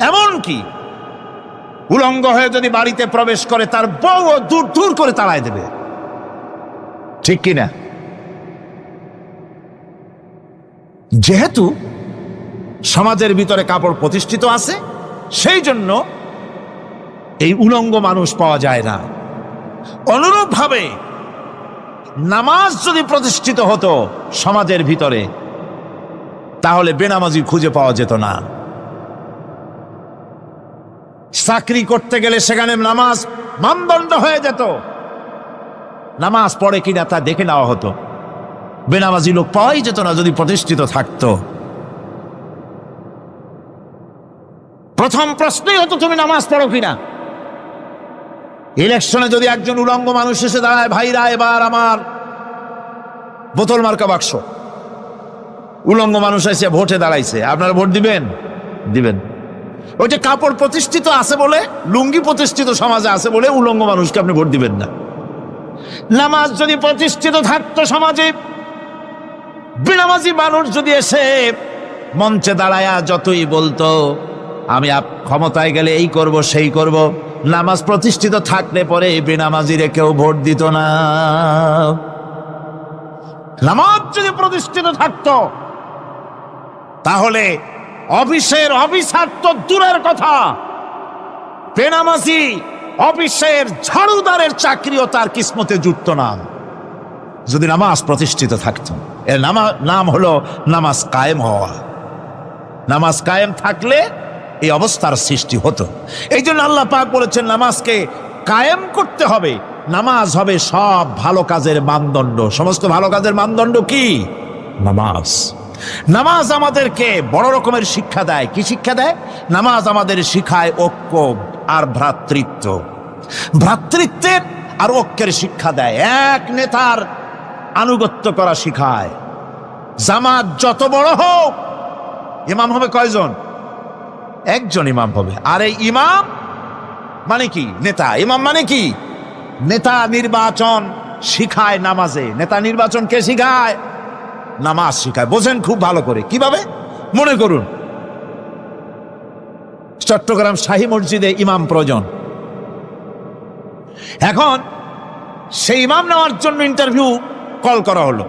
এমন কি উলঙ্গ হয়ে যদি বাড়িতে প্রবেশ করে তার বউ দূর দূর করে তাড়ায় দেবে। ঠিক কিনা? যেহেতু সমাজের ভিতরে কাপড় প্রতিষ্ঠিত আছে সেই জন্য এই উলঙ্গ মানুষ পাওয়া যায় না। অনুরূপভাবে নামাজ যদি প্রতিষ্ঠিত হতো সমাজের ভিতরে, তাহলে বেনামাজি খুঁজে পাওয়া যেত না। চাকরি করতে গেলে সেখানে নামাজ মানদণ্ড হয়ে যেত, নামাজ পড়ে কিনা তা দেখে নেওয়া হতো। বেনামাজি লোক পাওয়াই যেত না যদি প্রতিষ্ঠিত থাকতো। প্রথম প্রশ্নই হতো তুমি নামাজ পড়ো কিনা। ইলেকশনে যদি একজন উলঙ্গ মানুষ এসে দাঁড়ায়, ভাইরা এবার আমার বোতল মার্কা বাক্স, উলঙ্গ মানুষ এসে ভোটে দাঁড়াইছে, আপনারা ভোট দিবেন? দিবেন। ওই যে কাপড় প্রতিষ্ঠিত আছে বলে, লুঙ্গি প্রতিষ্ঠিত সমাজে আছে বলে উলঙ্গ মানুষকে আপনি ভোট দিবেন না। নামাজ যদি প্রতিষ্ঠিত থাকতো সমাজে, বেনামাজি মানুষ যদি এসে মঞ্চে দাঁড়ায়া যতই বলতো আমি ক্ষমতায় গেলে এই করব সেই করব, নামাজ প্রতিষ্ঠিত থাকলে পরে বেনামাজিরে কেউ ভোট দিত না। নামাজ যদি প্রতিষ্ঠিত থাকতো তাহলে অফিসের অফিসার তো দূরের কথা, বেনামাজি অফিসের ঝাড়ুদারের চাকরিও তার কিসমতে জুটত না যদি নামাজ প্রতিষ্ঠিত থাকতো। এর নাম হলো নামাজ কায়েম হওয়া। নামাজ কায়েম থাকলে এই অবস্থার সৃষ্টি হতো। এই জন্য আল্লাহ পাক বলেছেন নামাজকে কায়েম করতে হবে। নামাজ হবে সব ভালো কাজের মানদণ্ড। সমস্ত ভালো কাজের মানদণ্ড কি? নামাজ। নামাজ আমাদেরকে বড় রকমের শিক্ষা দেয়। কি শিক্ষা দেয়? নামাজ আমাদের শিখায় ঐক্য আর ভ্রাতৃত্ব, ভ্রাতৃত্বের আর ঐক্যের শিক্ষা দেয়। এক নেতার আনুগত্য করা শিখায়। জামাত যত বড় হোক, ইমাম হবে কয়জন? একজন ইমাম হবে। আর এই ইমাম মানে কি? নেতা। ইমাম মানে কি? নেতা নির্বাচন শিখায় নামাজে। নেতা নির্বাচন কে শিখায়? নামাজ শিখায়। বোঝেন খুব ভালো করে। কিভাবে? মনে করুন চট্টগ্রাম শাহী মসজিদে ইমাম প্রয়োজন। এখন সেই ইমাম নেওয়ার জন্য ইন্টারভিউ কল করা হলো,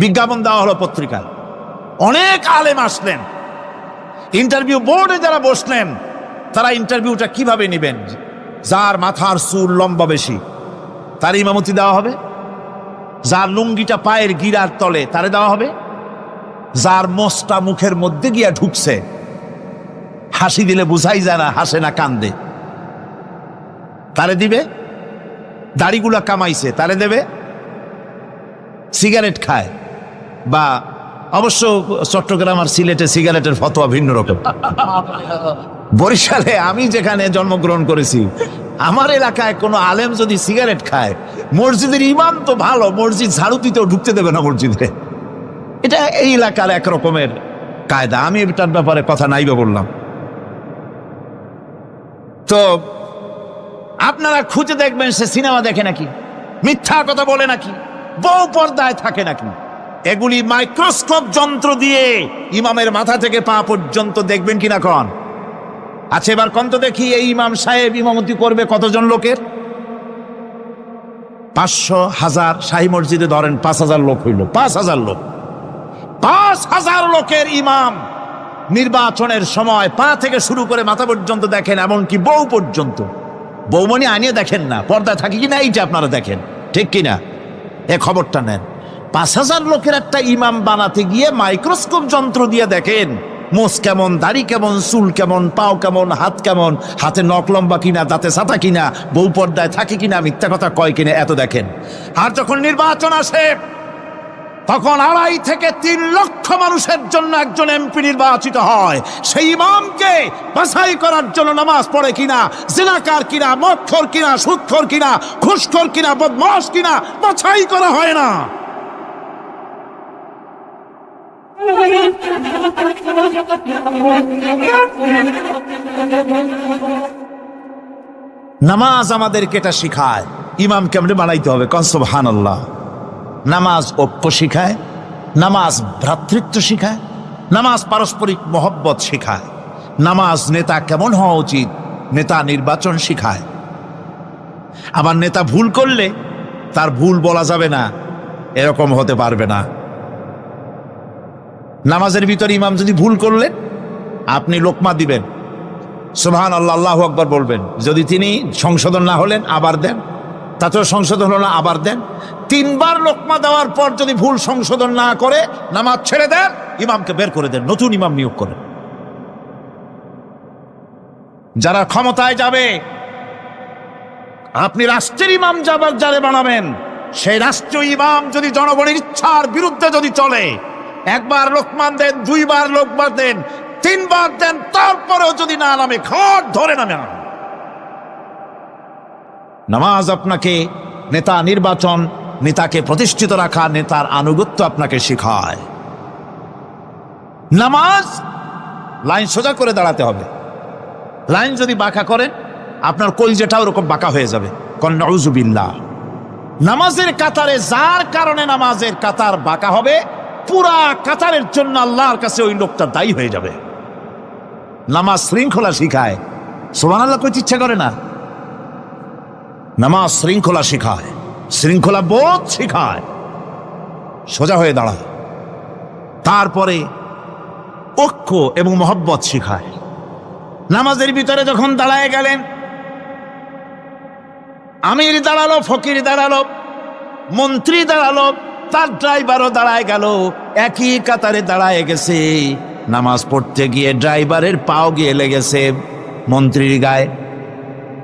বিজ্ঞাপন দেওয়া হলো পত্রিকায়। অনেক আলেম আসলেন। ইন্টারভিউ বোর্ডে যারা বসলেন তারা ইন্টারভিউটা কিভাবে নেবেন? যার মাথার চুল লম্বা বেশি তার ইমামতি দেওয়া হবে, যার লুঙ্গিটা পায়ের গিরার তলে তারে দেওয়া হবে, যার মোষটা মুখের মধ্যে গিয়া ঢুকছে, হাসি দিলে বুঝাই যায় না হাসে না কান্দে, তারে দিবে। দাড়িগুলা কামাইছে তারে দেবে। সিগারেট খায় বা অবশ্য চট্টগ্রাম আর সিলেটে সিগারেটের ফতোয়া ভিন্ন রকম। বরিশালে আমি যেখানে জন্মগ্রহণ করেছি, আমার এলাকায় কোনো আলেম যদি সিগারেট খায়, মসজিদের ইমাম তো ভালো, মসজিদ ঝাড়ু দিতেও ঢুকতে দেবে না মসজিদে। এটা এই এলাকার এক রকমের কায়দা। আমি এটার ব্যাপারে কথা নাইবা বললাম। তো আপনারা খুঁজে দেখবেন সে সিনেমা দেখে নাকি, মিথ্যা কথা বলে নাকি, বউ পর্দায় থাকে নাকি। এগুলি মাইক্রোস্কোপ যন্ত্র দিয়ে ইমামের মাথা থেকে পা পর্যন্ত দেখবেন কিনা কন? আচ্ছা এবার কন তো দেখি, এই ইমাম সাহেব ইমামতি করবে কতজন লোকের? 500, 1000। শাহী মসজিদে ধরেন 5000 লোক হইল। 5000 লোক, 5000 লোকের ইমাম নির্বাচনের সময় পা থেকে শুরু করে মাথা পর্যন্ত দেখেন, এমনকি বউ পর্যন্ত। বৌমনি আনিয়ে দেখেন না, পর্দা থাকে কিনা এইটা আপনারা দেখেন, ঠিক কিনা? এ খবরটা নেন। 5000 লোকের একটা ইমাম বানাতে গিয়ে মাইক্রোস্কোপ যন্ত্র দিয়ে দেখেন মোষ কেমন, দাড়ি কেমন, চুল কেমন, পাও কেমন, হাত কেমন, হাতে নখ লম্বা কিনা, দাঁতে ছাতা কিনা, বউ পর্দায় থাকে কিনা, মিথ্যা কথা কয় কিনা, এত দেখেন। আর যখন নির্বাচন আসে তখন 2.5 থেকে 3 লক্ষ মানুষের জন্য একজন এমপি নির্বাচিত হয়। সেই ইমামকে বাছাই করার জন্য নামাজ পড়ে কিনা, জিনাকার কিনা, মদখোর কিনা, সুদখোর কিনা, ঘুষখোর কিনা, বদমাশ কিনা বাছাই করা হয় না। নামাজ আমাদেরকে এটা শিখায় ইমাম কেমনে বানাইতে হবে। কন সুবহানাল্লাহ। নামাজ ঐক্য শিখায়, নামাজ ভ্রাতৃত্ব শিখায়, নামাজ পারস্পরিক মহব্বত শিখায়, নামাজ নেতা কেমন হওয়া উচিত, নেতা নির্বাচন শিখায়। আবার নেতা ভুল করলে তার ভুল বলা যাবে না, এরকম হতে পারবে না। নামাজের ভিতরে ইমাম যদি ভুল করলেন, আপনি লোকমা দিবেন, সুবহানাল্লাহ, আল্লাহু আকবার বলবেন। যদি তিনি সংশোধন না হলেন আবার দেন, তাতেও সংশোধন হলো না আবার দেন। 3 বার লোকমা দেওয়ার পর যদি ভুল সংশোধন না করে নামাজ ছেড়ে দেন, ইমামকে বের করে দেন, নতুন ইমাম নিয়োগ করেন। যারা ক্ষমতায় যাবে, আপনি রাষ্ট্রের ইমাম যারে বানাবেন, সেই রাষ্ট্রীয় ইমাম যদি জনগণের ইচ্ছার বিরুদ্ধে যদি চলে, 1 বার লোকমান দেন, 2 বার লোকমান দেন, 3 বার দেন, তারপরেও যদি না নামে, ঘট ধরে নামে। নামাজ আপনাকে নেতা নির্বাচন, নেতাকে প্রতিষ্ঠিত রাখা, নেতার আনুগত্য আপনাকে শেখায়। নামাজ লাইন সোজা করে দাঁড়াতে হবে। লাইন যদি বাঁকা করেন, আপনার কলজেটা ওরকম বাঁকা হয়ে যাবে। কোন নাউযুবিল্লাহ। নামাজের কাতারে যার কারণে নামাজের কাতার বাঁকা হবে, পুরা কাতারের জন্য আল্লাহর কাছে ওই লোকটা দায়ী হয়ে যাবে। নামাজ শৃঙ্খলা শিখায়। সুবহানাল্লাহ কইতে ইচ্ছা করে না? নামাজ শৃঙ্খলা শিখায়, শৃঙ্খলা বোধ শিখায়, সোজা হয়ে দাঁড়ায়। তারপরে ঐক্য এবং মহব্বত শিখায়। নামাজের ভিতরে যখন দাঁড়ায় গেলেন, আমির দাঁড়ালো, ফকির দাঁড়ালো, মন্ত্রী দাঁড়ালো, তার ড্রাইভারও দাঁড়ায় গেল, একই কাতারে দাঁড়ায় গেছে। নামাজ পড়তে গিয়ে ড্রাইভারের পাও গিয়ে লেগেছে মন্ত্রীর গায়ে।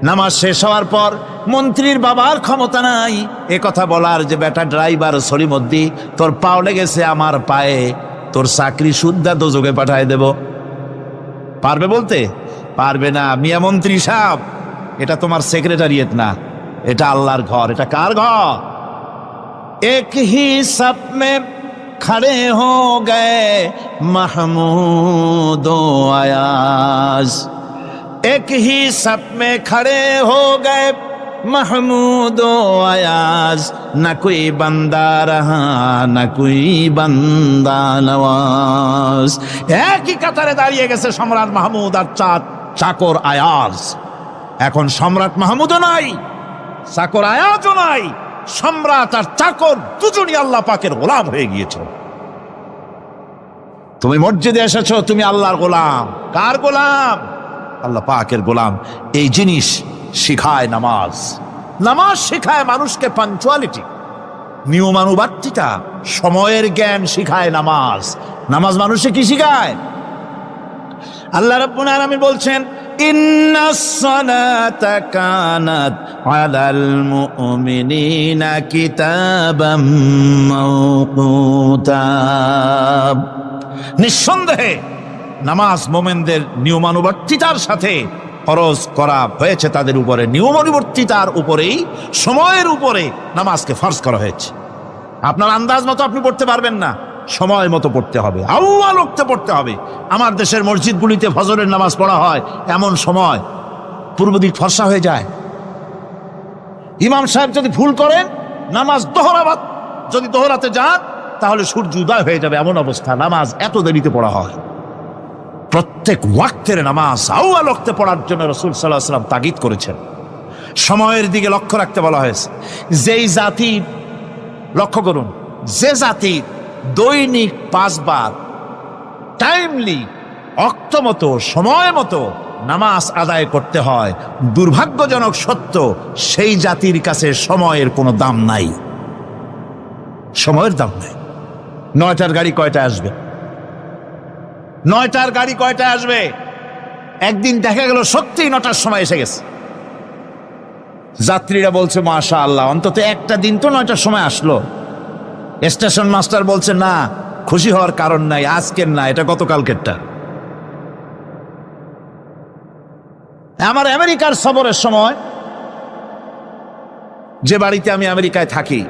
নামাজ শেষ হওয়ার পর মন্ত্রীর বাবার ক্ষমতা নাই এ কথা বলার যে বেটা ড্রাইভার সলিমদ্দি, তোর পাও লেগেছে আমার পায়ে, তোর চাকরি শুদ্ধা দোজকে পাঠায় দেব। পারবে বলতে? পারবে না। মিয়া মন্ত্রী সাহেব, এটা তোমার সেক্রেটারিয়েট না, এটা আল্লাহর ঘর। এটা কার ঘর? এক হি সব মে খড়ে হো গয়ে মাহমুদ ও আয়াজ, एक ही सब में खड़े हो गए महमूद अयाज, न कोई बंदा रहा न कोई बंदा नवाज। একই কাতারে দাঁড়িয়ে গেছে সম্রাট মাহমুদ আর চাকর আয়াজ। এখন সম্রাট মাহমুদও নাই, চাকর আয়াজও নাই, সম্রাট আর চাকর দুজনই আল্লাহ পাকের গোলাম হয়ে গিয়েছে। তুমি মসজিদে এসেছো, তুমি আল্লাহর গোলাম। কার গোলাম? আল্লাহ পাকের গোলাম। এই জিনিস শিখায় নামাজ। নামাজ শিখায় মানুষকে পাঞ্চুয়ালিটি, নিয়মানুবর্তিতা, সময়ের জ্ঞান শিখায় নামাজ। নামাজ মানুষকে কি শিখায়? আল্লাহ রাব্বুল আলামিন বলছেন, ইন্নাস সালাতা কানাত আলাল মুমিনিনা কিতাবাম মাওকুতা। নিঃসন্দেহে নামাজ মোমেনদের নিয়মানুবর্তিতার সাথে ফরজ করা হয়েছে, তাদের উপরে নিয়মানুবর্তিতার উপরেই, সময়ের উপরে নামাজকে ফরজ করা হয়েছে। আপনার আন্দাজ মতো আপনি পড়তে পারবেন না, সময় মতো পড়তে হবে, আউয়াল ওয়াক্তে পড়তে হবে। আমার দেশের মসজিদগুলিতে ফজরের নামাজ পড়া হয় এমন সময় পূর্ব দিক ফর্সা হয়ে যায়। ইমাম সাহেব যদি ভুল করেন, নামাজ যদি দোহরাতে যান, তাহলে সূর্য উদয় হয়ে যাবে, এমন অবস্থা। নামাজ এত দেরিতে পড়া হয়। প্রত্যেক ওয়াক্তের নামাজ আউয়াল ওয়াক্তে পড়ার জন্য রাসূল সাল্লাল্লাহু আলাইহি ওয়াসাল্লাম তাগিদ করেছেন। সময়ের দিকে লক্ষ্য রাখতে বলা হয়েছে। যেই জাতি, লক্ষ্য করুন, যে জাতি দৈনিক 5 বার টাইমলি, অক্ত মতো, সময় মতো নামাজ আদায় করতে হয়, দুর্ভাগ্যজনক সত্য, সেই জাতির কাছে সময়ের কোনো দাম নাই। সময়ের দাম নাই। 9টার গাড়ি কয়টায় আসবে? 9টার গাড়ি কয়টায় আসবে? একদিন দেখা গেল সত্যিই 9টার সময় এসে গেছে। যাত্রীরা বলছে মাশাআল্লাহ, অন্তত একটা দিন তো 9টার সময় আসলো। স্টেশন মাস্টার বলছে না, খুশি হওয়ার কারণ নাই, আজকের না, এটা গতকালকেরটা। আমার আমেরিকার সফরের সময়, যে বাড়িতে আমি আমেরিকায় থাকি,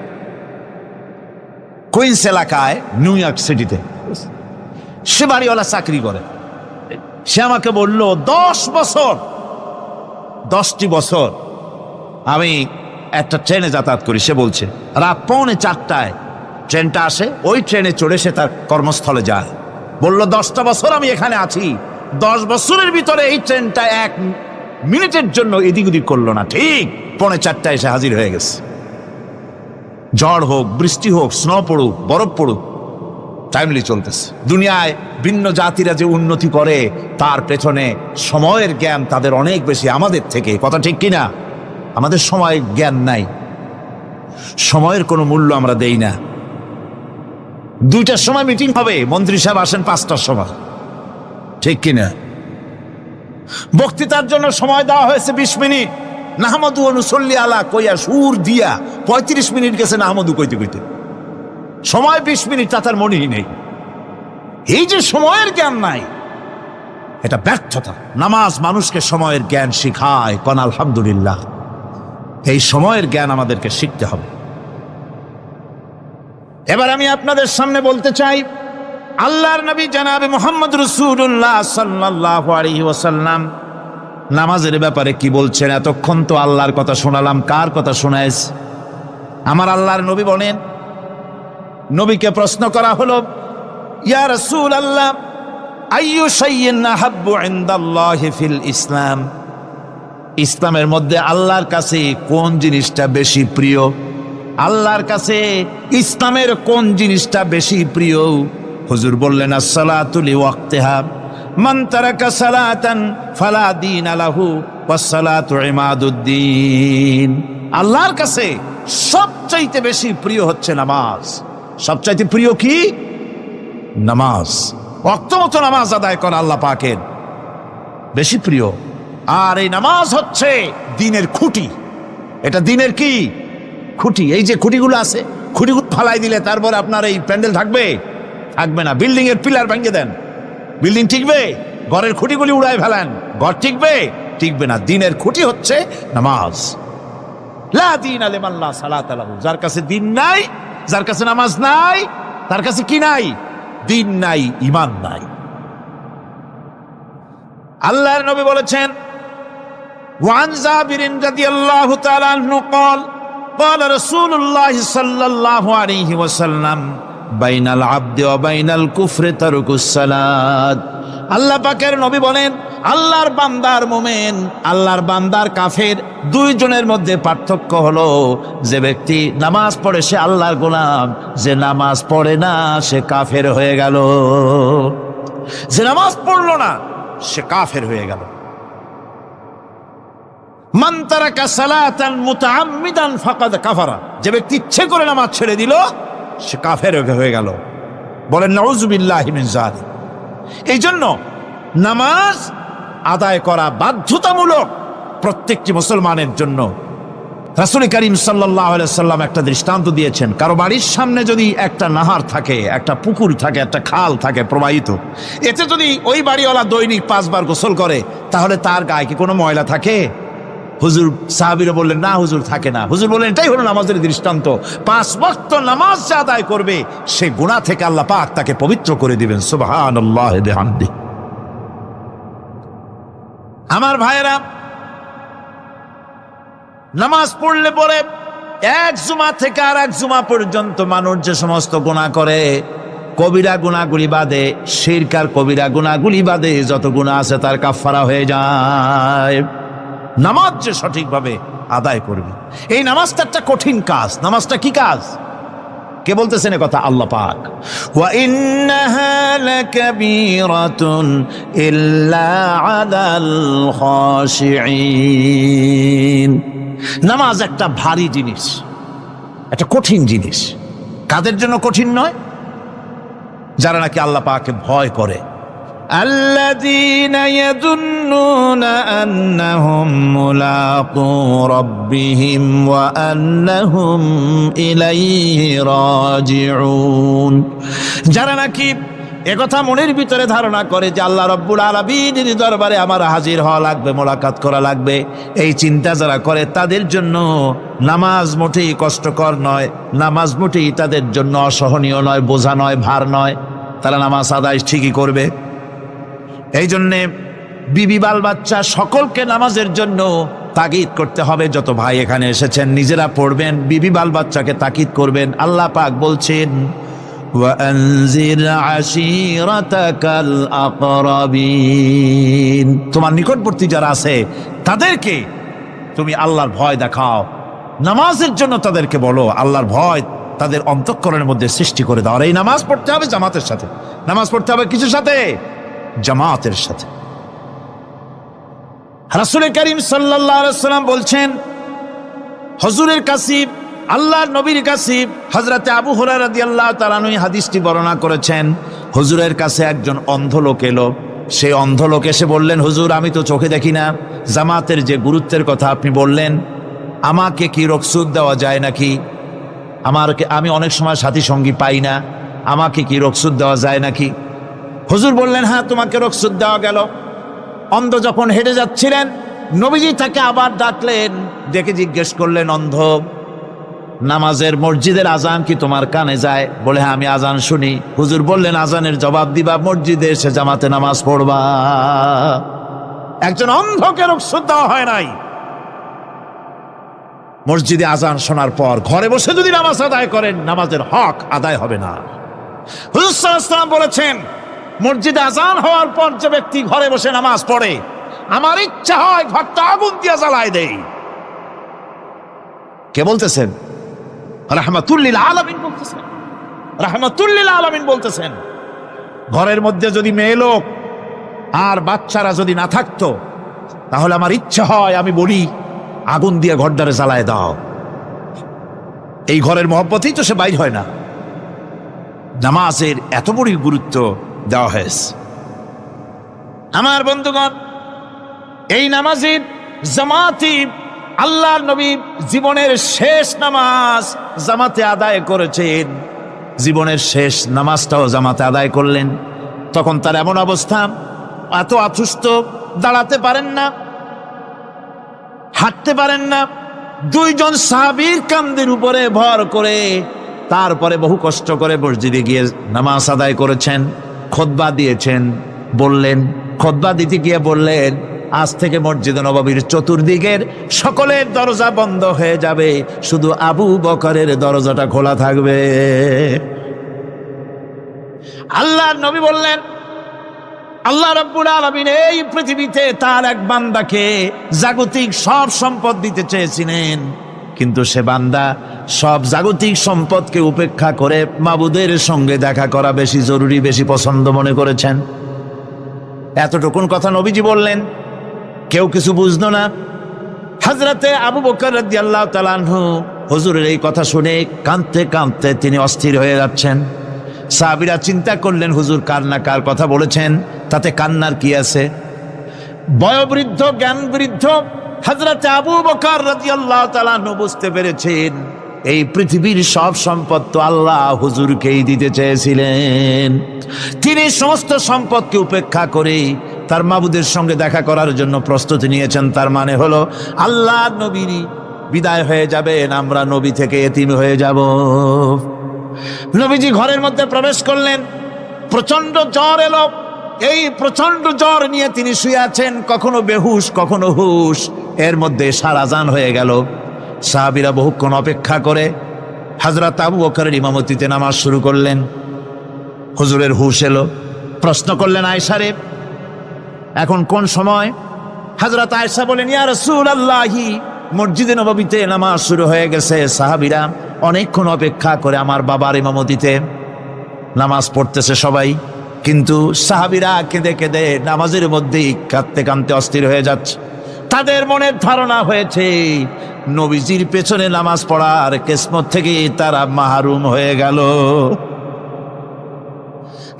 কুইন্স এলাকায়, নিউ ইয়র্ক সিটিতে, সে বাড়িওয়ালা চাকরি করে। সে আমাকে বলল 10টি বছর আমি একটা ট্রেনে যাতায়াত করি। সে বলছে রাত 3:45টায় ট্রেনটা আসে, ওই ট্রেনে চড়ে সে তার কর্মস্থলে যায়। বলল 10টা বছর আমি এখানে আছি, 10 বছরের ভিতরে এই ট্রেনটা 1 মিনিটের জন্য এদিক ওদিক করলো না, ঠিক 3:45টায় এসে হাজির হয়ে গেছে। ঝড় হোক, বৃষ্টি হোক, স্নো পড়ুক, বরফ পড়ুক, টাইমলি চলতেছে। দুনিয়ায় ভিন্ন জাতিরা যে উন্নতি করে, তার পেছনে সময়ের জ্ঞান তাদের অনেক বেশি আমাদের থেকে। কথা ঠিক কিনা? আমাদের সময় জ্ঞান নাই, সময়ের কোনো মূল্য আমরা দেই না। 2টার সময় মিটিং হবে, মন্ত্রী সাহেব আসেন 5টার সময়, ঠিক কিনা? বক্তৃতার জন্য সময় দেওয়া হয়েছে 20 মিনিট, নাহমাদু ওয়া নুসাল্লি আলা কইয়া সুর দিয়া 35 মিনিট গেছে নাহমাদু কইতে কইতে। সময় 20 মিনিট, তা তার মনেই নেই। এই যে সময়ের জ্ঞান নাই, এটা ব্যর্থতা। নামাজ মানুষকে সময়ের জ্ঞান শিখায়। কোন আলহামদুলিল্লাহ। এই সময়ের জ্ঞান আমাদেরকে শিখতে হবে। এবার আমি আপনাদের সামনে বলতে চাই, আল্লাহর নবী জনাবে মুহাম্মদ রাসূলুল্লাহ সাল্লাল্লাহু আলাইহি ওয়াসাল্লাম নামাজের ব্যাপারে কি বলছেন। এতক্ষণ তো আল্লাহর কথা শোনালাম, কার কথা শোনাইছে? আমার আল্লাহর নবী বলেন, নবীকে প্রশ্ন করা হলো, ইয়া রাসূলুল্লাহ, আইয়ু শাইইন আহাব্বু ইনদাল্লাহি ফিল ইসলাম, ইসলামের মধ্যে আল্লাহর কাছে কোন জিনিসটা বেশি প্রিয়? আল্লাহর কাছে ইসলামের কোন জিনিসটা বেশি প্রিয়? হুজুর বললেন, as-salatu li waqtiha, মান তারাকা সালাতান ফালা দীন লাহু ওয়াস-সালাতু ইমাদুদ্দিন। আল্লাহর কাছে সবচাইতে বেশি প্রিয় হচ্ছে নামাজ। সবচাইতে প্রিয় কি? নামাজ। ওয়াক্ত মতো নামাজ আদায় করা আল্লাহ পাকের বেশি প্রিয়। আর এই নামাজ হচ্ছে দ্বীনের খুঁটি। এটা দ্বীনের কি? খুঁটি। এই যে খুঁটিগুলো আছে, খুঁটিগুলো ফালাই দিলে তারপর আপনার এই প্যান্ডেল থাকবে? থাকবে না। বিল্ডিং এর পিলার ভেঙে দেন, বিল্ডিং টিকবে? ঘরের খুঁটিগুলি উড়ায় ফেলেন, ঘর টিকবে? টিকবে না। দ্বীনের খুঁটি হচ্ছে নামাজ। লা দীনা লিমান লা সালাতা লাহু, যার কাছে দ্বীন নাই, যার কাছে নামাজ নাই, তার কাছে কি নাই? দ্বীন নাই, ঈমান নাই। আল্লাহর নবী বলেছেন, وعن جابر رضي الله تعالى عنه قال قال رسول الله صلى الله عليه وسلم بين العبد وبين الكفر ترك الصلاة আল্লাহ পাকের নবী বলেন, আল্লাহর বান্দার মুমিন, আল্লাহর বান্দার কাফের, দুইজনের মধ্যে পার্থক্য হলো যে ব্যক্তি নামাজ পড়ে সে আল্লাহর গোলাম, যে নামাজ পড়ে না সে কাফের হয়ে গেল। যে নামাজ পড়লো না সে কাফের হয়ে গেল। মান তারাকা সালাতান মুতাআম্মিদান ফাকাদ কাফারা, যে ব্যক্তি ইচ্ছে করে নামাজ ছেড়ে দিল সে কাফের হয়ে গেল। বলেন নাউযুবিল্লাহি মিন যালিক। এই জন্য নামাজ আদায় করা বাধ্যতামূলক প্রত্যেকটি মুসলমানের জন্য। রাসূল করিম সাল্লাল্লাহু আলাইহি সাল্লাম একটা দৃষ্টান্ত দিয়েছেন, কারো বাড়ির সামনে যদি একটা নাহার থাকে, একটা পুকুর থাকে, একটা খাল থাকে প্রবাহিত, এতে যদি ওই বাড়িওয়ালা দৈনিক 5 বার গোসল করে তাহলে তার গায়ে কি কোনো ময়লা থাকে? হুজুর, সাহাবীরা বললেন না হুজুর, থাকে না। হুজুর বললেন এটাই হলো নামাজের দৃষ্টান্ত। 5 ওয়াক্ত নামাজ যে আদায় করবে সে গুনাহ থেকে আল্লাহ পাক তাকে পবিত্র করে দিবেন। সুবহানাল্লাহ ওয়া বিহামদিহি। আমার ভাইয়েরা, নামাজ পড়লে পরে এক জুমা থেকে আর এক জুমা পর্যন্ত মানুষ যে সমস্ত গুনাহ করে, কবিরা গুনাহগুলি বাদে, শিরক আর কবিরা গুনাহগুলি বাদে যত গুনাহ আছে তার কাফারা হয়ে যায়। নামাজ যে সঠিকভাবে আদায় করবে, এই নামাজটা একটা কঠিন কাজ। নামাজটা কি কাজ? কে বলতেছেন এ কথা? আল্লাহ পাক। ওয়া ইন্নাহা লাকাবীরাতুন ইল্লা আলাল খাশিঈন। নামাজ একটা ভারী জিনিস, একটা কঠিন জিনিস। কাদের জন্য কঠিন নয়? যারা নাকি আল্লাহ পাককে ভয় করে। আল্লাযীনা ইয়াযুন্নুনা আন্নাহুম মুলাকু রাব্বিহিম ওয়া আন্নাহুম ইলাইহি রাজিউন। যারা নাকি একথা মনের ভিতরে ধারণা করে যে আল্লাহ রাব্বুল আলামিনের দরবারে আমার হাজির হওয়া লাগবে, মোলাকাত করা লাগবে, এই চিন্তা যারা করে তাদের জন্য নামাজ মোটেই কষ্টকর নয়, নামাজ মোটেই তাদের জন্য অসহনীয় নয়, বোঝা নয়, ভার নয়। তারা নামাজ আদায় ঠিকই করবে। এই জন্যে বিবি বাল বাচ্চা সকলকে নামাজের জন্য তাগিদ করতে হবে। যত ভাই এখানে এসেছেন নিজেরা পড়বেন, বিবি বাল বাচ্চাকে তাকিদ করবেন। আল্লাহ পাক বলছেন ওয়ানজির আশীরাতাকাল আকরাবিন, তোমার নিকটবর্তী যারা আছে তাদেরকে তুমি আল্লাহর ভয় দেখাও। নামাজের জন্য তাদেরকে বলো, আল্লাহর ভয় তাদের অন্তঃকরণের মধ্যে সৃষ্টি করে দাও। আর এই নামাজ পড়তে হবে জামাতের সাথে। নামাজ পড়তে হবে কিছুর সাথে? জামাতের সাথে। রাসূল করিম সাল্লাল্লাহু আলাইহি ওয়াসাল্লাম বলছেন, হুজুরের কাছে, আল্লাহর নবীর কাছে, হযরতে আবু হুরায়রা রাদিয়াল্লাহু তাআলা আনহু হাদিসটি বর্ণনা করেছেন। হুজুরের কাছে একজন অন্ধ লোক এলো। সেই অন্ধ লোক এসে বললেন, হুজুর আমি তো চোখে দেখি না, জামাতের যে গুরুত্বের কথা আপনি বললেন, আমাকে কি রুখসত দেওয়া যায় নাকি? আমি অনেক সময় সাথী সঙ্গী পাই না, আমাকে কি রুখসত দেওয়া যায় নাকি? হুজুর বললেন, হ্যাঁ তোমাকে রুখসত দেওয়া গেল। অন্ধ যখন হেঁটে যাচ্ছিলেন নবীজি তাকে আবার ডাকলেন, ডেকে জিজ্ঞেস করলেন, অন্ধ নামাজের মসজিদের আজান কি তোমার কানে যায়? বলে হ্যাঁ আমি আজান শুনি। হুজুর বললেন, আজানের জবাব দিবা, মসজিদে এসে জামাতে নামাজ পড়বা। একজন অন্ধকে রুখসত দেওয়া হয় নাই। মসজিদে আজান শোনার পর ঘরে বসে যদি নামাজ আদায় করেন, নামাজের হক আদায় হবে না। হুজুর সাল্লাল্লাহু আলাইহি ওয়াসাল্লাম বলেছেন, মসজিদে আজান হওয়ার পর যে ব্যক্তি ঘরে বসে নামাজ পড়ে, আমার ইচ্ছা হয় ঘরটা আগুন দিয়ে জ্বালায় দেই। কে বলতেছেন? রাহমাতুল লিল আলামিন বলতেছেন। রাহমাতুল লিল আলামিন বলতেছেন, ঘরের মধ্যে যদি মেয়ে লোক আর বাচ্চারা যদি না থাকতো তাহলে আমার ইচ্ছা হয় আমি বলি আগুন দিয়ে ঘরটারে জ্বালায় দাও। এই ঘরের মহব্বতেই তো সে বাইর হয় না। নামাজের এত বড় গুরুত্ব দেওয়া হয়েছে। আমার বন্ধুগণ, এই নামাজের জামাতি আল্লাহর নবী জীবনের শেষ নামাজ জামাতে আদায় করেছেন। জীবনের শেষ নামাজটাও জামাতে আদায় করলেন। তখন তার এমন অবস্থা, এত অসুস্থ, দাঁড়াতে পারেন না, হাঁটতে পারেন না। দুইজন সাহাবীর কাঁধের উপরে ভর করে তারপরে বহু কষ্ট করে মসজিদে গিয়ে নামাজ আদায় করেছেন। খুতবা দিয়েছেন। বললেন, খুতবা দিতে গিয়ে বললেন, আজ থেকে মসজিদ নববীর চতুর্দিকের সকলের দরজা বন্ধ হয়ে যাবে, শুধু আবু বকরের দরজাটা খোলা থাকবে। আল্লাহর নবী বললেন, আল্লাহ রাব্বুল আলামিন এই পৃথিবীতে তার এক বান্দাকে জাগতিক সব সম্পদ দিতে চেয়েছিলেন, কিন্তু সে বান্দা সব জাগতিক সম্পদকে উপেক্ষা করে মাবুদের সঙ্গে দেখা করা বেশি জরুরি, বেশি পছন্দ মনে করেছেন। এতটুকুন কথা নবীজি বললেন, কেউ কিছু বুঝলো না। হযরতে আবু বকর রাদিয়াল্লাহু তাআলা আনহু হুজুরের এই কথা শুনে কাঁদতে কাঁদতে তিনি অস্থির হয়ে যাচ্ছেন। সাহাবীরা চিন্তা করলেন, হুজুর কার না কার কথা বলেছেন, তাতে কান্নার কি আছে? বয়োবৃদ্ধ জ্ঞান বৃদ্ধ হযরতে আবু বকর রাদিয়াল্লাহু তাআলা আনহু বুঝতে পেরেছেন এই পৃথিবীর সব সম্পদ তো আল্লাহ হুজুরকেই দিতে চেয়েছিলেন। তিনি সমস্ত সম্পদকে উপেক্ষা করে তার মাবুদের সঙ্গে দেখা করার জন্য প্রস্তুতি নিয়েছেন। তার মানে হলো আল্লাহ নবীর বিদায় হয়ে যাবেন, আমরা নবী থেকে এতিম হয়ে যাব। নবীজি ঘরের মধ্যে প্রবেশ করলেন, প্রচন্ড জ্বর এলো। এই প্রচন্ড জ্বর নিয়ে তিনি শুয়ে আছেন, কখনো বেহুশ কখনো হুশ। এর মধ্যে সারা আযান হয়ে গেল। সাহাবীরা বহুক্ষণ অপেক্ষা করে হযরত আবু বকরের ইমামতিতে নামাজ শুরু করলেন। হুজুরের হুশ এলো, প্রশ্ন করলেন, আয়েশা রে এখন কোন সময়? হযরত আয়েশা বলেন, ইয়া রাসূলুল্লাহি, মসজিদে নববীতে নামাজ শুরু হয়ে গেছে। সাহাবীরা অনেকক্ষণ অপেক্ষা করে আমার বাবার ইমামতিতে নামাজ পড়তেছে সবাই, কিন্তু সাহাবীরা কেঁদে কেঁদে নামাজের মধ্যেই কাঁদতে কাঁদতে অস্থির হয়ে যাচ্ছে। তাদের মনের ধারণা হয়েছে নবীজির পেছনে নামাজ পড়ার কিসমত থেকে তারা মাহরুম হয়ে গেল।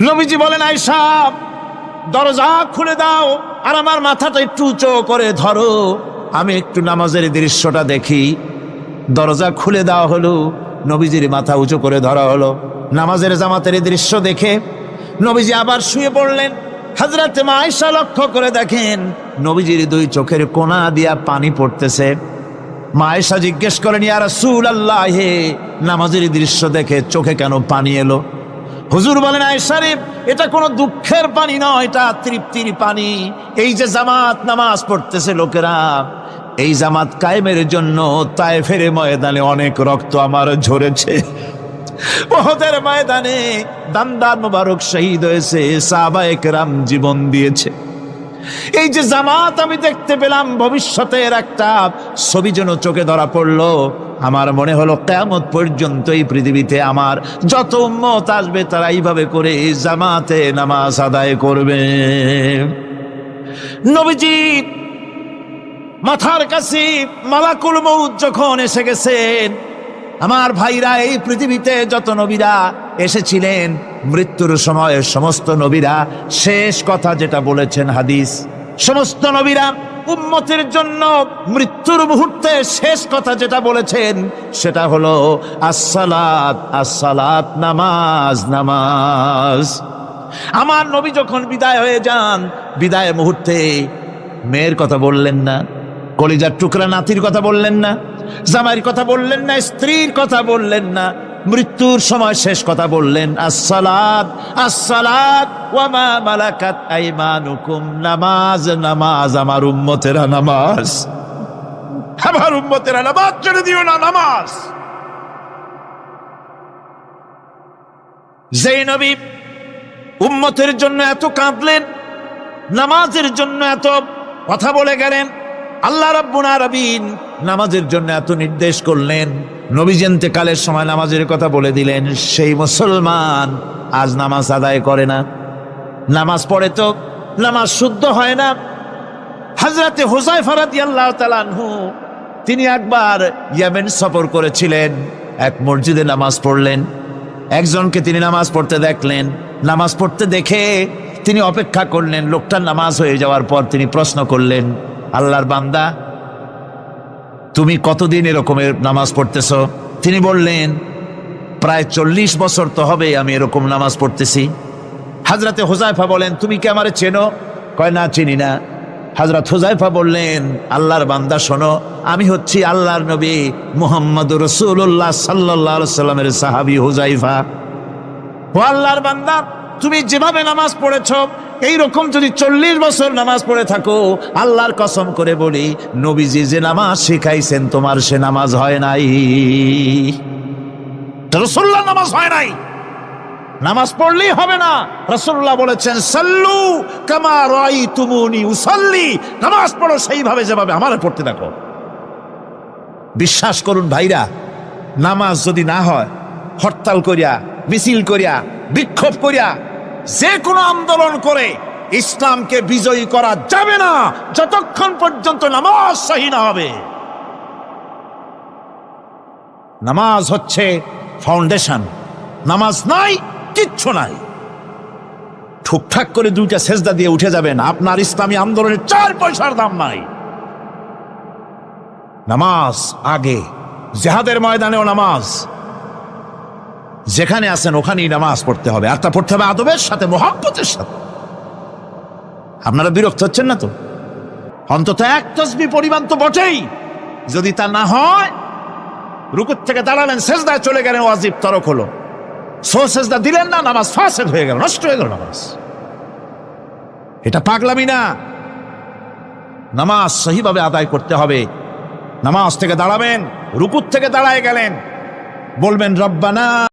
নবীজি বলেন, আয়েশা দরজা খুলে দাও আর আমার মাথাটা একটু উঁচু করে ধরো, আমি একটু নামাজের দৃশ্যটা দেখি। দরজা খুলে দেওয়া হলো, নবীজির মাথা উঁচু করে ধরা হলো। নামাজের জামাতের দৃশ্য দেখে নবীজি আবার শুয়ে পড়লেন। হযরতে মা আয়েশা লক্ষ্য করে দেখেন নবীজির দুই চোখের কোনা দিয়া পানি পড়তেছে। মা আয়েশা জিজ্ঞেস করেন, ইয়া রাসূলুল্লাহ, হে নামাজের দৃশ্য দেখে চোখে কেন পানি এলো? হুজুর বলেন, আয়েশা রে এটা কোনো দুঃখের পানি নয়, এটা তৃপ্তির পানি। এই যে জামাত নামাজ পড়তেছে লোকেরা, এই জামাত কায়েমের জন্য তায়েফের ময়দানে অনেক রক্ত আমার ঝরেছে। উহুদের ময়দানে দান্দান মোবারক শহীদ হয়েছে, সাহাবায়ে কেরাম জীবন দিয়েছে। এই যে জামাত আমি দেখতে পেলাম, ভবিষ্যতের একটা ছবি যেন চোখে ধরা পড়লো। আমার মনে হলো কিয়ামত পর্যন্ত এই পৃথিবীতে আমার যত উম্মত আসবে তারা এইভাবে করে জামাতে নামাজ আদায় করবে। নবীজি মাথার কাছে মালাকুল মউত যখন এসে গেছেন, আমার ভাইরা এই পৃথিবীতে যত নবীরা এসেছিলেন মৃত্যুর সময় সমস্ত নবীরা শেষ কথা যেটা বলেছেন, হাদিস, সমস্ত নবীরা উম্মতের জন্য মৃত্যুর মুহূর্তে শেষ কথা যেটা বলেছেন সেটা হলো আসসালাত, আসসালাত, নামাজ, নামাজ। আমার নবী যখন বিদায় হয়ে যান, বিদায় মুহূর্তে মেয়ের কথা বললেন না, কলিজার টুকরা নাতির কথা বললেন না, জামাইয়ের কথা বললেন না, স্ত্রীর কথা বললেন না। মৃত্যুর সময় শেষ কথা বললেন আসসালাত, আসসালাত ওয়া মা মালাকাত আইমানুকুম, নামাজ, নামাজ। আমার উম্মতেরা নামাজ, আমার উম্মতেরা নামাজ ছেড়ে দিও না, নামাজ। যেই নবী উম্মতের জন্য এত কাঁদলেন, নামাজের জন্য এত কথা বলে গেলেন, আল্লাহ রাব্বুল আলামিন নামাজের জন্য এত নির্দেশ করলেন, নবীজি ইন্তেকালের সময় নামাজের কথা বলে দিলেন, সেই মুসলমান আজ নামাজ আদায় করে না। নামাজ পড়ে তো নামাজ শুদ্ধ হয় না। হযরতে হুযায়ফা রাদিয়াল্লাহু তাআলা আনহু তিনি একবার ইয়েমেন সফর করেছিলেন, এক মসজিদে নামাজ পড়লেন। একজনকে তিনি নামাজ পড়তে দেখলেন, নামাজ পড়তে দেখে তিনি অপেক্ষা করলেন। লোকটার নামাজ হয়ে যাওয়ার পর তিনি প্রশ্ন করলেন, আল্লাহর বান্দা, তুমি কতদিন এরকমের নামাজ পড়তেছ? তিনি বললেন, প্রায় 40 বছর তো হবে আমি এরকম নামাজ পড়তেছি। হযরতে হুযায়ফা বলেন, তুমি কি আমারে চেনো? কয়, না, চিনি না। হযরত হুযায়ফা বললেন, আল্লাহর বান্দা শোনো, আমি হচ্ছি আল্লাহর নবী মুহাম্মদুর রাসূলুল্লাহ সাল্লাল্লাহু আলাইহি সাল্লামের সাহাবী হুযায়ফা। ও আল্লাহর বান্দা, তুমি যেভাবে নামাজ পড়েছ এইরকম যদি 40 বছর নামাজ পড়ে থাকো, আল্লাহর কসম করে বলি, নবীজি যে নামাজ শিখাইছেন তোমার সে নামাজ হয় নাই। রাসূলুল্লাহ নামাজ হয় নাই, নামাজ পড়লেই হবে না। রাসূলুল্লাহ বলেছেন সাল্লু কামা রাআইতুমুনি উসাল্লি, নামাজ পড়ো সেইভাবে যেভাবে আমারে পড়তে দেখো। বিশ্বাস করুন ভাইরা, নামাজ যদি না হয়, হরতাল করিয়া, মিছিল করিয়া, বিক্ষোভ করিয়া, যে কোনো আন্দোলন করে ইসলামকে বিজয়ী করা যাবে না যতক্ষণ পর্যন্ত নামাজ সহি না হবে। নামাজ হচ্ছে ফাউন্ডেশন, নামাজ নাই কিচ্ছু নাই। ঠুকঠাক করে 2টা সেজদা দিয়ে উঠে যাবেন, আপনার ইসলামী আন্দোলনের 4 পয়সার দাম নাই। নামাজ আগে, জিহাদের ময়দানেও নামাজ, যেখানে আছেন ওখানেই নামাজ পড়তে হবে, আর তা পড়তে হবে আদবের সাথে, মুহাব্বতের সাথে। আপনারা বিরক্ত হচ্ছেন না তো? অন্তত 1 তাসবিহ পরিমাণ তো বটেই। যদি তা না হয়, রুকুর থেকে দাঁড়ালেন, সেজদায় চলে গেলেন, ওয়াজিব তরক হলো, সেজদা দিলেন না, নামাজ ফাসেদ হয়ে গেল, নষ্ট হয়ে গেল নামাজ। এটা পাগলামি না, নামাজ সহিভাবে আদায় করতে হবে। নামাজ থেকে দাঁড়াবেন, রুকুর থেকে দাঁড়ায় গেলেন, বলবেন রব্বানা